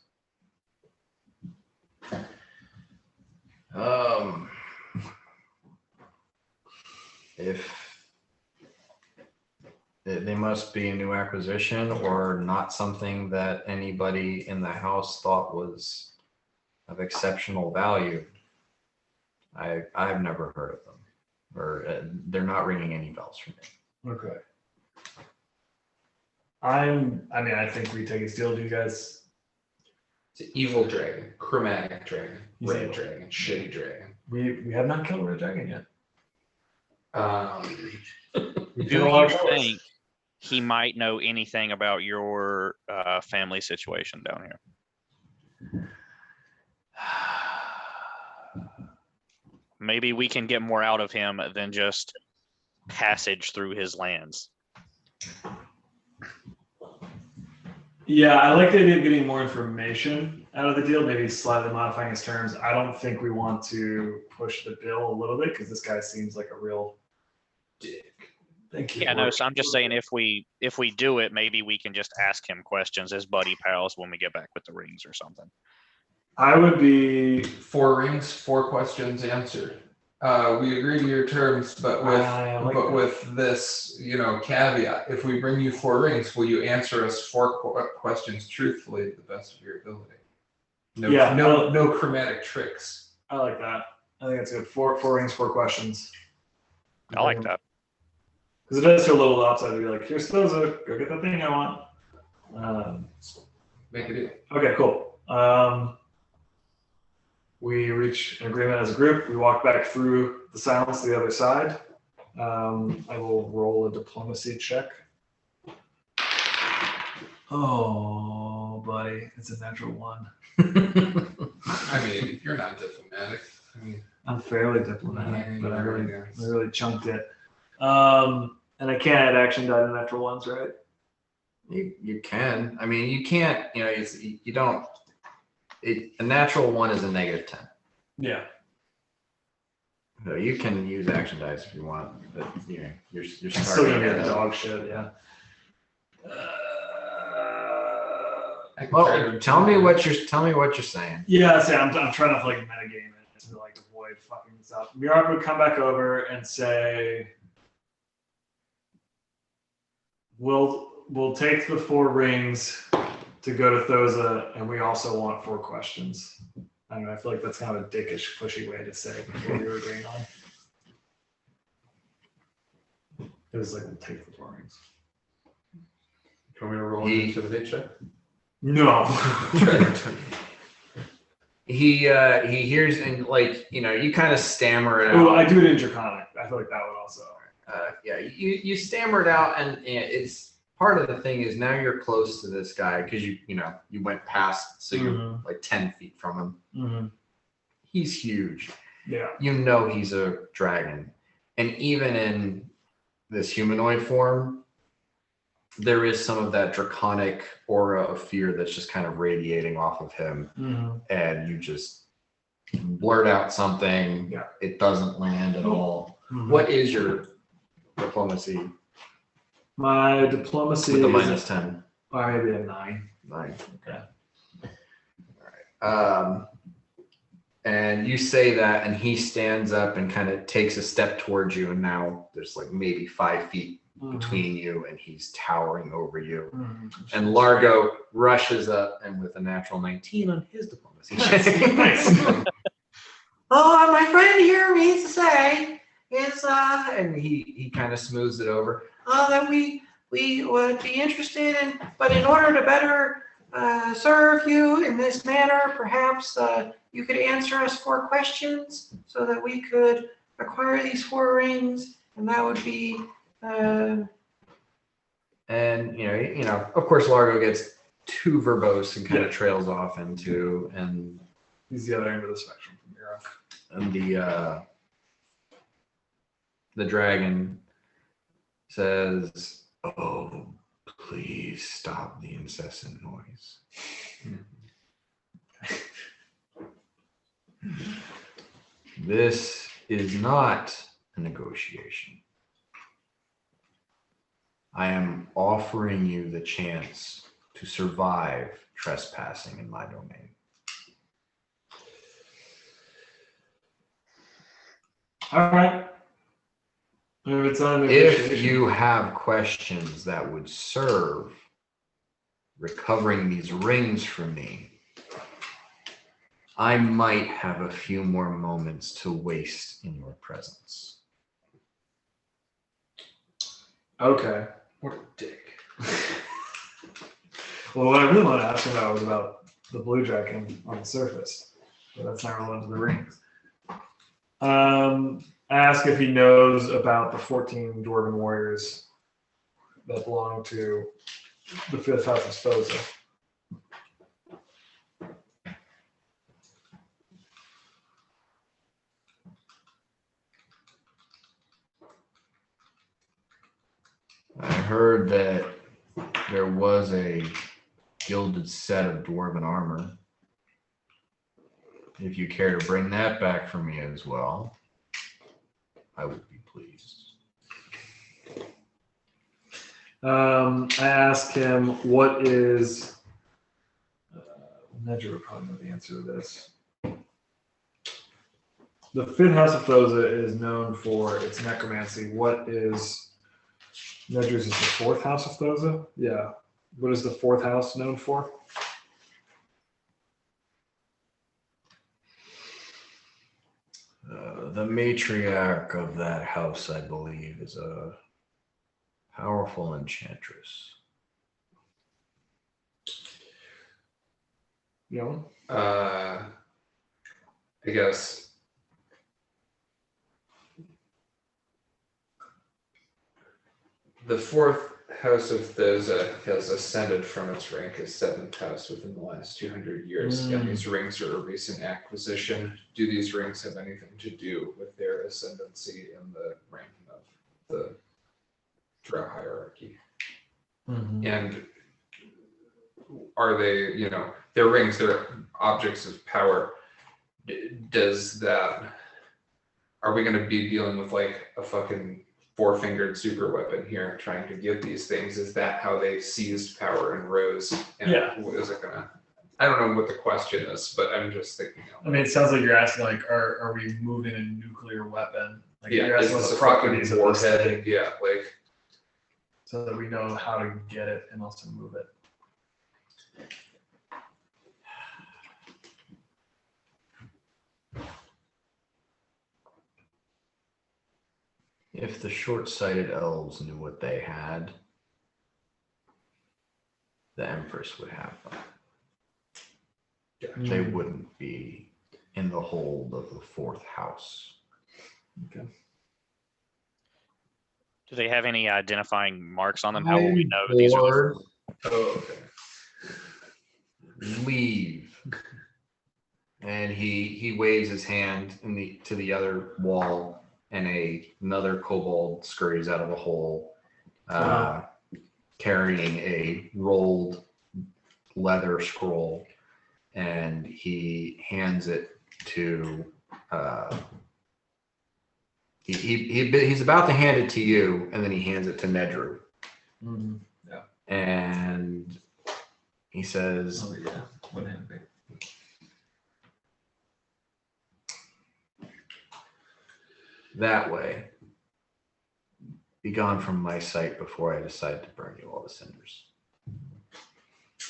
Speaker 1: If they must be a new acquisition or not something that anybody in the house thought was of exceptional value. I've never heard of them, or they're not ringing any bells for me.
Speaker 2: Okay. I think we take his deal. Do you guys?
Speaker 3: It's an evil dragon, chromatic dragon,
Speaker 2: He's
Speaker 3: red
Speaker 2: evil.
Speaker 3: dragon, shitty dragon.
Speaker 2: We have not killed a red dragon yet. We
Speaker 4: Do
Speaker 2: killed a lot
Speaker 4: you
Speaker 2: of bullets.
Speaker 4: think he might know anything about your family situation down here? Maybe we can get more out of him than just passage through his lands.
Speaker 2: Yeah, I like the idea of getting more information out of the deal, maybe slightly modifying his terms. I don't think we want to push the bill a little bit because this guy seems like a real dick. Thank you.
Speaker 4: Yeah, no, so I'm just saying if we do it, maybe we can just ask him questions as buddy pals when we get back with the rings or something.
Speaker 2: I would be
Speaker 3: 4 rings, 4 questions answered. We agree to your terms, but with this, caveat. If we bring you 4 rings, will you answer us 4 questions truthfully to the best of your ability? No chromatic tricks.
Speaker 2: I like that. I think that's good. 4 rings, 4 questions.
Speaker 4: I like that.
Speaker 2: Because it does feel a little outside to be like, here's Thoza, go get the thing I want.
Speaker 3: Make it easy.
Speaker 2: Okay, cool. We reach an agreement as a group. We walk back through the silence to the other side. I will roll a diplomacy check. Oh, buddy, it's a natural 1.
Speaker 3: I mean, you're not diplomatic.
Speaker 2: I'm fairly diplomatic, but I really chunked it. And I can't add action die to natural ones, right?
Speaker 1: You can. I mean, you can't. You know, you don't. A natural one is a -10.
Speaker 2: Yeah.
Speaker 1: So you can use action dice if you want, but you know, you're
Speaker 2: Still
Speaker 1: starting
Speaker 2: gonna
Speaker 1: at
Speaker 2: get
Speaker 1: a-
Speaker 2: dog shit, yeah.
Speaker 3: I can try
Speaker 1: Well,
Speaker 3: to-
Speaker 1: tell me what you're saying.
Speaker 2: Yeah, see, I'm trying to like metagame it to like avoid fucking this up. Mirak would come back over and say, "We'll take the 4 rings to go to Thoza, and we also want 4 questions." I don't know. I feel like that's kind of a dickish, pushy way to say what we were agreeing on. It was like, "We'll take the 4 rings."
Speaker 3: Do you want me to roll into the big check?
Speaker 2: No.
Speaker 1: He hears and like you know you kind of stammer it out.
Speaker 2: Oh, I do it in Draconic. I feel like that would also.
Speaker 1: Yeah, you stammer it out, and it's part of the thing is now you're close to this guy because you went past, so you're like 10 feet from him.
Speaker 2: Mm-hmm.
Speaker 1: He's huge.
Speaker 2: Yeah.
Speaker 1: You know he's a dragon, and even in this humanoid form, there is some of that draconic aura of fear that's just kind of radiating off of him, and you just blurt out something.
Speaker 2: Yeah.
Speaker 1: It doesn't land at all.
Speaker 2: Mm-hmm.
Speaker 1: What is your diplomacy
Speaker 2: My diplomacy
Speaker 1: with the
Speaker 2: is
Speaker 1: -10?
Speaker 2: maybe a 9.
Speaker 1: 9. Okay. All right. And you say that, and he stands up and kind of takes a step towards you, and now there's like maybe 5 feet between you, and he's towering over you. And Largo rushes up, and with a natural 19 on his diplomacy check.
Speaker 2: Nice.
Speaker 5: Oh, my friend here means to say is
Speaker 1: And he kind of smooths it over.
Speaker 5: that we would be interested in, but in order to better serve you in this manner, perhaps you could answer us 4 questions so that we could acquire these 4 rings, and that would be.
Speaker 1: And you know, of course, Largo gets too verbose and kind of trails off into and
Speaker 2: He's the other end of the spectrum from Mira.
Speaker 1: and the dragon says, "Oh, please stop the incessant noise. This is not a negotiation. I am offering you the chance to survive trespassing in my domain."
Speaker 2: All right. If it's on negotiation.
Speaker 1: If you have questions that would serve recovering these rings from me, I might have a few more moments to waste in your presence.
Speaker 2: Okay.
Speaker 3: What a dick.
Speaker 2: Well, what I really want to ask about was about the blue dragon on the surface. But that's not relevant to the rings. Ask if he knows about the 14 dwarven warriors that belong to the 5th house of Sposa.
Speaker 1: I heard that there was a gilded set of dwarven armor. If you care to bring that back for me as well, I would be pleased.
Speaker 2: I asked him what is. Nedra would probably know the answer to this. The 5th house of Thoza is known for its necromancy. What is Nedra's is the 4th house of Thoza? Yeah. What is the 4th house known for?
Speaker 1: The matriarch of that house, I believe, is a powerful enchantress.
Speaker 2: No.
Speaker 3: I guess the 4th house of Thoza has ascended from its rank as 7th house within the last 200 years, and these rings are a recent acquisition. Do these rings have anything to do with their ascendancy in the ranking of the drow hierarchy.
Speaker 2: Mm-hmm.
Speaker 3: And are they, their rings, they're objects of power. Does that, are we going to be dealing with like a fucking four-fingered super weapon here trying to give these things? Is that how they seized power and rose? And
Speaker 2: Yeah.
Speaker 3: is it gonna, I don't know what the question is, but I'm just thinking.
Speaker 2: I mean, it sounds like you're asking, like, are we moving a nuclear weapon? Like,
Speaker 3: Yeah,
Speaker 2: you're
Speaker 3: is
Speaker 2: asking what
Speaker 3: this
Speaker 2: the
Speaker 3: a fucking
Speaker 2: properties of this
Speaker 3: warhead?
Speaker 2: thing,
Speaker 3: Yeah, like,
Speaker 2: so that we know how to get it and also move it.
Speaker 1: If the short-sighted elves knew what they had, the Empress would have them. They wouldn't be in the hold of the fourth house.
Speaker 2: Okay.
Speaker 4: Do they have any identifying marks on them? How will we know these are?
Speaker 1: Or
Speaker 3: oh, okay.
Speaker 1: leave. And he waves his hand to the other wall, and another kobold scurries out of a hole, carrying a rolled leather scroll, and he hands it to. He's about to hand it to you, and then he hands it to Nedru.
Speaker 2: Mm-hmm.
Speaker 1: And he says,
Speaker 3: Oh, yeah. What happened?
Speaker 1: "That way. Be gone from my sight before I decide to burn you all to cinders.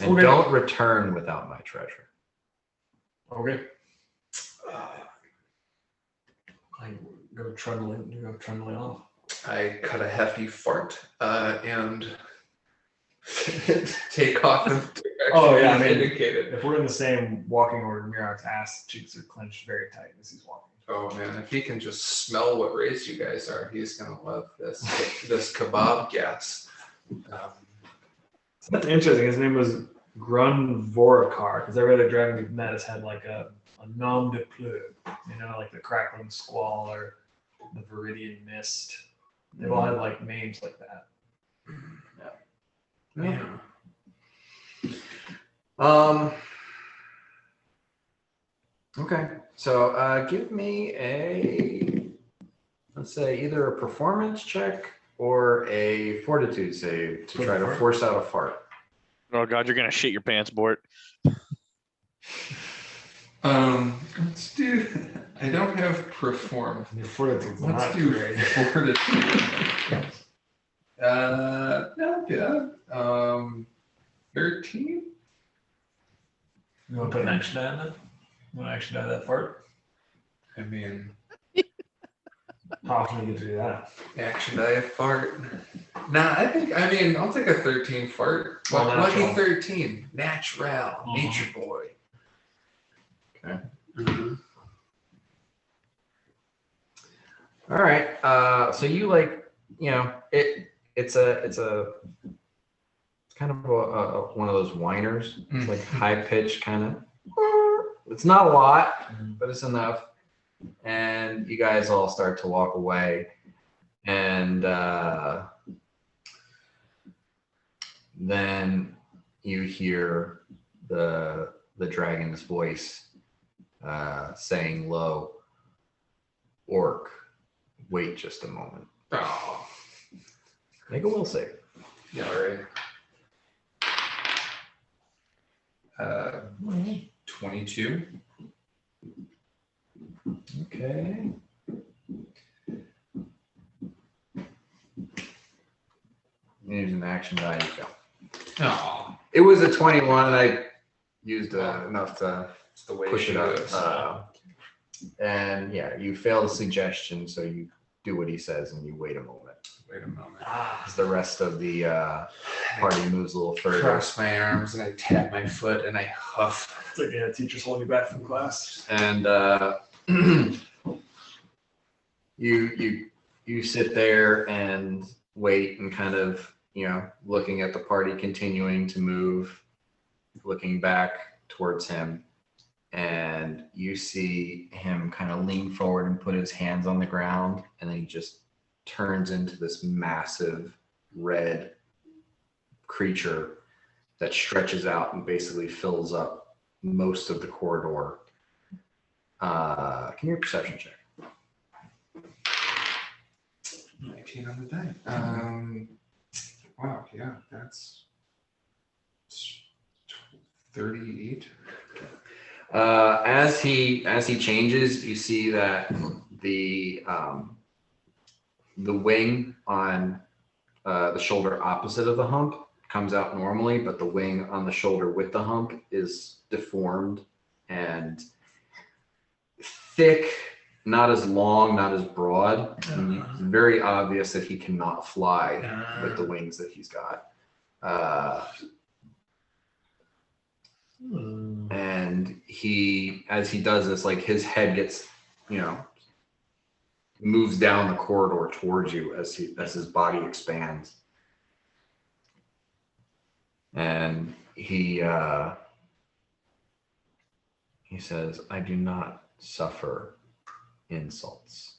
Speaker 1: And
Speaker 2: Okay.
Speaker 1: don't return without my treasure."
Speaker 2: Okay. I go trundling off.
Speaker 3: I cut a hefty fart and take off in the direction
Speaker 2: Oh, yeah, I
Speaker 3: he's
Speaker 2: mean-
Speaker 3: indicated.
Speaker 2: If we're in the same walking order, Mirok's ass cheeks are clenched very tight as he's walking.
Speaker 3: Oh man, if he can just smell what race you guys are, he's gonna love this kebab gas.
Speaker 2: That's interesting. His name was Grun Vorakar, because every other dragon we've met has had like a nom de plume, like the Crackling Squall or the Viridian Mist. They've all had like names like that.
Speaker 3: Yeah.
Speaker 1: Okay. So give me let's say either a performance check or a fortitude save to try to force out a fart.
Speaker 4: Oh God, you're gonna shit your pants, Bort.
Speaker 3: Let's do. I don't have perform.
Speaker 2: Your fortitude's
Speaker 3: Let's
Speaker 2: not
Speaker 3: do
Speaker 2: great.
Speaker 3: fortitude. Not bad. 13.
Speaker 2: You want to put an action die on that? You want to action die that fart?
Speaker 3: I mean,
Speaker 2: How often do you get to do that?
Speaker 3: action die fart. Nah, I'll take a 13 fart.
Speaker 2: All
Speaker 3: Lucky
Speaker 2: natural.
Speaker 3: 13. Natural. Nature boy.
Speaker 1: Okay.
Speaker 3: Mm-hmm.
Speaker 1: All right. So you it's kind of one of those whiners. It's like high pitched kind of. It's not a lot, but it's enough. And you guys all start to walk away, and then you hear the dragon's voice saying low, "Orc, wait just a moment."
Speaker 3: Oh,
Speaker 1: Make a will save.
Speaker 3: yeah, right. 22.
Speaker 1: Okay. Use an action die. You go.
Speaker 3: Oh,
Speaker 1: It was a 21, and I used enough to
Speaker 3: it's the way
Speaker 1: push
Speaker 3: she
Speaker 1: it up.
Speaker 3: goes.
Speaker 1: And yeah, you fail the suggestion, so you do what he says and you wait a moment.
Speaker 3: Wait a moment.
Speaker 1: As the rest of the party moves a little further.
Speaker 3: Cross my arms and I tap my foot and I huff.
Speaker 2: It's like teacher's holding you back from class.
Speaker 1: And you sit there and wait and kind of, looking at the party continuing to move, looking back towards him. And you see him kind of lean forward and put his hands on the ground, and then he just turns into this massive red creature that stretches out and basically fills up most of the corridor. Give me a perception check.
Speaker 3: 19 on the die. Wow, yeah, that's 38.
Speaker 1: As he changes, you see that the wing on the shoulder opposite of the hump comes out normally, but the wing on the shoulder with the hump is deformed and thick, not as long, not as broad. And it's very obvious that he cannot fly with the wings that he's got. And as he does this, like his head gets, moves down the corridor towards you as his body expands. And he says, "I do not suffer insults."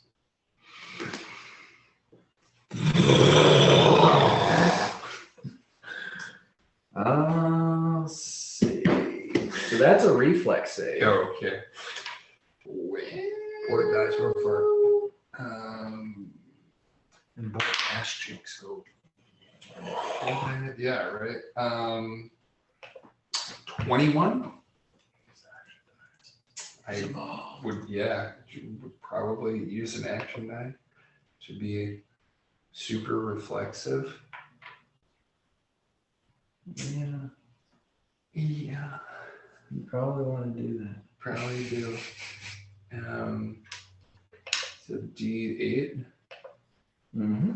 Speaker 1: Let's see. So that's a reflex save.
Speaker 3: Oh, okay.
Speaker 2: Four dice roll for
Speaker 3: And both ass cheeks, so. Yeah, right. 21. I would probably use an action die to be super reflexive.
Speaker 1: Yeah,
Speaker 3: Yeah,
Speaker 1: you probably want to do that.
Speaker 3: probably do. So D8.
Speaker 1: Mm-hmm.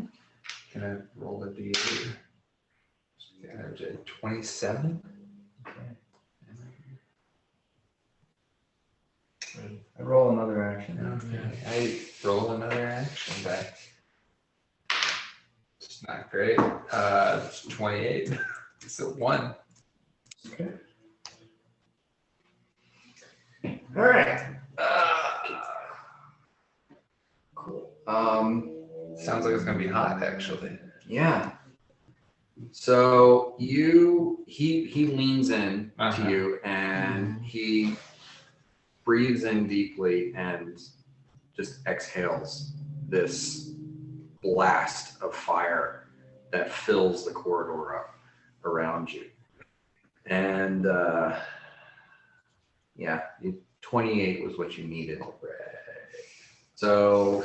Speaker 3: Can I roll a D8? Yeah, 27.
Speaker 1: I roll another action.
Speaker 3: Okay, I roll another action die. It's not great. It's 28. It's a 1.
Speaker 1: Okay. All right. Cool.
Speaker 3: Sounds like it's gonna be hot, actually.
Speaker 1: Yeah. So he leans in
Speaker 3: Uh-huh.
Speaker 1: to you and he breathes in deeply and just exhales this blast of fire that fills the corridor up around you. And 28 was what you needed. So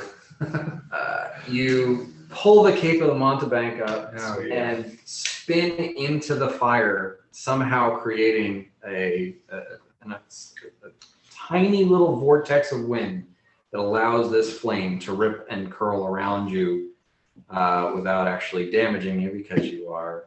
Speaker 1: you pull the cape of the Montebank up
Speaker 3: Oh, yeah.
Speaker 1: and spin into the fire, somehow creating a tiny little vortex of wind that allows this flame to rip and curl around you without actually damaging you because you are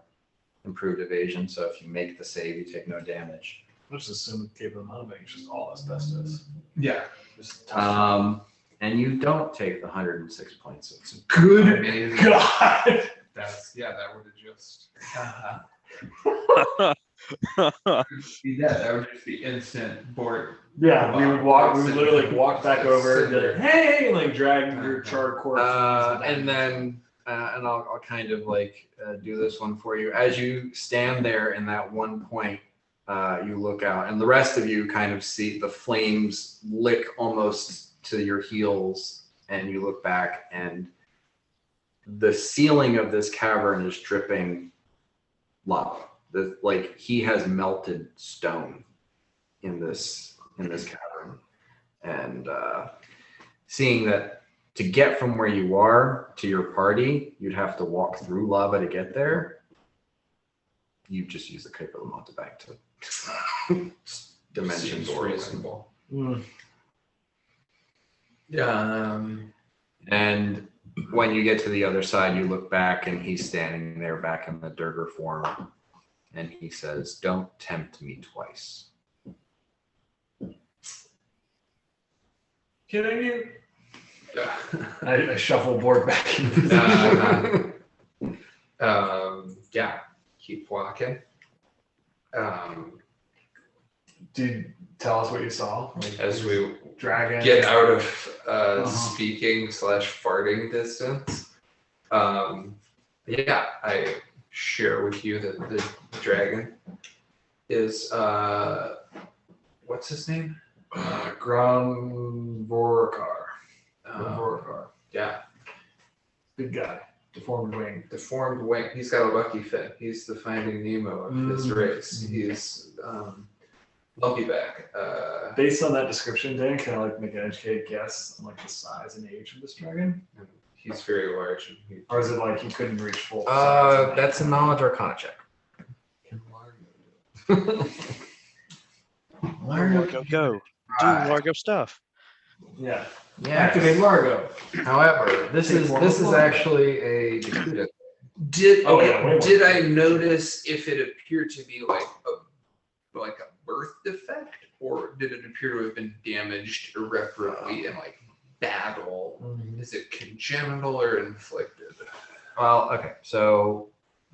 Speaker 1: improved evasion. So if you make the save, you take no damage.
Speaker 2: let's assume the Cape of the Mountain is just all asbestos.
Speaker 3: Yeah.
Speaker 2: Just touch
Speaker 1: And you don't take the 106 points. It's
Speaker 2: Good
Speaker 3: Amazing.
Speaker 2: God.
Speaker 3: That would have just. That would just be instant board.
Speaker 2: Yeah, we would walk. We would
Speaker 3: Sit-
Speaker 2: literally walk back over and be
Speaker 3: sit
Speaker 2: like, "Hey!" and like drag your charred corpse.
Speaker 1: and then I'll kind of like do this one for you. As you stand there in that one point, you look out, and the rest of you kind of see the flames lick almost to your heels, and you look back, and the ceiling of this cavern is dripping lava. Like he has melted stone in this cavern, and seeing that to get from where you are to your party, you'd have to walk through lava to get there. You just use the Cape of the Montebank to dimension
Speaker 3: Seems
Speaker 1: doors.
Speaker 3: reasonable.
Speaker 2: Yeah.
Speaker 1: And when you get to the other side, you look back and he's standing there back in the Durgar form. And he says, "Don't tempt me twice."
Speaker 2: Kidding you? I shuffle board back.
Speaker 3: Yeah. Keep walking.
Speaker 2: Dude, tell us what you saw. Like,
Speaker 3: As we
Speaker 2: dragon.
Speaker 3: get out of speaking / farting distance, Yeah, I share with you that the dragon is what's his name?
Speaker 2: Ground Vorkar. Vorkar.
Speaker 3: Yeah,
Speaker 2: Big guy. Deformed wing.
Speaker 3: deformed wing. He's got a lucky fin. He's the Finding Nemo of his race. He's lucky back.
Speaker 2: Based on that description, Dan, can I like make an educated guess on like the size and age of this dragon?
Speaker 3: He's very large. And
Speaker 2: Or is it like he couldn't reach full size?
Speaker 1: That's a knowledge arcana check.
Speaker 2: Can Largo do
Speaker 4: Largo, go. Do Largo stuff.
Speaker 2: it? Yeah.
Speaker 1: Yeah.
Speaker 2: Activate Largo.
Speaker 1: However, this is actually a Dakuta.
Speaker 3: Did
Speaker 2: Oh, yeah, way more.
Speaker 3: did I notice if it appeared to be like a birth defect, or did it appear to have been damaged irreparably in like battle? Is it congenital or inflicted?
Speaker 1: Well, okay, so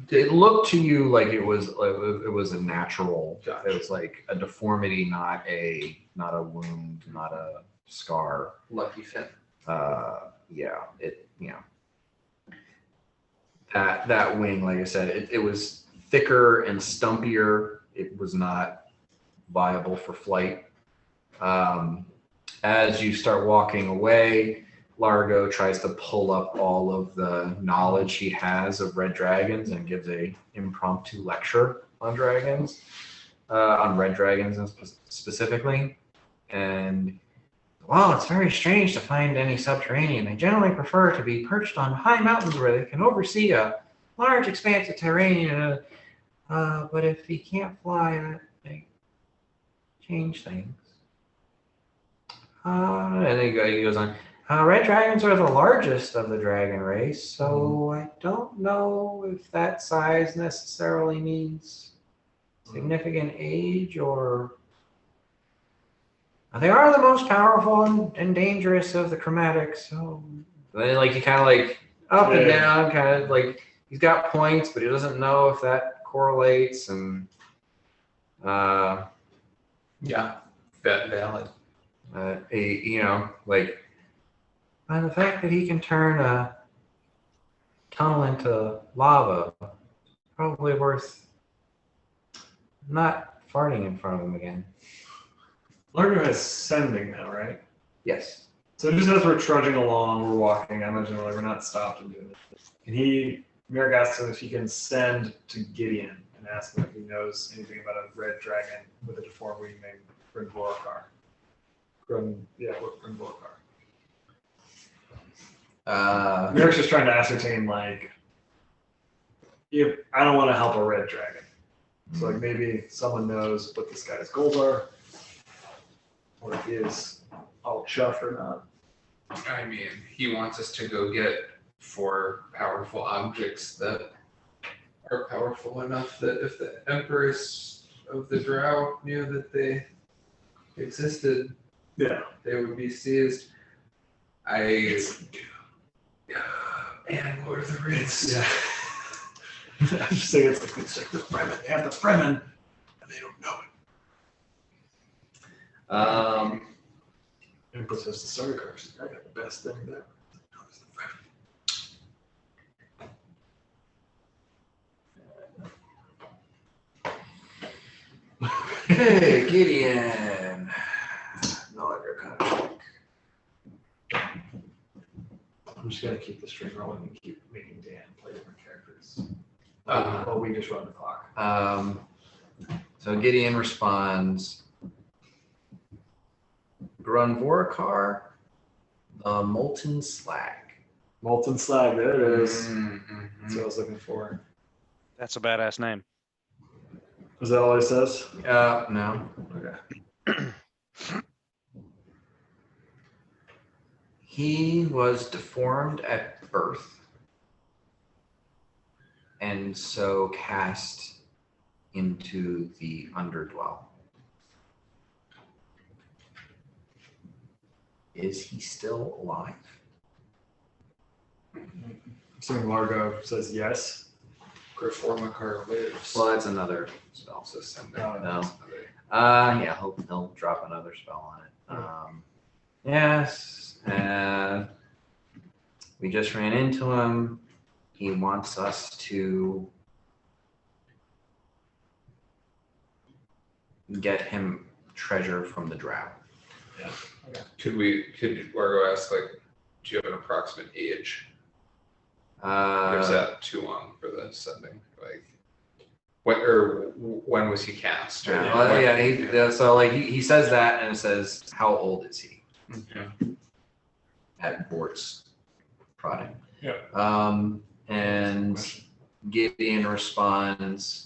Speaker 1: it looked to you like it was a natural.
Speaker 3: Gotcha.
Speaker 1: It was like a deformity, not a wound, not a scar.
Speaker 3: Lucky fin.
Speaker 1: That wing, like I said, it was thicker and stumpier. It was not viable for flight. As you start walking away, Largo tries to pull up all of the knowledge he has of red dragons and gives a impromptu lecture on dragons, on red dragons specifically. And well, it's very strange to find any subterranean. They generally prefer to be perched on high mountains where they can oversee a large expanse of terrain. But if he can't fly, that may change things. And then he goes on. Red dragons are the largest of the dragon race, so I don't know if that size necessarily means significant age or. They are the most powerful and dangerous of the chromatics, so. And then, like, he kind of like up and down, kind of like he's got points, but he doesn't know if that correlates. And
Speaker 3: Yeah, valid.
Speaker 1: Like. And the fact that he can turn a tunnel into lava is probably worth not farting in front of him again.
Speaker 2: Largo has sending now, right?
Speaker 1: Yes.
Speaker 2: So just as we're trudging along, we're walking, I imagine we're not stopped and doing this. And Merrick asks him if he can send to Gideon and ask him if he knows anything about a red dragon with a deformed wing named Grimvorkar. Grimvorkar. Merrick's just trying to ascertain, like, if I don't want to help a red dragon. So, like, maybe someone knows what this guy's goals are, or if he is all chuffed or not.
Speaker 3: I mean, he wants us to go get 4 powerful objects that are powerful enough that if the Empress of the Drow knew that they existed,
Speaker 2: Yeah.
Speaker 3: they would be seized. And Lord of the Rings.
Speaker 2: Yeah. I'm just saying it's like the Fremen. They have the Fremen, and they don't know it. Empress has the Starry Cars. I got the best thing there. It's the Fremen.
Speaker 1: Hey, Gideon. No other kind of
Speaker 2: I'm just gonna keep the string rolling and keep making Dan play different characters. While we just run the clock.
Speaker 1: So Gideon responds, Grunvorkar, the molten slag.
Speaker 2: Molten Slag, there it is.
Speaker 3: Mm-hmm.
Speaker 2: That's what I was looking for.
Speaker 4: That's a badass name.
Speaker 2: Was that all he says?
Speaker 1: No.
Speaker 2: Okay.
Speaker 1: He was deformed at birth and so cast into the underdwell. Is he still alive?
Speaker 2: Assuming Largo says yes.
Speaker 3: Griformakar lives.
Speaker 1: Well, that's another spell.
Speaker 3: So send
Speaker 2: Oh,
Speaker 3: it.
Speaker 1: No. Yeah, he'll drop another spell on it. Yes, we just ran into him. he wants us to get him treasure from the drow.
Speaker 3: Could Largo ask, like, do you have an approximate age? Or is that too long for the sending? Like, when was he cast? Or
Speaker 1: So like he says that, and it says, how old is he?
Speaker 3: Okay.
Speaker 1: At Bort's prodding.
Speaker 2: Yeah.
Speaker 1: And Gideon responds,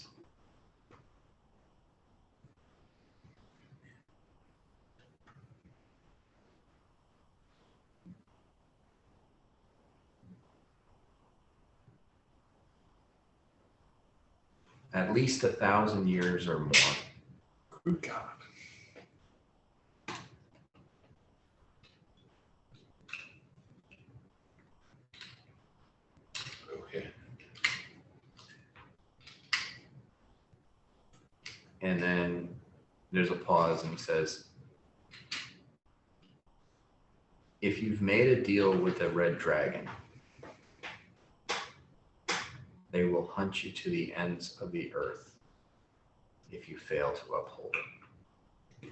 Speaker 1: at least 1,000 years or more.
Speaker 2: Good God.
Speaker 3: Okay.
Speaker 1: And then there's a pause, and he says, if you've made a deal with a red dragon, they will hunt you to the ends of the earth if you fail to uphold it.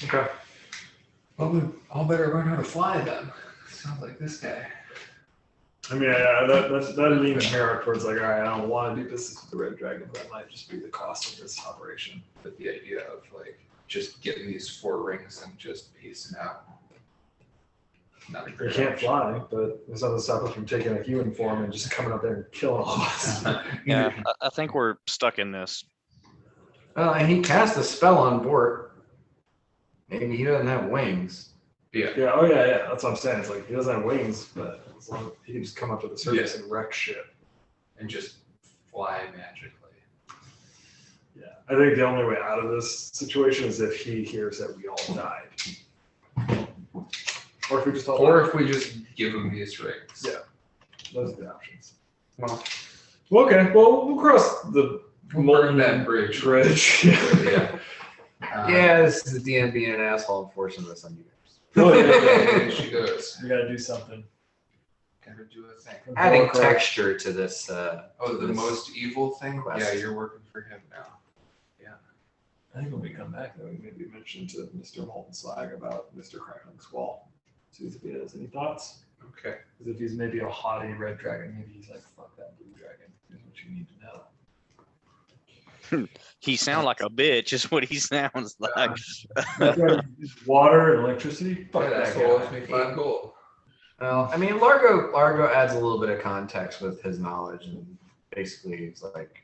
Speaker 2: Okay.
Speaker 3: Well, I'll better learn how to fly then. Sounds like this guy.
Speaker 2: I mean, that leans Merrick towards like, all right, I don't want to do business with the Red Dragon, but that might just be the cost of this operation.
Speaker 3: But the idea of like just getting these 4 rings and just piecing out. Not a
Speaker 2: You
Speaker 3: great
Speaker 2: can't
Speaker 3: option.
Speaker 2: fly, but there's nothing to stop us from taking a human form and just coming up there and killing all of us.
Speaker 4: Yeah, I think we're stuck in this.
Speaker 1: Well, and he cast a spell on Bort. Maybe he doesn't have wings.
Speaker 3: Yeah.
Speaker 2: Yeah, oh yeah. That's what I'm saying. It's like he doesn't have wings, but as long as he can just come up to the surface and wreck shit.
Speaker 3: And just fly magically.
Speaker 2: Yeah, I think the only way out of this situation is if he hears that we all died, or if we just all
Speaker 3: Or
Speaker 2: died.
Speaker 3: if we just give him these rings.
Speaker 2: Yeah. Those are the options.
Speaker 3: Well,
Speaker 2: Okay, well we'll cross the
Speaker 3: we'll burn that bridge.
Speaker 2: Yeah.
Speaker 1: Yeah, this is the DM being an asshole and forcing this on you guys.
Speaker 2: Oh, yeah,
Speaker 3: There she goes.
Speaker 2: We gotta do something.
Speaker 3: Gotta do a thing.
Speaker 1: Adding texture to this.
Speaker 3: Oh, the
Speaker 1: this
Speaker 3: most evil thing?
Speaker 1: quest.
Speaker 3: Yeah, you're working for him now.
Speaker 2: I think when we come back, though, we maybe mention to Mr. Molten Slag about Mr. Crackling's wall. See if he has any thoughts.
Speaker 3: Okay.
Speaker 2: Because if he's maybe a haughty red dragon, maybe he's like, fuck that blue dragon. Here's what you need to know.
Speaker 4: He sounds like a bitch, is what he sounds like.
Speaker 2: Water and electricity? Fuck
Speaker 3: That's
Speaker 2: that
Speaker 3: always
Speaker 2: guy.
Speaker 3: me 5 gold.
Speaker 1: Well, I mean, Largo adds a little bit of context with his knowledge, and basically it's like,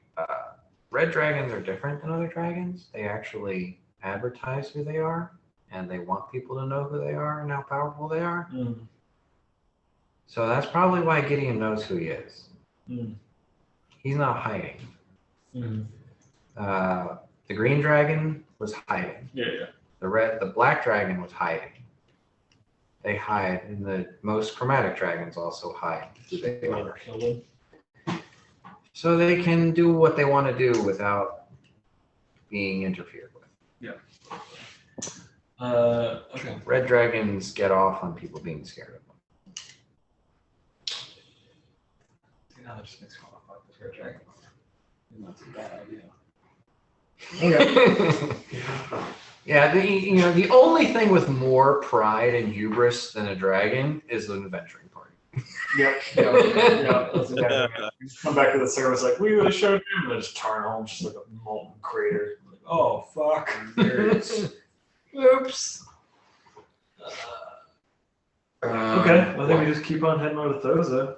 Speaker 1: red dragons are different than other dragons. They actually advertise who they are, and they want people to know who they are and how powerful they are.
Speaker 2: Mm.
Speaker 1: So that's probably why Gideon knows who he is.
Speaker 2: Mm.
Speaker 1: He's not hiding.
Speaker 2: Mm.
Speaker 1: The green dragon was hiding.
Speaker 2: Yeah.
Speaker 1: The black dragon was hiding. They hide, and the most chromatic dragons also hide who they are.
Speaker 2: Kill them.
Speaker 1: So they can do what they want to do without being interfered with.
Speaker 2: Okay.
Speaker 1: Red dragons get off on people being scared of them.
Speaker 2: Now that just makes me want to fuck this red dragon. That's a bad idea. Okay.
Speaker 1: Yeah, the only thing with more pride and hubris than a dragon is an adventuring party.
Speaker 2: Yep. That's exactly it. You just come back to the service like, we would have showed him, and then just turn home, just like a molten crater. Like, oh, fuck. There it is.
Speaker 1: Oops.
Speaker 2: Okay, well, I think we just keep on heading over to Thoza.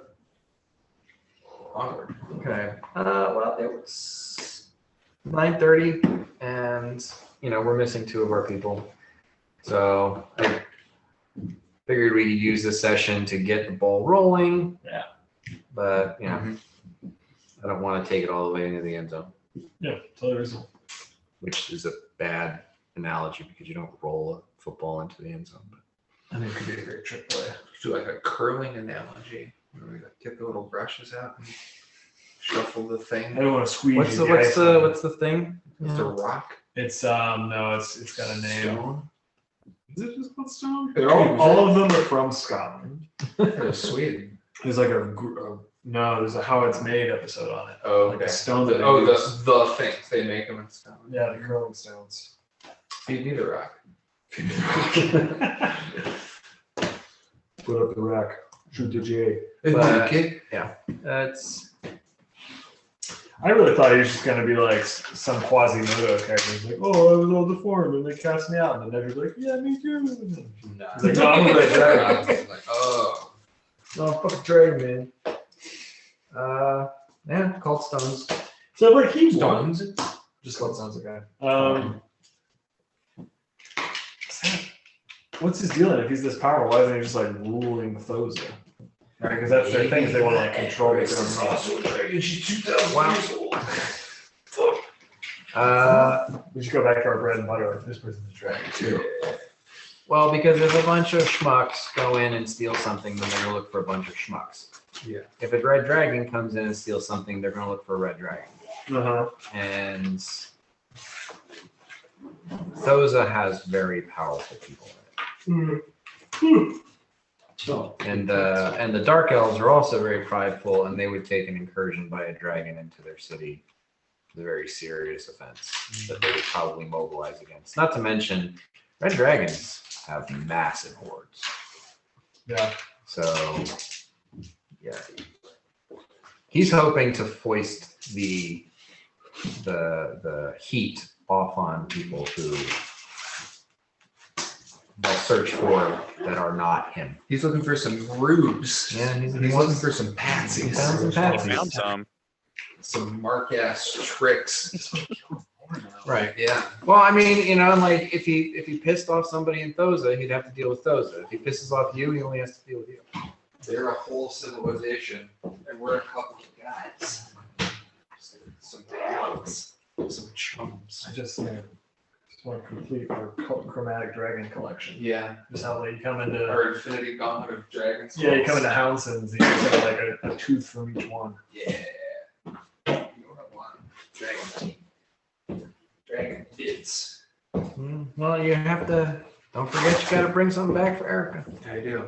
Speaker 3: Onward.
Speaker 1: Okay. Well, it was 9:30, and we're missing 2 of our people, so I figured we could use this session to get the ball rolling.
Speaker 2: Yeah.
Speaker 1: But I don't want to take it all the way into the end zone,
Speaker 2: Yeah, totally reasonable.
Speaker 1: which is a bad analogy because you don't roll a football into the end zone.
Speaker 2: I think it could be a great trick play.
Speaker 3: Do like a curling analogy. Where we get the little brushes out and shuffle the
Speaker 2: I
Speaker 3: thing.
Speaker 2: don't want to squeeze
Speaker 1: What's
Speaker 2: you.
Speaker 1: the thing?
Speaker 3: It's a rock.
Speaker 2: It's no, it's got a name.
Speaker 3: Stone.
Speaker 2: Is it just called stone?
Speaker 3: They're
Speaker 2: All of them are from Scotland.
Speaker 3: They're Sweden.
Speaker 2: There's like no, there's a how it's made episode on it.
Speaker 3: Oh,
Speaker 2: Like
Speaker 3: okay.
Speaker 2: the stone that they
Speaker 3: Oh,
Speaker 2: use.
Speaker 3: the things they make them in stone.
Speaker 2: Yeah, the curling stones.
Speaker 3: Feed me the rock.
Speaker 2: Put up the rack. Shoot the J.
Speaker 1: But-
Speaker 3: Okay.
Speaker 1: That's
Speaker 2: I really thought he was just gonna be like some Quasimodo character. He's like, oh, I was all deformed and they cast me out. And then Ned's like, yeah, me too.
Speaker 3: Nah.
Speaker 2: He's like, no, I'm a red dragon.
Speaker 3: I was like, oh.
Speaker 1: no fucking dragon, man. Yeah, called stones.
Speaker 2: So like he won.
Speaker 3: Stones.
Speaker 2: Just called sounds okay. What's his deal? If he's this powerful, why isn't he just like ruling Thoza? Right, because that's their thing. Is they want to like control it. We should go back to our bread and butter. Like, this person's a dragon too.
Speaker 1: Well, because if a bunch of schmucks go in and steal something, then they're gonna look for a bunch of schmucks.
Speaker 3: Yeah.
Speaker 1: If a red dragon comes in and steals something, they're gonna look for a red dragon. And Thoza has very powerful people in it. And the dark elves are also very prideful, and they would take an incursion by a dragon into their city as a very serious offense that they would probably mobilize against. Not to mention, red dragons have massive hordes.
Speaker 2: Yeah.
Speaker 1: So, yeah, he's hoping to foist the heat off on people who they'll search for that are not him.
Speaker 3: He's looking for some rubes.
Speaker 1: Yeah,
Speaker 3: He's looking for some patsies.
Speaker 1: He found some
Speaker 4: I
Speaker 1: patsies.
Speaker 4: found some.
Speaker 3: Some mark-ass tricks.
Speaker 1: Right.
Speaker 3: Yeah.
Speaker 1: Well, I mean, you know, like if he pissed off somebody in Thoza, he'd have to deal with Thoza. If he pisses off you, he only has to deal with you.
Speaker 3: They're a whole civilization, and we're a couple of guys. Some pals, some chums.
Speaker 2: I just want to complete our chromatic dragon collection.
Speaker 3: Yeah.
Speaker 2: Just how like you come into
Speaker 3: Our infinity gauntlet of dragons.
Speaker 2: yeah, you come into Houndsons and you just have like a tooth from each one.
Speaker 3: Yeah. You don't have one. Dragon team. Dragon kids.
Speaker 1: Well, you have to. Don't forget, you got to bring something back for Erica.
Speaker 3: I do.